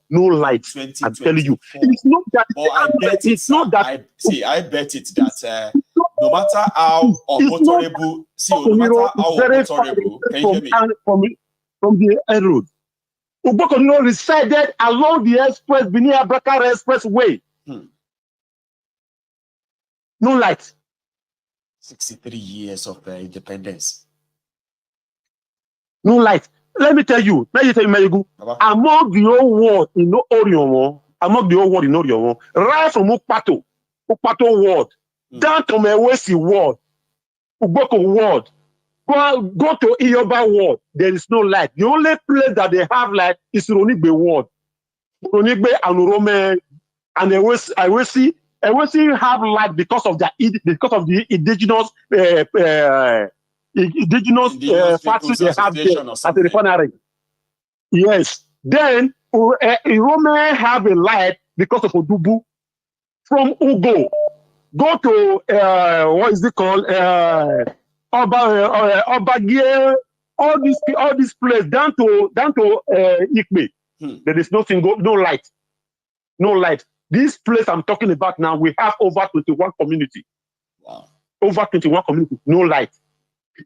No light. I'm telling you. It's not that. I bet it's not that. I bet it's that. No matter how unmotorable, no matter how unmotorable, can you hear me? From the road. Ubokoniro resided along the Benin Abraka Expressway. No light. 63 years of independence. No light. Let me tell you, Maiyegun, among the whole world in Oriomo, right from Ukpato ward, down to Mewesi ward, Uboko ward, go to Iyoba ward, there is no light. The only place that they have light is Ronigbe ward. Ronigbe and Urome and Ewesi have light because of the indigenous factories they have there at the refinery. Yes. Then Urome have a light because of Odubu. From Ugo, go to what is it called? Obagie, all this place down to Ikbe. There is nothing, no light. No light. This place I'm talking about now, we have over 21 community. Wow. Over 21 community, no light.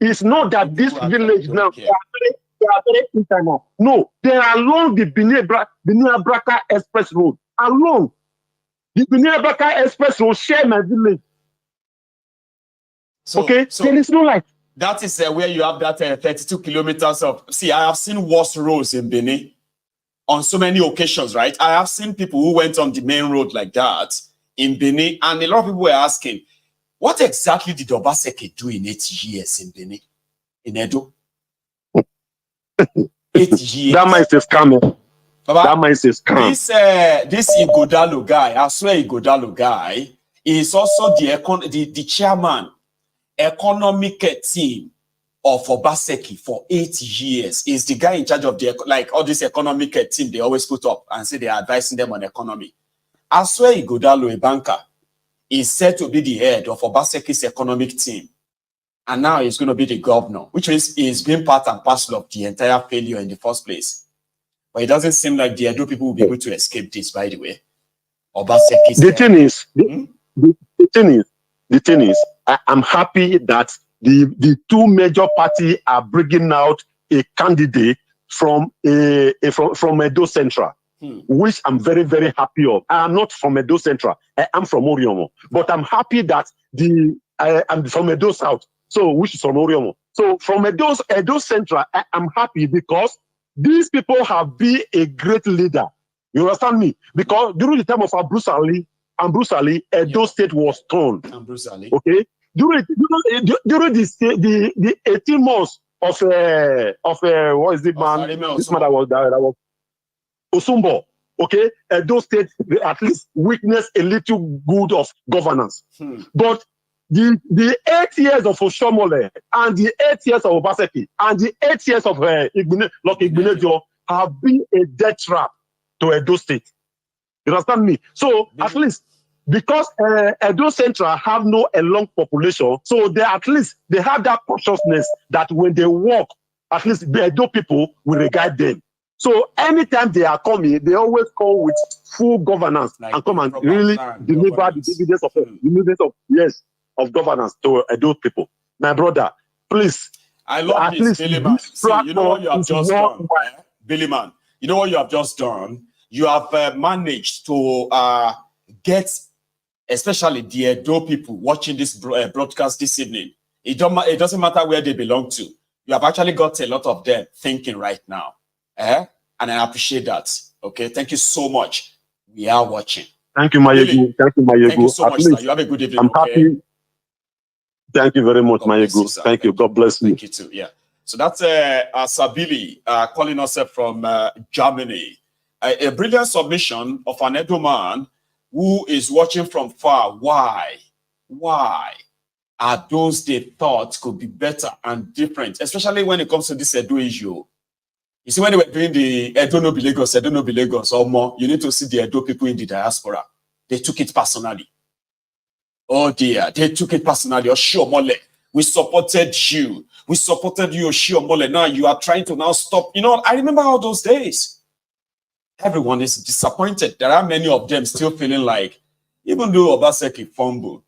It's not that this village now, they are very internal. No, they are along the Benin Abraka Express Road. Along the Benin Abraka Express Road, share my village. So there is no light. That is where you have that 32 kilometers of. See, I have seen worse roads in Benin on so many occasions, right? I have seen people who went on the main road like that in Benin, and a lot of people were asking, what exactly did Obaseki do in 8 years in Benin, in Edo? 8 years. That might be scam. That might be scam. This Igodalo guy, I swear Igodalo guy, is also the chairman, economic team of Obaseki for 8 years. Is the guy in charge of all this economic team they always put up and say they are advising them on economy. I swear Igodalo, a banker, is said to be the head of Obaseki's economic team. And now he's going to be the governor, which means he's been part and parcel of the entire failure in the first place. But it doesn't seem like the Edo people will be able to escape this, by the way. Obaseki's the thing is, I'm happy that the two major parties are bringing out a candidate from Edo Central. Which I'm very, very happy of. I am not from Edo Central. I am from Oriomo. But I'm happy that I'm from Edo South. So, which is from Oriomo. So, from Edo Central, I'm happy because these people have been a great leader. You understand me? Because during the time of Bruce Ali, Edo State was torn. Okay? During the 18 months of what is it, man? This man that was Osumbo. Okay, Edo State at least witnessed a little good of governance. But the 8 years of Oshomole and the 8 years of Obaseki and the 8 years of Igbeneghu have been a death trap to Edo State. You understand me? So at least because Edo Central have no a long population, so they at least they have that consciousness that when they walk, at least the Edo people will regard them. So anytime they are coming, they always come with full governance and come and really deliver the dividends of governance to Edo people. My brother, please. I love this, Billy Man. See, you know what you have just done, Billy Man. You know what you have just done. You have managed to get, especially the Edo people watching this broadcast this evening. It doesn't matter where they belong to. You have actually got a lot of them thinking right now. And I appreciate that. Okay, thank you so much. We are watching. Thank you, Maiyegun. Really? Thank you, Maiyegun. Thank you so much, sir. You have a good evening. I'm happy. Thank you very much, Maiyegun. Thank you. God bless you. Thank you too. Yeah. So that's Sabili calling us from Germany. A brilliant submission of an Edo man who is watching from far. Why are those they thought could be better and different, especially when it comes to this Edo issue? You see, when they were doing the Edo no be Lagos, or more, you need to see the Edo people in the diaspora. They took it personally. Oh dear, they took it personally. Oshiomole, we supported you. We supported you, Oshiomole. Now you are trying to now stop. You know, I remember all those days. Everyone is disappointed. There are many of them still feeling like, even though Obaseki fumbled,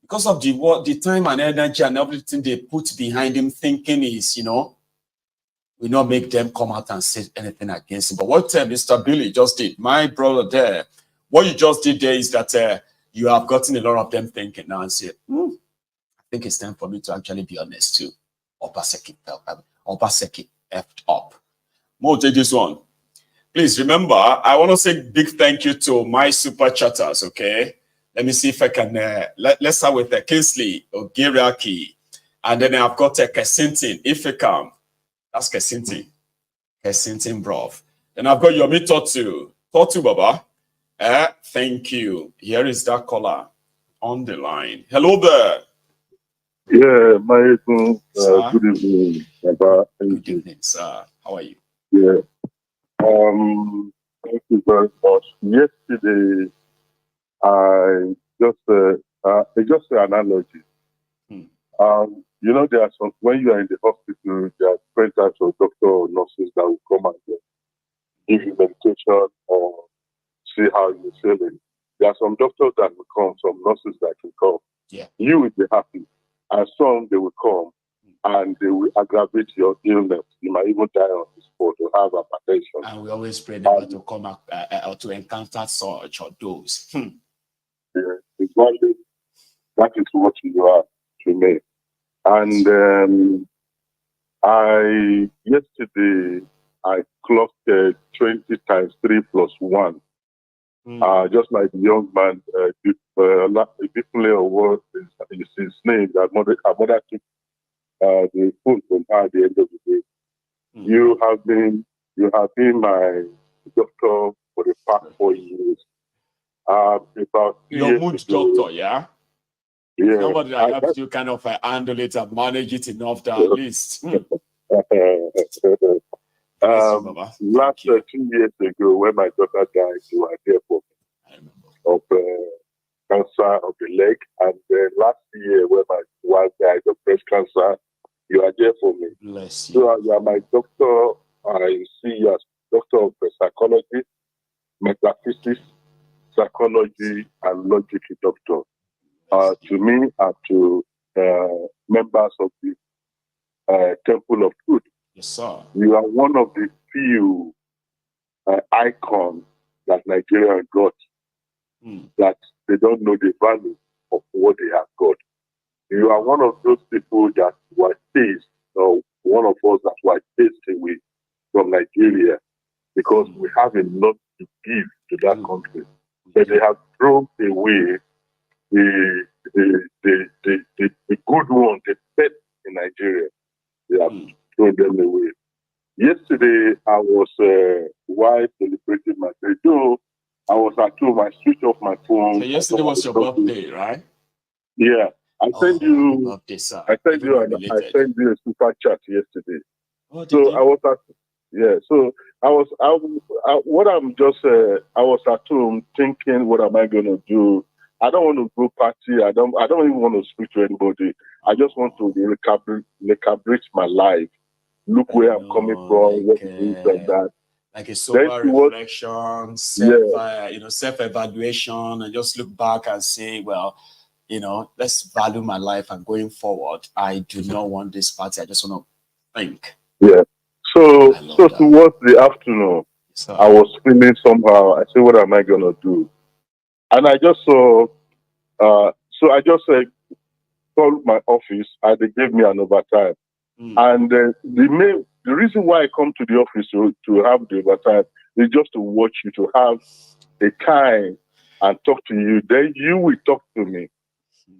because of the time and energy and everything they put behind him, thinking is, you know, we not make them come out and say anything against him. But what Mr. Billy just did, my brother there, what you just did there is that you have gotten a lot of them thinking now and say, I think it's time for me to actually be honest too. Obaseki effed up. More take this one. Please remember, I want to say big thank you to my super chatters, okay? Let me see if I can, let's start with Kingsley Ogiriaki. And then I've got Kesintin, Ifikam. That's Kesintin. Kesintin, bro. Then I've got Yomi Totu. Totu, Baba. Thank you. Here is that caller on the line. Hello there. Yeah, Maiyegun. Good evening, Baba. Good evening, sir. How are you? Yeah. Thank you very much. Yesterday, I just an analogy. You know, there are some, when you are in the hospital, there are different types of doctors or nurses that will come and give you medication or see how you're feeling. There are some doctors that will come, some nurses that will come. Yeah. You will be happy. And some, they will come and they will aggravate your illness. You might even die on the spot or have hypertension. And we always pray never to come up or to encounter such or those. Yeah, exactly. That is what you are to me. And yesterday I clocked 20 times 3 plus 1. Just like the young man, what is his name, that mother took the phone from her at the end of the day. You have been my doctor for the past 4 years. About your mood doctor, yeah? Yeah. Somebody that helps you kind of handle it and manage it enough that at least. Last 2 years ago, when my daughter died, you were there for me. Of cancer of the leg. And then last year, when my wife died of breast cancer, you are there for me. Bless you. So you are my doctor. I see you as doctor of psychology, metaphysics, psychology, and logic doctor. To me and to members of the Temple of Truth. Yes, sir. You are one of the few icons that Nigeria got that they don't know the value of what they have got. you are one of those people that were chased, or one of us that were chased away from Nigeria because we have a lot to give to that country. But they have thrown away the good one, the best in Nigeria. They have thrown them away. Yesterday, I was while celebrating my birthday. Though I was at home, I switched off my phone. So yesterday was your birthday, right? Yeah. I sent you a super chat yesterday. Oh, so I was at what I'm just I was at home thinking, what am I gonna do? I don't want to go party. I don't even want to speak to anybody. I just want to recalibrate my life. Look where I'm coming from, what it is and that. Like a sober reflection, self-evaluation, and just look back and say, well, let's value my life and going forward. I do not want this party. I just want to think. Yeah. So towards the afternoon, I was feeling somehow. I said, what am I gonna do? And I just saw. So I just called my office, and they gave me an overtime. And the reason why I come to the office to have the overtime is just to watch you, to have a time and talk to you. Then you will talk to me.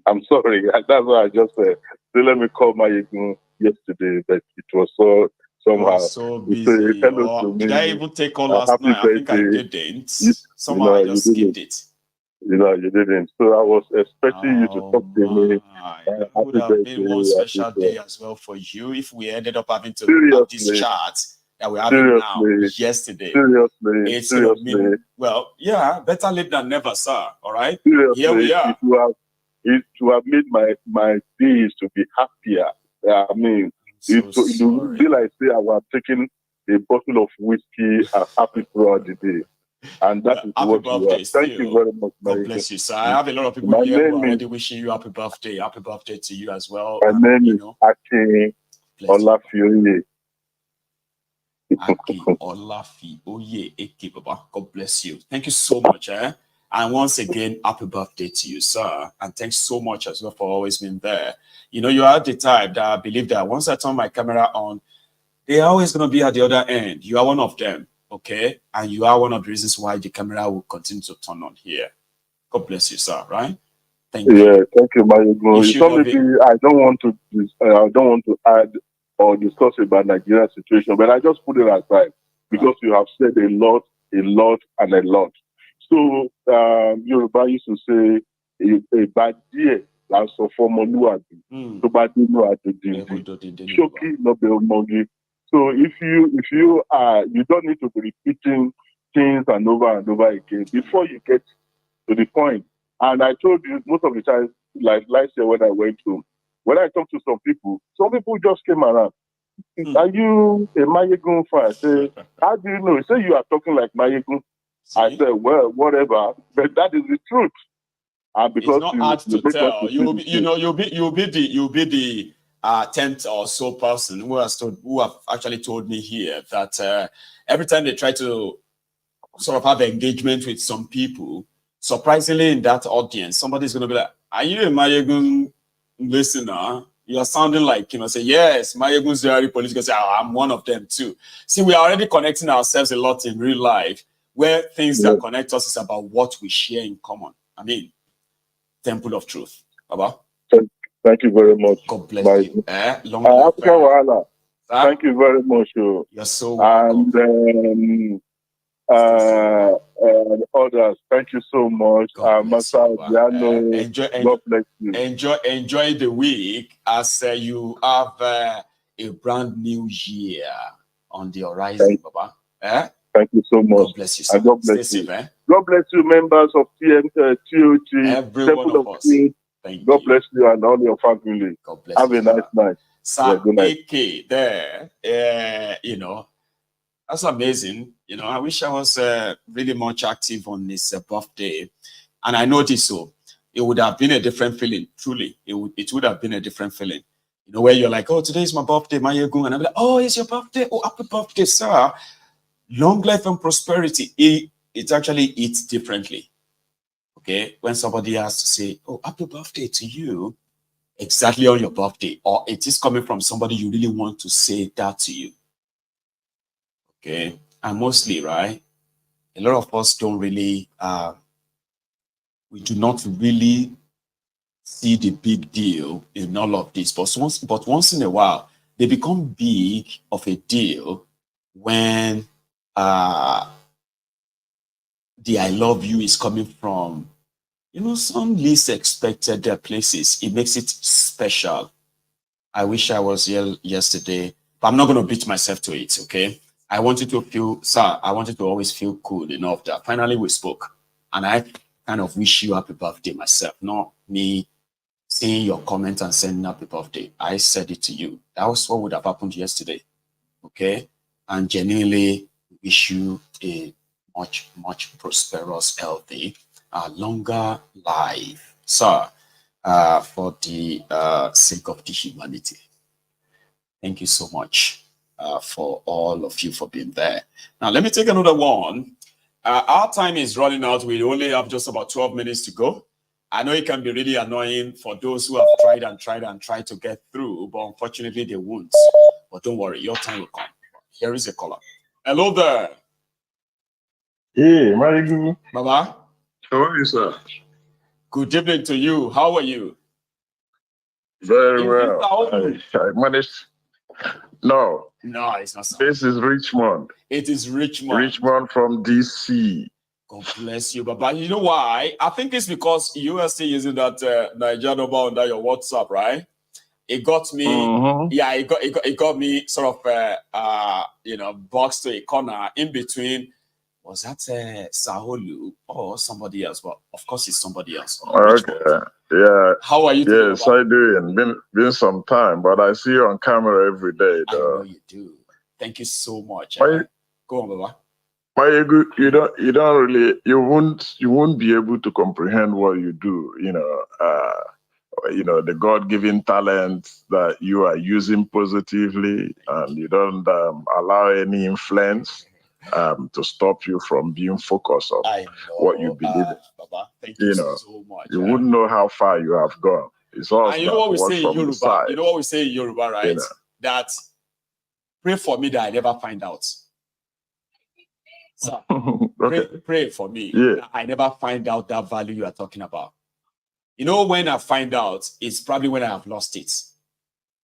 I'm sorry. That's why I just said, let me call Maiyegun yesterday, but it was somehow. So busy. Did I even take on last night? I think I didn't. Somehow I just skipped it. You didn't. So I was expecting you to talk to me. It would have been one special day as well for you if we ended up having to have this chat that we're having now yesterday. Seriously. Well, yeah, better late than never, sir. All right? Seriously, here we are. It to have made my days to be happier. I mean, it would be like say I was taking a bottle of whiskey and happy throughout the day. And that is happy what birthday. Thank you very much. God bless you, sir. I have a lot of people here who are already wishing you happy birthday. Happy birthday to you as well. My name is Aki Olafioye. Aki Olafioye Eke Baba. God bless you. Thank you so much. And once again, happy birthday to you, sir. And thanks so much as well for always being there. You are the type that I believe that once I turn my camera on, they're always going to be at the other end. You are one of them. Okay, and you are one of the reasons why the camera will continue to turn on here. God bless you, sir. Right? Thank you. Yeah, thank you, Maiyegun. I don't want to add or discuss about Nigerian situation, but I just put it aside because you have said a lot, and a lot. So Yoruba used to say a bad year. That's a form of so bad you So if you don't need to be repeating things and over again before you get to the point. And I told you most of the time, like last year when I went home, when I talked to some people just came around. Are you a Maiyegun fan? I said, how do you know? He said you are talking like Maiyegun. I said, well, whatever, but that is the truth. And because it's not hard to tell. You'll be the 10th or so person who have actually told me here that every time they try to sort of have engagement with some people, surprisingly in that audience, somebody's going to be like, are you a Maiyegun listener? You are sounding like, say, yes, MaiyegunsDiary, Politico, say, I'm one of them too. See, we are already connecting ourselves a lot in real life, where things that connect us is about what we share in common. I mean, Temple of Truth. Baba? Thank you very much. God bless you. Thank you very much. You're so welcome. And others, thank you so much. Master Adriano, God bless you. Enjoy the week as you have a brand new year on the horizon, Baba. Thank you so much. God bless you, sir. God bless Stay you. safe, God bless you, members of TOT. Every one of us. God bless you and all your family. God bless Have you, a nice night. Sir, AK there, that's amazing. I wish I was really much active on this birthday. And I know this, so it would have been a different feeling. Truly, it would have been a different feeling. Where you're like, oh, today is my birthday, Maiyegun. And I'm like, oh, it's your birthday. Oh, happy birthday, sir. Long life and prosperity. It actually eats differently. Okay? When somebody has to say, oh, happy birthday to you, exactly on your birthday, or it is coming from somebody you really want to say that to you. Okay. And mostly, right, a lot of us don't really, we do not really see the big deal in all of this. But once in a while, they become big of a deal when the I love you is coming from, you know, some least expected places. It makes it special. I wish I was here yesterday, but I'm not going to beat myself to it, okay? I wanted to feel, sir, I wanted to always feel cool enough that finally we spoke. And I kind of wish you happy birthday myself, not me seeing your comment and sending happy birthday. I said it to you. That was what would have happened yesterday, okay? And genuinely wish you a much, much prosperous, healthy, longer life, sir, for the sake of the humanity. Thank you so much for all of you for being there. Now, let me take another one. Our time is running out. We only have just about 12 minutes to go. I know it can be really annoying for those who have tried and tried and tried to get through, but unfortunately they won't. But don't worry, your time will come. Here is a caller. Hello there. Hey, Maiyegun. Baba. How are you, sir? Good evening to you. How are you? Very well. I managed. No. No, it's not so. This is Richmond. It is Richmond. Richmond from DC. God bless you, Baba. You know why? I think it's because you are still using that Nigerian number under your WhatsApp, right? It got me, yeah, it got me sort of, you know, boxed to a corner in between. Was that Saholu or somebody else? Well, of course, it's somebody else. Okay. Yeah. How are you doing? Yes, I do. Been some time, but I see you on camera every day. Though. I know you do. Thank you so much. Go on, Baba. You won't be able to comprehend what you do. You know, the God-given talent that you are using positively, and you don't allow any influence to stop you from being focused on what you believe in. Baba, thank you so much. You wouldn't know how far you have gone. It's all and you know what we say in Yoruba. You know what we say in Yoruba, right? You know. That pray for me that I never find out. So okay. pray for me. Yeah. That I never find out that value you are talking about. You know, when I find out, it's probably when I have lost it.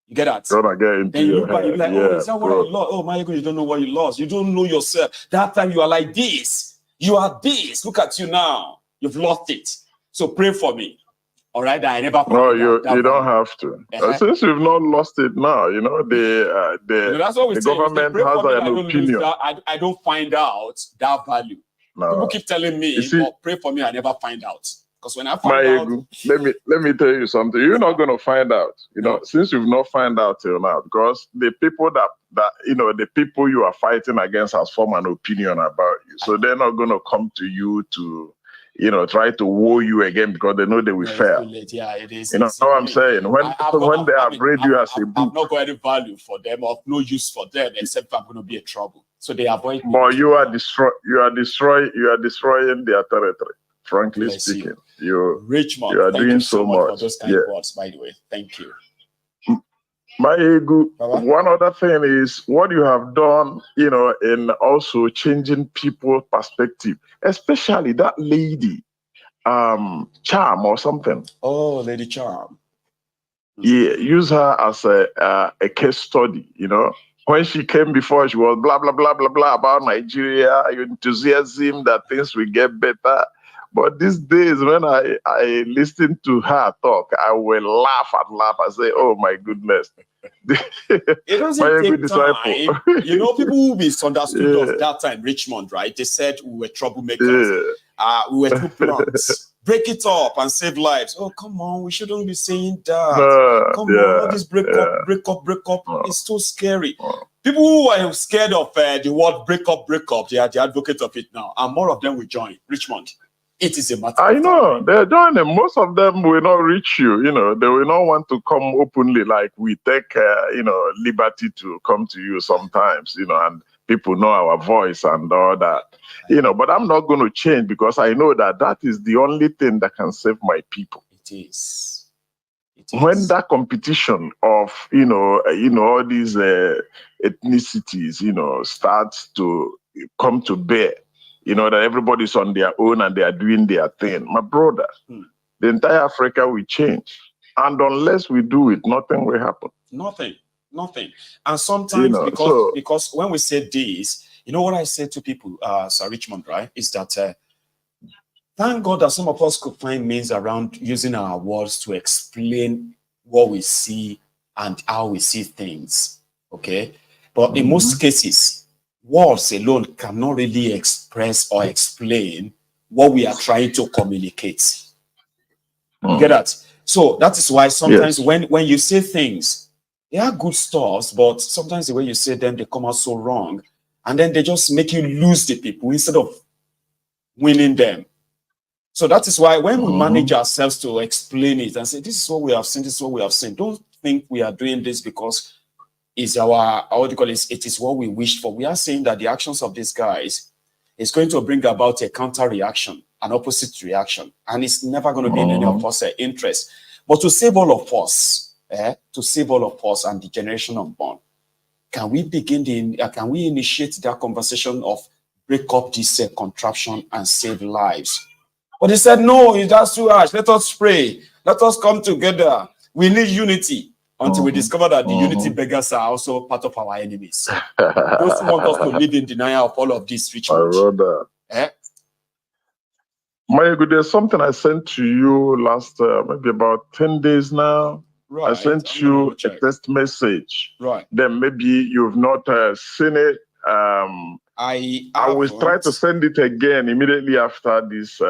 You get that? Gonna get into then you look back, you're like, oh, is that what I bro. lost? Oh, Maiyegun, you don't know what you lost. You don't know yourself. That time you are like this. You are this. Look at you now. You've lost it. So pray for me. All right? I never. No, you don't have to. Since you've not lost it now, you know, that's what we the say. government has an opinion. I don't find out that value. No. People keep telling me, pray for me, I never find out. Because when I find out, let me tell you something. You're not going to find out, you know, since you've not found out till now, because the people that you know, the people you are fighting against has formed an opinion about you. So they're not going to come to you to, you know, try to woo you again because they know they will fail. Yeah, it is. You know what I'm saying? When they have read you as a book, I've not got any value for them, of no use for them, except I'm going to be in trouble. So they avoid me. But you are destroying their territory. Frankly speaking, Richmond, you are doing so much for those kind of words, by the way. Thank you. Maiyegun, one other thing is what you have done, you know, in also changing people's perspective, especially that lady, Charm or something. Oh, Lady Charm. Yeah, use her as a case study, you know. When she came before, she was blah, blah, blah, blah, blah about Nigeria, enthusiasm that things will get better. But these days, when I listen to her talk, I will laugh. I say, oh, my goodness. It doesn't take time. You know, people who misunderstood of that time, Richmond, right? They said we were troublemakers. We were too blunt. Break it up and save lives. Oh, come on. We shouldn't be saying that. Come on. All this break up. It's so scary. People who are scared of the word break up, they are the advocate of it now. And more of them will join. Richmond. It is a matter I of know time. they're doing it. Most of them will not reach you. You know, they will not want to come openly like we take, you know, liberty to come to you sometimes. You know, and people know our voice and all that. You know, but I'm not going to change because I know that that is the only thing that can save my people. It is. when that competition of all these ethnicities starts to come to bear, that everybody's on their own and they are doing their thing, my brother, the entire Africa will change. And unless we do it, nothing will happen. Nothing. And sometimes because when we say this, what I say to people, Sir Richmond, right, is that thank God that some of us could find means around using our words to explain what we see and how we see things. Okay, but in most cases, words alone cannot really express or explain what we are trying to communicate. You get that? So that is why sometimes when you say things, they are good stuffs, but sometimes the way you say them, they come out so wrong. And then they just make you lose the people instead of winning them. So that is why when we manage ourselves to explain it and say, this is what we have seen, this is what we have seen, don't think we are doing this because it's our, what do you call it, it is what we wished for. We are saying that the actions of these guys is going to bring about a counter reaction, an opposite reaction, and it's never going to be in any of us' interest. But to save all of us, and the generation unborn, can we initiate that conversation of break up this contraption and save lives? But they said, no, that's too harsh. Let us pray. Let us come together. We need unity until we discover that the unity beggars are also part of our enemies. Those who want us to live in denial of all of this, Richmond. Maiyegun, there's something I sent to you last, maybe about 10 days now. Right. I sent you a text message. Right. Then maybe you've not seen it. I will try to send it again immediately after this.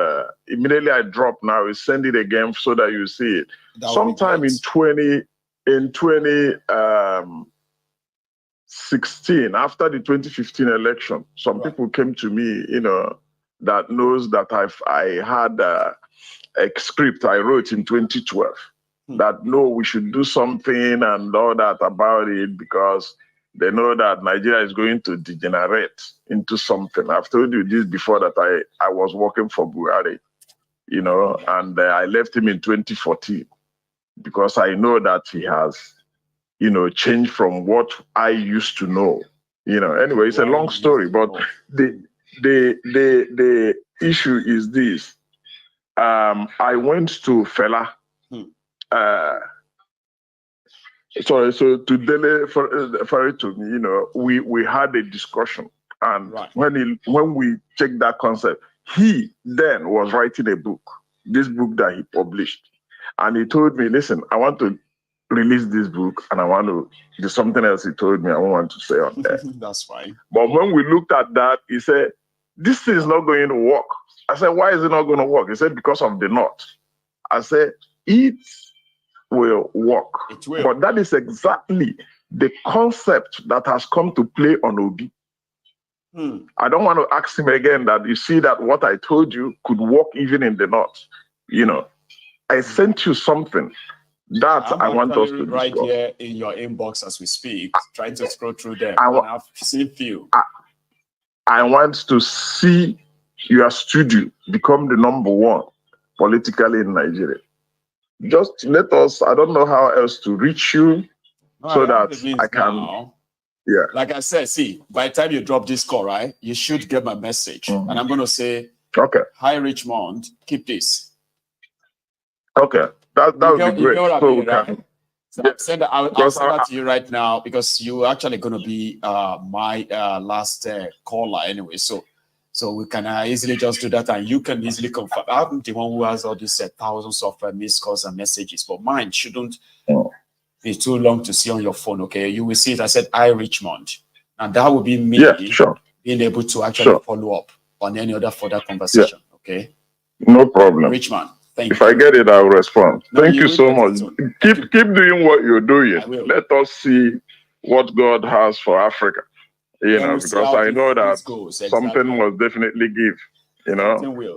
Immediately I drop now, I will send it again so that you see it. Sometime in 2016, after the 2015 election, some people came to me, that knows that I had a script I wrote in 2012 that no, we should do something and all that about it because they know that Nigeria is going to degenerate into something. I've told you this before that I was working for Buhari, and I left him in 2014 because I know that he has, changed from what I used to know. Anyway, it's a long story, but the issue is this. I went to Fela. So to Dele for it to me, we had a discussion, and when we checked that concept, he then was writing a book, this book that he published, and he told me, listen, I want to release this book, and I want to do something else. He told me I don't want to say on there. That's fine. But when we looked at that, he said, this is not going to work. I said, why is it not going to work? He said, because of the knot. I said, it will work. It will. But that is exactly the concept that has come to play on Obi. I don't want to ask him again that you see that what I told you could work even in the knot. I sent you something that I want us to right discuss. Here in your inbox as we speak, trying to scroll through them. I've seen few. I want to see your studio become the #1 politically in Nigeria. Just let us, I don't know how else to reach you so that I can. Now, yeah. Like I said, see, by the time you drop this call, right, you should get my message. And I'm going to say, okay, hi, Richmond, keep this. Okay. That would be great. I'll send that to you right now because you're actually going to be my last caller anyway. So we can easily just do that, and you can easily confirm. I'm the one who has all these thousands of missed calls and messages, but mine shouldn't be too long to see on your phone. Okay, you will see it. I said, "I Richmond," and that will be me being able to actually follow up on any other further conversation. Okay, no problem, Richmond. Thank you. If I get it, I'll respond. Thank you so much. Keep doing what you're doing. Let us see what God has for Africa. Because I know that something must definitely give.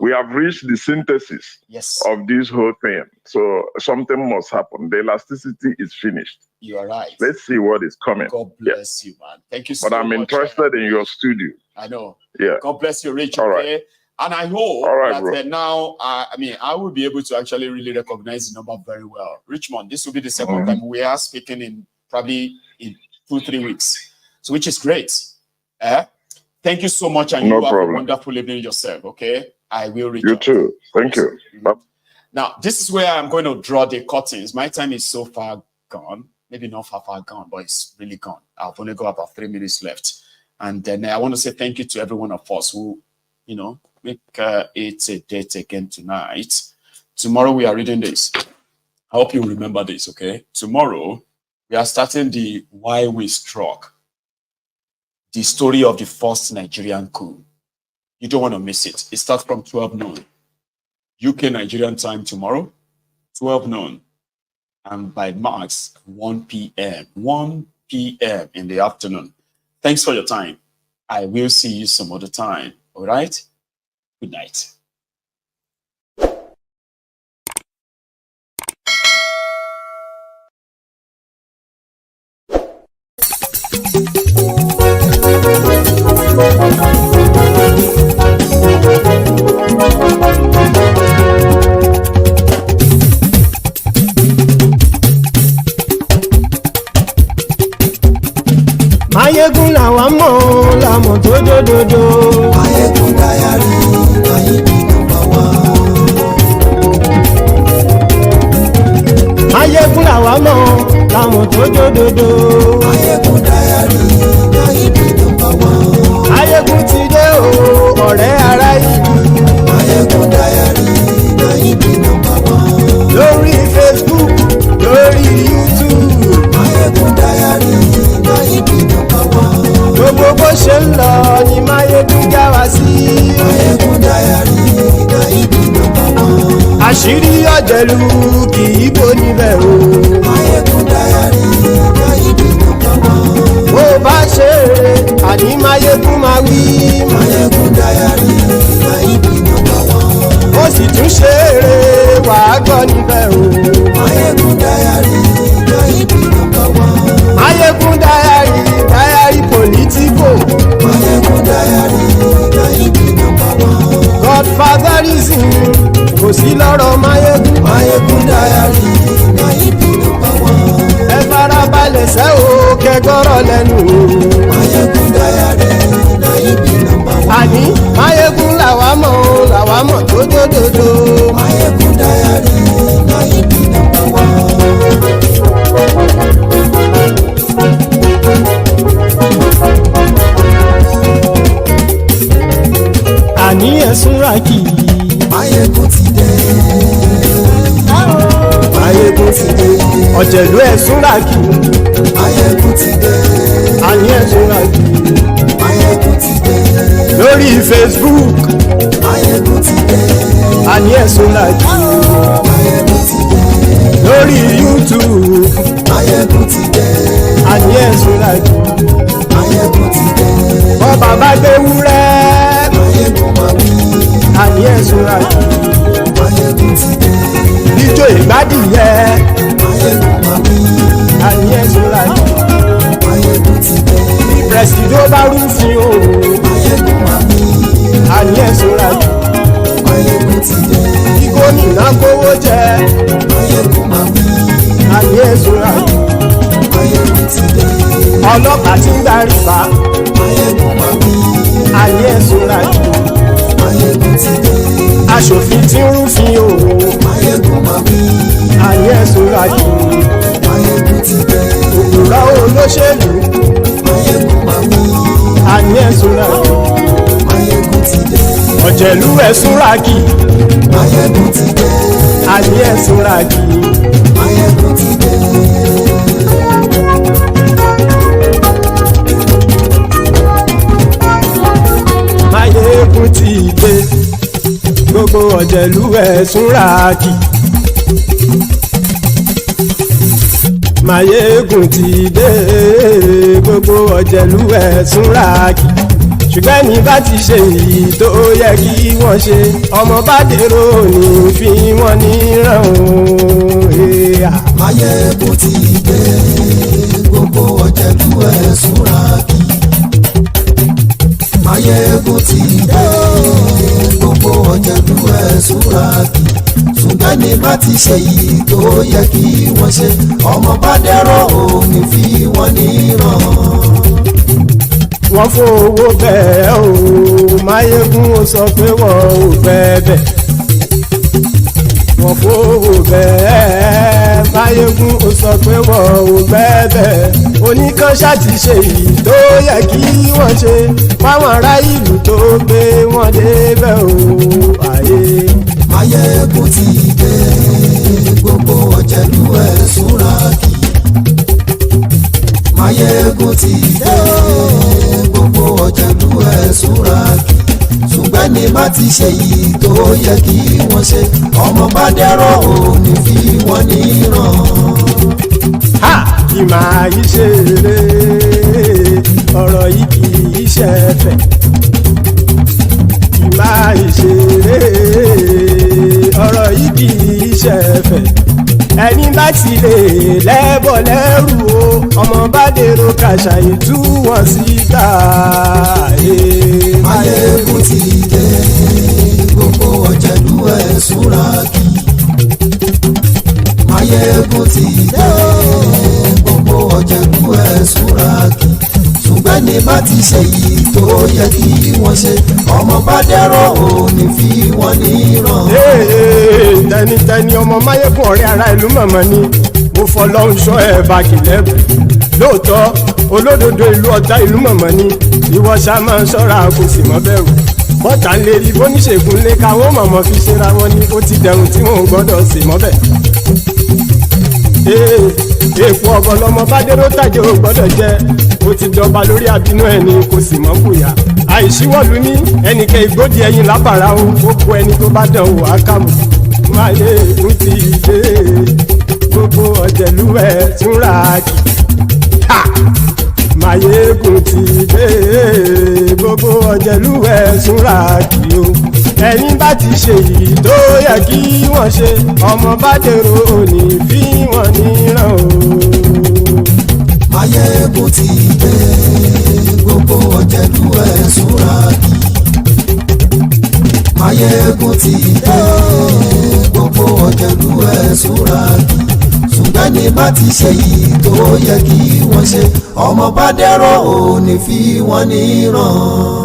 We have reached the synthesis of this whole thing. So something must happen. The elasticity is finished. You are right. Let's see what is coming. God bless you, man. Thank you so much. But I'm interested in your studio. I know. Yeah. God bless you, Rich. All okay? Right. And I hope right, that now, I will be able to actually really recognize the number very well. Richmond, this will be the second time we are speaking in probably in 2-3 weeks, so which is great. Thank you so much, and you have a wonderful evening yourself. Okay, I will reach you too. Thank you. Now, this is where I'm going to draw the curtains. My time is so far gone. Maybe not far gone, but it's really gone. I've only got about 3 minutes left. And then I want to say thank you to every one of us who, make it a date again tonight. Tomorrow we are reading this. I hope you remember this, okay? Tomorrow we are starting the Why We Struck, the story of the first Nigerian coup. You don't want to miss it. It starts from 12 noon. UK Nigerian time tomorrow, 12 noon. And by max, 1 p.m. 1 p.m. in the afternoon. Thanks for your time. I will see you some other time. All right? Good night. Maiyegun làwa mọ̀ làmọ̀ tó dòdòdò. Maiyegun Diary Maiyegun #1. Maiyegun làwa mọ̀ làmọ̀ tó dòdòdò. Maiyegun Diary Maiyegun #1. Maiyegun ti dé o ọ̀rẹ́ ara ìlú. Maiyegun Diary Maiyegun #1. Lórí Facebook lórí YouTube. Maiyegun Diary Maiyegun #1. Gbogbo bó ṣe ń lọ ni Maiyegun já wa sí. Maiyegun Diary Maiyegun #1. Àṣírí ọ̀jẹ̀lú kì í bò níbẹ̀ o. Maiyegun Diary Maiyegun #1. Bó bá ṣe eré àní Maiyegun máa wí. Maiyegun Diary Maiyegun #1. Ó sì tún ṣe eré wàá gbọ́ níbẹ̀ o. Maiyegun Diary Maiyegun #1. Maiyegun Diary Politico. Maiyegun Diary Maiyegun #1. Godfatherism kò sí lọ́rọ̀ Maiyegun. Maiyegun Diary Maiyegun #1. Ẹ farabalẹ̀ sẹ́ o kẹgọ́rọ̀ lẹ́nu o. Maiyegun Diary Maiyegun #1. Àní Maiyegun làwa mọ̀ tó dòdòdò. Maiyegun Diary Maiyegun #1. Àní ẹ̀sùn ràkì. Maiyegun ti dé. Maiyegun ti dé. Ọ̀jẹ̀lú ẹ̀sùn ràkì. Maiyegun ti dé. Àní ẹ̀sùn ràkì. Maiyegun ti dé. Lórí Facebook. Maiyegun ti dé. Àní ẹ̀sùn ràkì. Maiyegun ti dé. Lórí YouTube. Maiyegun ti dé. Àní ẹ̀sùn ràkì. Maiyegun ti dé. Bọ́ba bá gbé wúrẹ́. Maiyegun máa wí. Àní ẹ̀sùn ràkì. Maiyegun ti dé. Ijó ìgbádìyẹ. Maiyegun máa wí. Àní ẹ̀sùn ràkì. Maiyegun ti dé. Bí pẹ̀sìdó bá rúfin o. Maiyegun máa wí. Àní ẹ̀sùn ràkì. Maiyegun ti dé. Bí gómìnà kówó jẹ. Maiyegun máa wí. Àní ẹ̀sùn ràkì. Maiyegun ti dé. Ọlọ́pàá ti ń darí bá. Maiyegun máa wí. Àní ẹ̀sùn ràkì. Maiyegun ti dé. Aṣòfin tí ń rúfin o. Maiyegun máa wí. Àní ẹ̀sùn ràkì. Maiyegun ti dé. Òkúra olóṣèlú. Maiyegun máa wí. Àní ẹ̀sùn ràkì. Maiyegun ti dé. Ọ̀jẹ̀lú ẹ̀sùn ràkì. Maiyegun ti dé. Àní ẹ̀sùn ràkì. Maiyegun ti dé. Maiyegun ti dé. Gbogbo ọ̀jẹ̀lú ẹ̀sùn ràkì. Maiyegun ti dé. Gbogbo ọ̀jẹ̀lú ẹ̀sùn ràkì. Ṣùgbọ́n ní bá ti ṣe èyí tó yẹ kí wọ́n ṣe, ọmọ bá dèrò ní fi wọ́n níran o. Maiyegun ti dé. Gbogbo ọ̀jẹ̀lú ẹ̀sùn ràkì. Maiyegun ti dé. bá ti ṣe yìí tó yẹ kí wọ́n ṣe ọmọ bá dẹ́rọ̀ ò ní fi wọ́n níran. wọ́n fowó bẹ́ẹ̀ o Máyégún ó sọ pé wọ́n ò fẹ́ bẹ́ẹ̀. wọ́n fowó bẹ́ẹ̀ Máyégún ó sọ pé wọ́n ò fẹ́ bẹ́ẹ̀. oníkanṣá ti ṣe yìí tó yẹ kí wọ́n ṣe fáwọn ará ìlú tó gbé wọn débẹ̀ o àyè. Máyégún ti dé gbogbo ọ̀jẹ̀lú ẹ̀ súnra kì í. Máyégún ti dé gbogbo ọ̀jẹ̀lú ẹ̀ súnra kì í. ṣùgbọ́n ní bá ti ṣe yìí tó yẹ kí wọ́n ṣe ọmọ bá dẹ́rọ̀ ò ní fi wọ́n níran. kì máa yí ṣe eré ọ̀rọ̀ yìí kì í ṣe ẹ̀fẹ̀. kì máa yí ṣe eré ọ̀rọ̀ yìí kì í ṣe ẹ̀fẹ̀. ẹni bá ti lè lẹ́bọ̀ lẹ́rù o ọmọ bá dèrò kàṣàyè tú wọn síta. Máyégún ti dé gbogbo ọ̀jẹ̀lú ẹ̀ súnra kì í. Máyégún ti dé gbogbo ọ̀jẹ̀lú ẹ̀ súnra kì í. ṣùgbọ́n ní bá ti ṣe yìí tó yẹ kí wọ́n ṣe ọmọ bá dẹ́rọ̀ ò ní fi wọ́n níran. tẹnitẹni ọmọ Máyégún ọ̀rẹ́ ara ìlú mọ̀mọ́ ni mo fọlọ́run ṣọ́ ẹ̀ báàkì lẹ́bù. lóòótọ́ olódodo ìlú ọ̀tá ìlú mọ̀mọ́ ni ìwọ ṣá máa ń ṣọ́ra kò sì mọ́ bẹ̀rù. bọ́tà ń lè rí bóníṣègùn lé káwọn mọ̀mọ́ fi ṣera wọn ni ó ti dẹrùn tí wọn ò gbọ́dọ̀ sè mọ́bẹ̀. èèpo ọ̀bọ̀ lọmọ bá dérò tàjẹ́ ò gbọ́dọ̀ jẹ́ ó ti dọba lórí àbínú ẹni kò sì mọ́ bóyá. àìsíwọ́lu ní ẹnìkẹ́ ìgbódì ẹyin lápàrà ó kó ẹni tó bá dán wò á kàmù. Máyégún ti dé gbogbo ọ̀jẹ̀lú ẹ̀ túnra kì. Máyégún ti dé gbogbo ọ̀jẹ̀lú ẹ̀ túnra kì o. ẹni bá ti ṣe yìí tó yẹ kí wọ́n ṣe ọmọ bá dèrò òní fi wọ́n níran o. Máyégún ti dé gbogbo ọ̀jẹ̀lú ẹ̀ súnra kì í. Máyégún ti dé gbogbo ọ̀jẹ̀lú ẹ̀ súnra kì í. ṣùgbọ́n ní bá ti ṣe yìí tó yẹ kí wọ́n ṣe ọmọ bá dẹ́rọ̀ ò ní fi wọ́n níran.